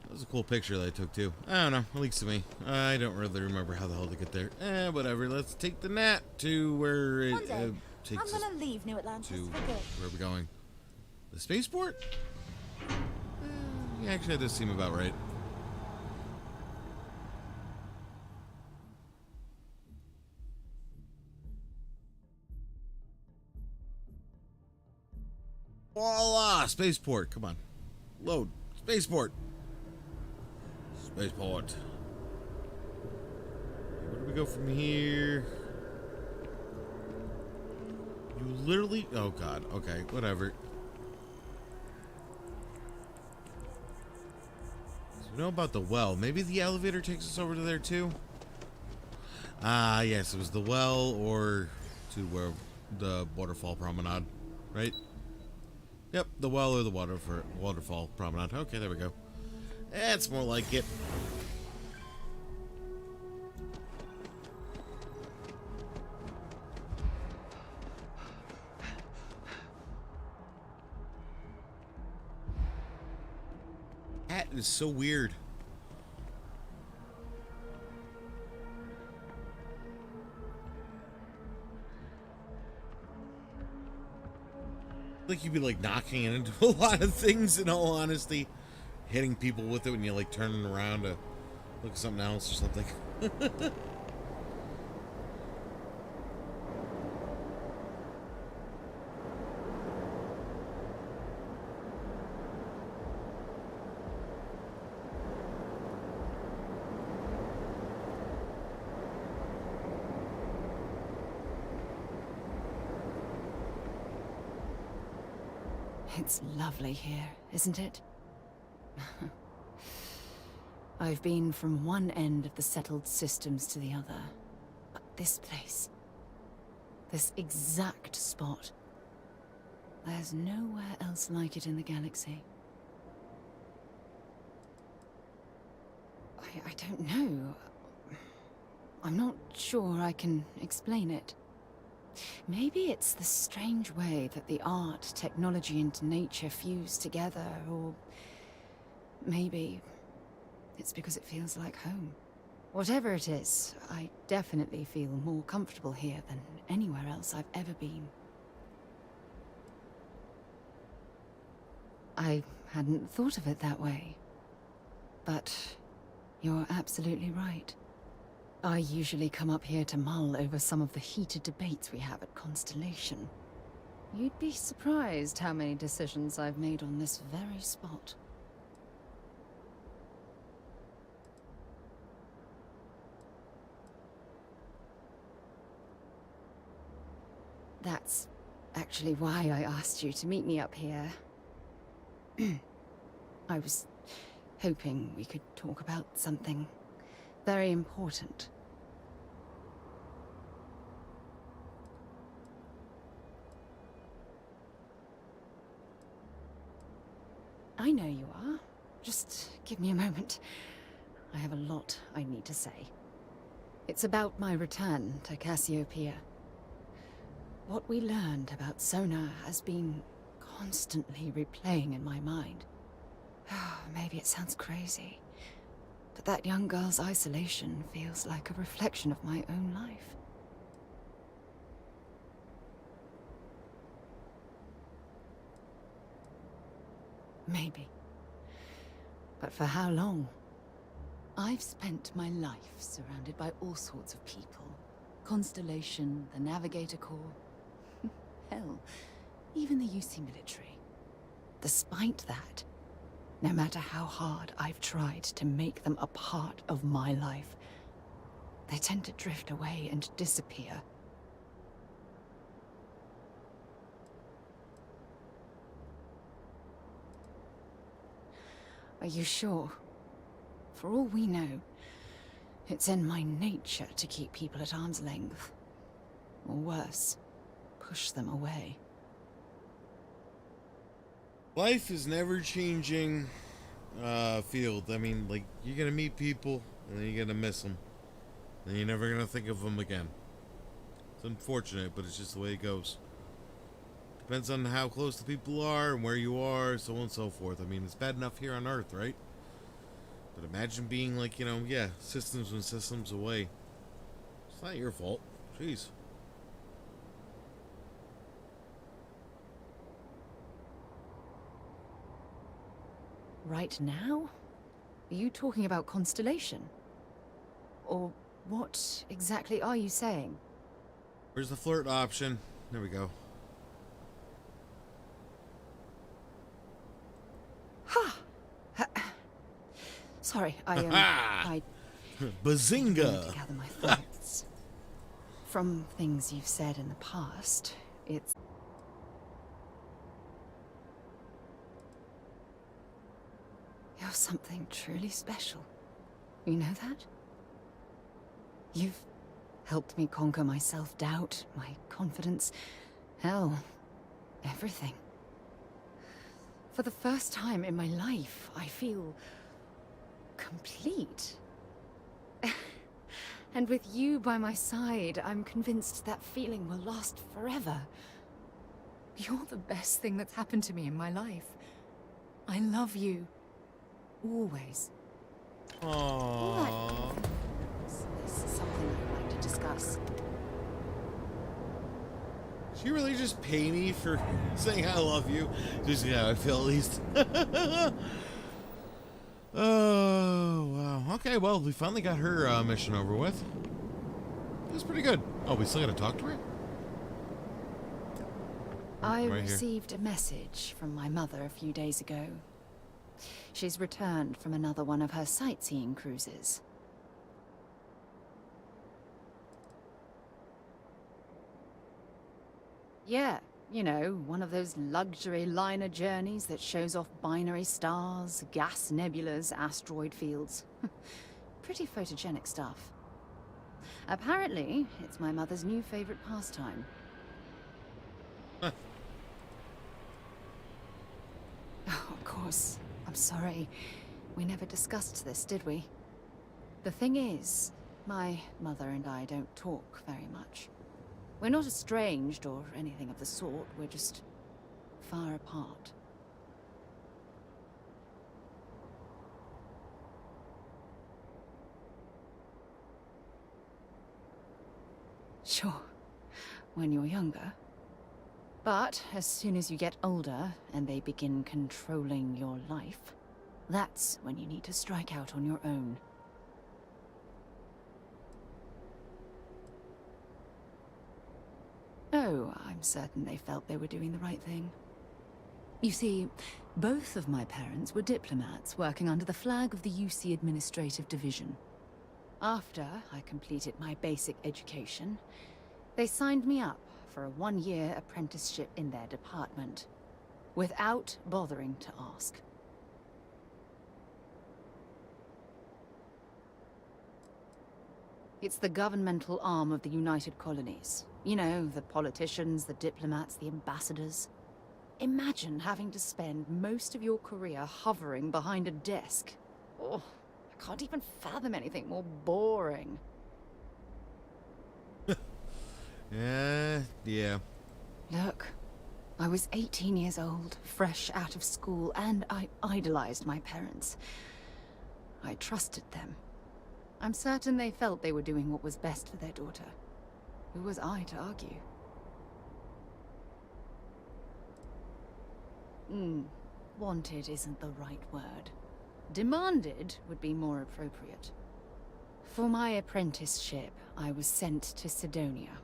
That was a cool picture that I took too. I don't know, at least to me. I don't really remember how the hell to get there. Whatever. Let's take the gnat to where it One day, takes I'm us gonna leave New Atlantis to. for good. Where are we going? The spaceport? Yeah, actually, that does seem about right. Voila! Spaceport. Come on. Load. Spaceport. Spaceport. Where do we go from here? You literally... Oh, God. Okay, whatever. So we know about the well. Maybe the elevator takes us over to there, too? Ah, yes. It was the well or to where the waterfall promenade, right? Yep, the well or the waterfall promenade. Okay, there we go. That's more like it. That is so weird. Like you'd be like knocking it into a lot of things, in all honesty, hitting people with it when you're like turning around to look at something else or something. It's lovely here, isn't it? I've been from one end of the settled systems to the other. But this place, this exact spot, there's nowhere else like it in the galaxy. I don't know. I'm not sure I can explain it. Maybe it's the strange way that the art, technology, and nature fuse together, or maybe it's because it feels like home. Whatever it is, I definitely feel more comfortable here than anywhere else I've ever been. I hadn't thought of it that way, but you're absolutely right. I usually come up here to mull over some of the heated debates we have at Constellation. You'd be surprised how many decisions I've made on this very spot. That's actually why I asked you to meet me up here. I was hoping we could talk about something very important. I know you are. Just give me a moment. I have a lot I need to say. It's about my return to Cassiopeia. What we learned about Sona has been constantly replaying in my mind. Maybe it sounds crazy, but that young girl's isolation feels like a reflection of my own life. Maybe. But for how long? I've spent my life surrounded by all sorts of people. Constellation, the Navigator Corps. Hell, even the UC military. Despite that, no matter how hard I've tried to make them a part of my life, they tend to drift away and disappear. Are you sure? For all we know, it's in my nature to keep people at arm's length. Or worse, push them away. Life is never changing field. I mean, like, you're gonna meet people, and then you're gonna miss them. And you're never gonna think of them again. It's unfortunate, but it's just the way it goes. Depends on how close the people are and where you are, so on and so forth. I mean, it's bad enough here on Earth, right? But imagine being like, you know, yeah, systems and systems away. It's not your fault. Jeez. Right now? Are you talking about Constellation? Or what exactly are you saying? Where's the flirt option? There we go. Ha! Sorry, I Bazinga! to gather my thoughts. From things you've said in the past, it's... You're something truly special. You know that? You've helped me conquer my self-doubt, my confidence, hell, everything. For the first time in my life, I feel complete. And with you by my side, I'm convinced that feeling will last forever. You're the best thing that's happened to me in my life. I love you. Always. Aww. This is something I'd like to discuss. Did you really just pay me for saying I love you? Just how I feel, at least. Oh, wow. Okay, well, we finally got her mission over with. It was pretty good. Oh, we still gotta talk to her? I Right here. received a message from my mother a few days ago. She's returned from another one of her sightseeing cruises. Yeah, you know, one of those luxury liner journeys that shows off binary stars, gas nebulas, asteroid fields. Pretty photogenic stuff. Apparently, it's my mother's new favorite pastime. Oh, of course. I'm sorry. We never discussed this, did we? The thing is, my mother and I don't talk very much. We're not estranged or anything of the sort. We're just far apart. Sure, when you're younger. But as soon as you get older and they begin controlling your life, that's when you need to strike out on your own. Oh, I'm certain they felt they were doing the right thing. You see, both of my parents were diplomats working under the flag of the UC Administrative Division. After I completed my basic education, they signed me up for a one-year apprenticeship in their department, without bothering to ask. It's the governmental arm of the United Colonies. You know, the politicians, the diplomats, the ambassadors. Imagine having to spend most of your career hovering behind a desk. Oh, I can't even fathom anything more boring. Yeah. Look, I was 18 years old, fresh out of school, and I idolized my parents. I trusted them. I'm certain they felt they were doing what was best for their daughter. Who was I to argue? Wanted isn't the right word. Demanded would be more appropriate. For my apprenticeship, I was sent to Sidonia.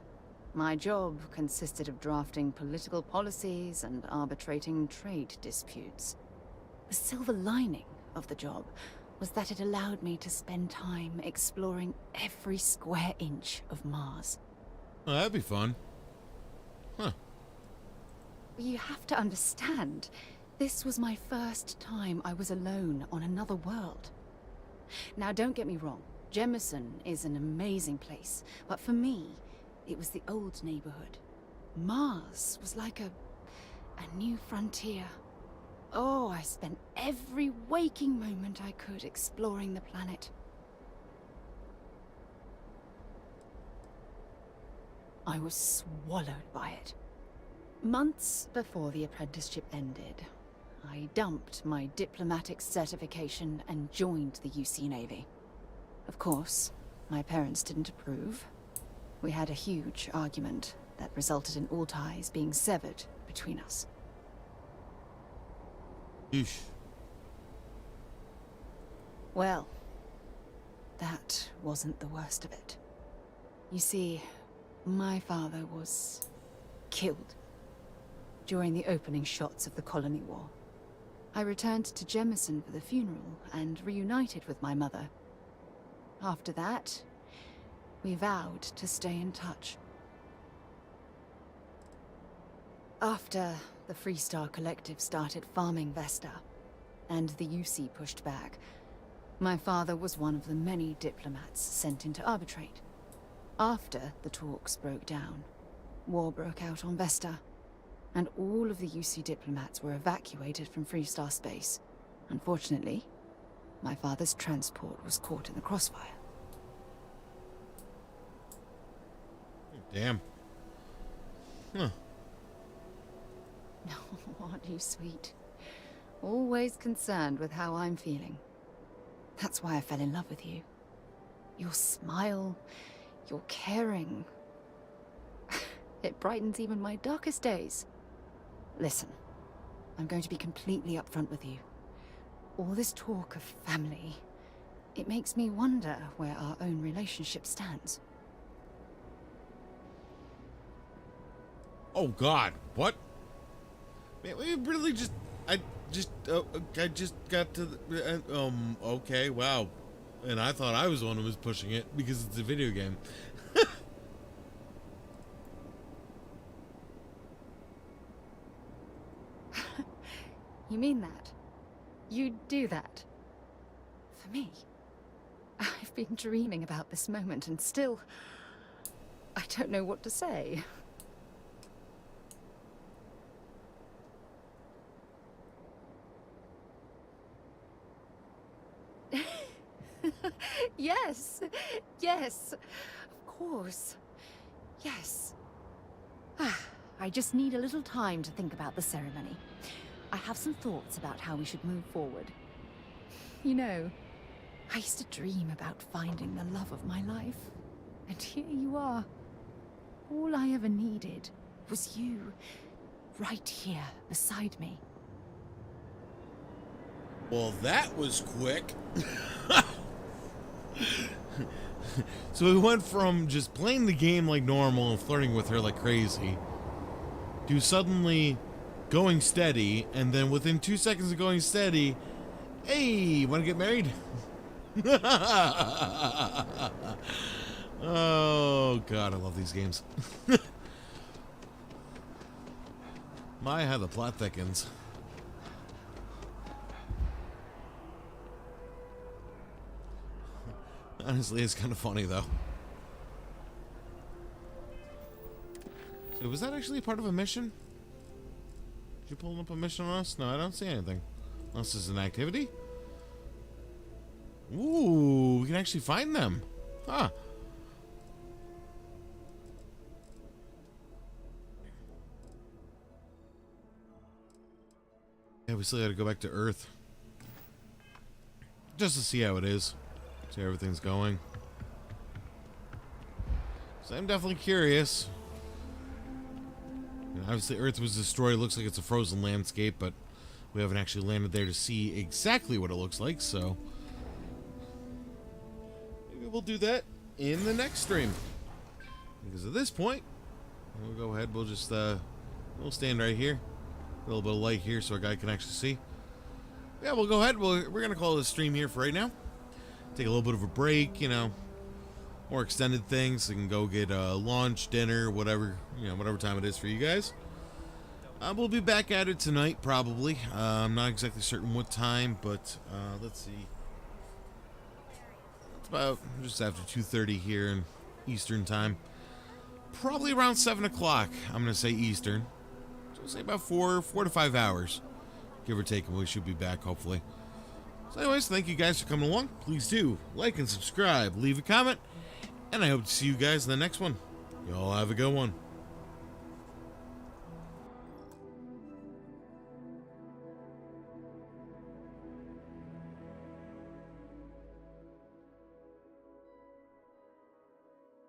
My job consisted of drafting political policies and arbitrating trade disputes. The silver lining of the job was that it allowed me to spend time exploring every square inch of Mars. Oh, that'd be fun. Huh. You have to understand, this was my first time I was alone on another world. Now, don't get me wrong, Jemison is an amazing place, but for me, it was the old neighborhood. Mars was like a new frontier. Oh, I spent every waking moment I could exploring the planet. I was swallowed by it. Months before the apprenticeship ended, I dumped my diplomatic certification and joined the UC Navy. Of course, my parents didn't approve. We had a huge argument that resulted in all ties being severed between us. Yeesh. Well, that wasn't the worst of it. You see, my father was killed during the opening shots of the Colony War. I returned to Jemison for the funeral and reunited with my mother. After that, we vowed to stay in touch. After the Freestar Collective started farming Vesta, and the UC pushed back, my father was one of the many diplomats sent in to arbitrate. After the talks broke down, war broke out on Vesta, and all of the UC diplomats were evacuated from Freestar space. Unfortunately, my father's transport was caught in the crossfire. Damn. Huh. Oh, aren't you sweet? Always concerned with how I'm feeling. That's why I fell in love with you. Your smile, your caring. It brightens even my darkest days. Listen, I'm going to be completely upfront with you. All this talk of family, it makes me wonder where our own relationship stands. Oh God, what? Man, we really just, I just got to the, okay, wow. And I thought I was the one who was pushing it because it's a video game. You mean that? You'd do that? For me? I've been dreaming about this moment and still, I don't know what to say. Yes, yes, of course, yes. I just need a little time to think about the ceremony. I have some thoughts about how we should move forward. You know, I used to dream about finding the love of my life, and here you are. All I ever needed was you, right here beside me. Well, that was quick. So we went from just playing the game like normal and flirting with her like crazy to suddenly going steady, and then within 2 seconds of going steady, hey, want to get married? Oh God, I love these games. My, how the plot thickens. Honestly, it's kind of funny, though. So, was that actually part of a mission? Did you pull up a mission on us? No, I don't see anything. Unless this is an activity? Ooh, we can actually find them. Huh. Yeah, we still gotta go back to Earth. Just to see how it is. See how everything's going. So I'm definitely curious. And obviously Earth was destroyed. It looks like it's a frozen landscape, but we haven't actually landed there to see exactly what it looks like, so maybe we'll do that in the next stream. Because at this point, we'll go ahead, we'll just we'll stand right here. A little bit of light here so our guy can actually see. Yeah, we'll go ahead. We're gonna call it a stream here for right now. Take a little bit of a break, you know, more extended things. So you can go get lunch, dinner, whatever, you know, whatever time it is for you guys. We'll be back at it tonight, probably. I'm not exactly certain what time, but let's see. It's about just after 2:30 here in Eastern time. Probably around 7 o'clock. I'm gonna say Eastern. So we'll say about 4 to 5 hours, give or take, and we should be back hopefully. So anyways, thank you guys for coming along. Please do like and subscribe, leave a comment, and I hope to see you guys in the next one. Y'all have a good one.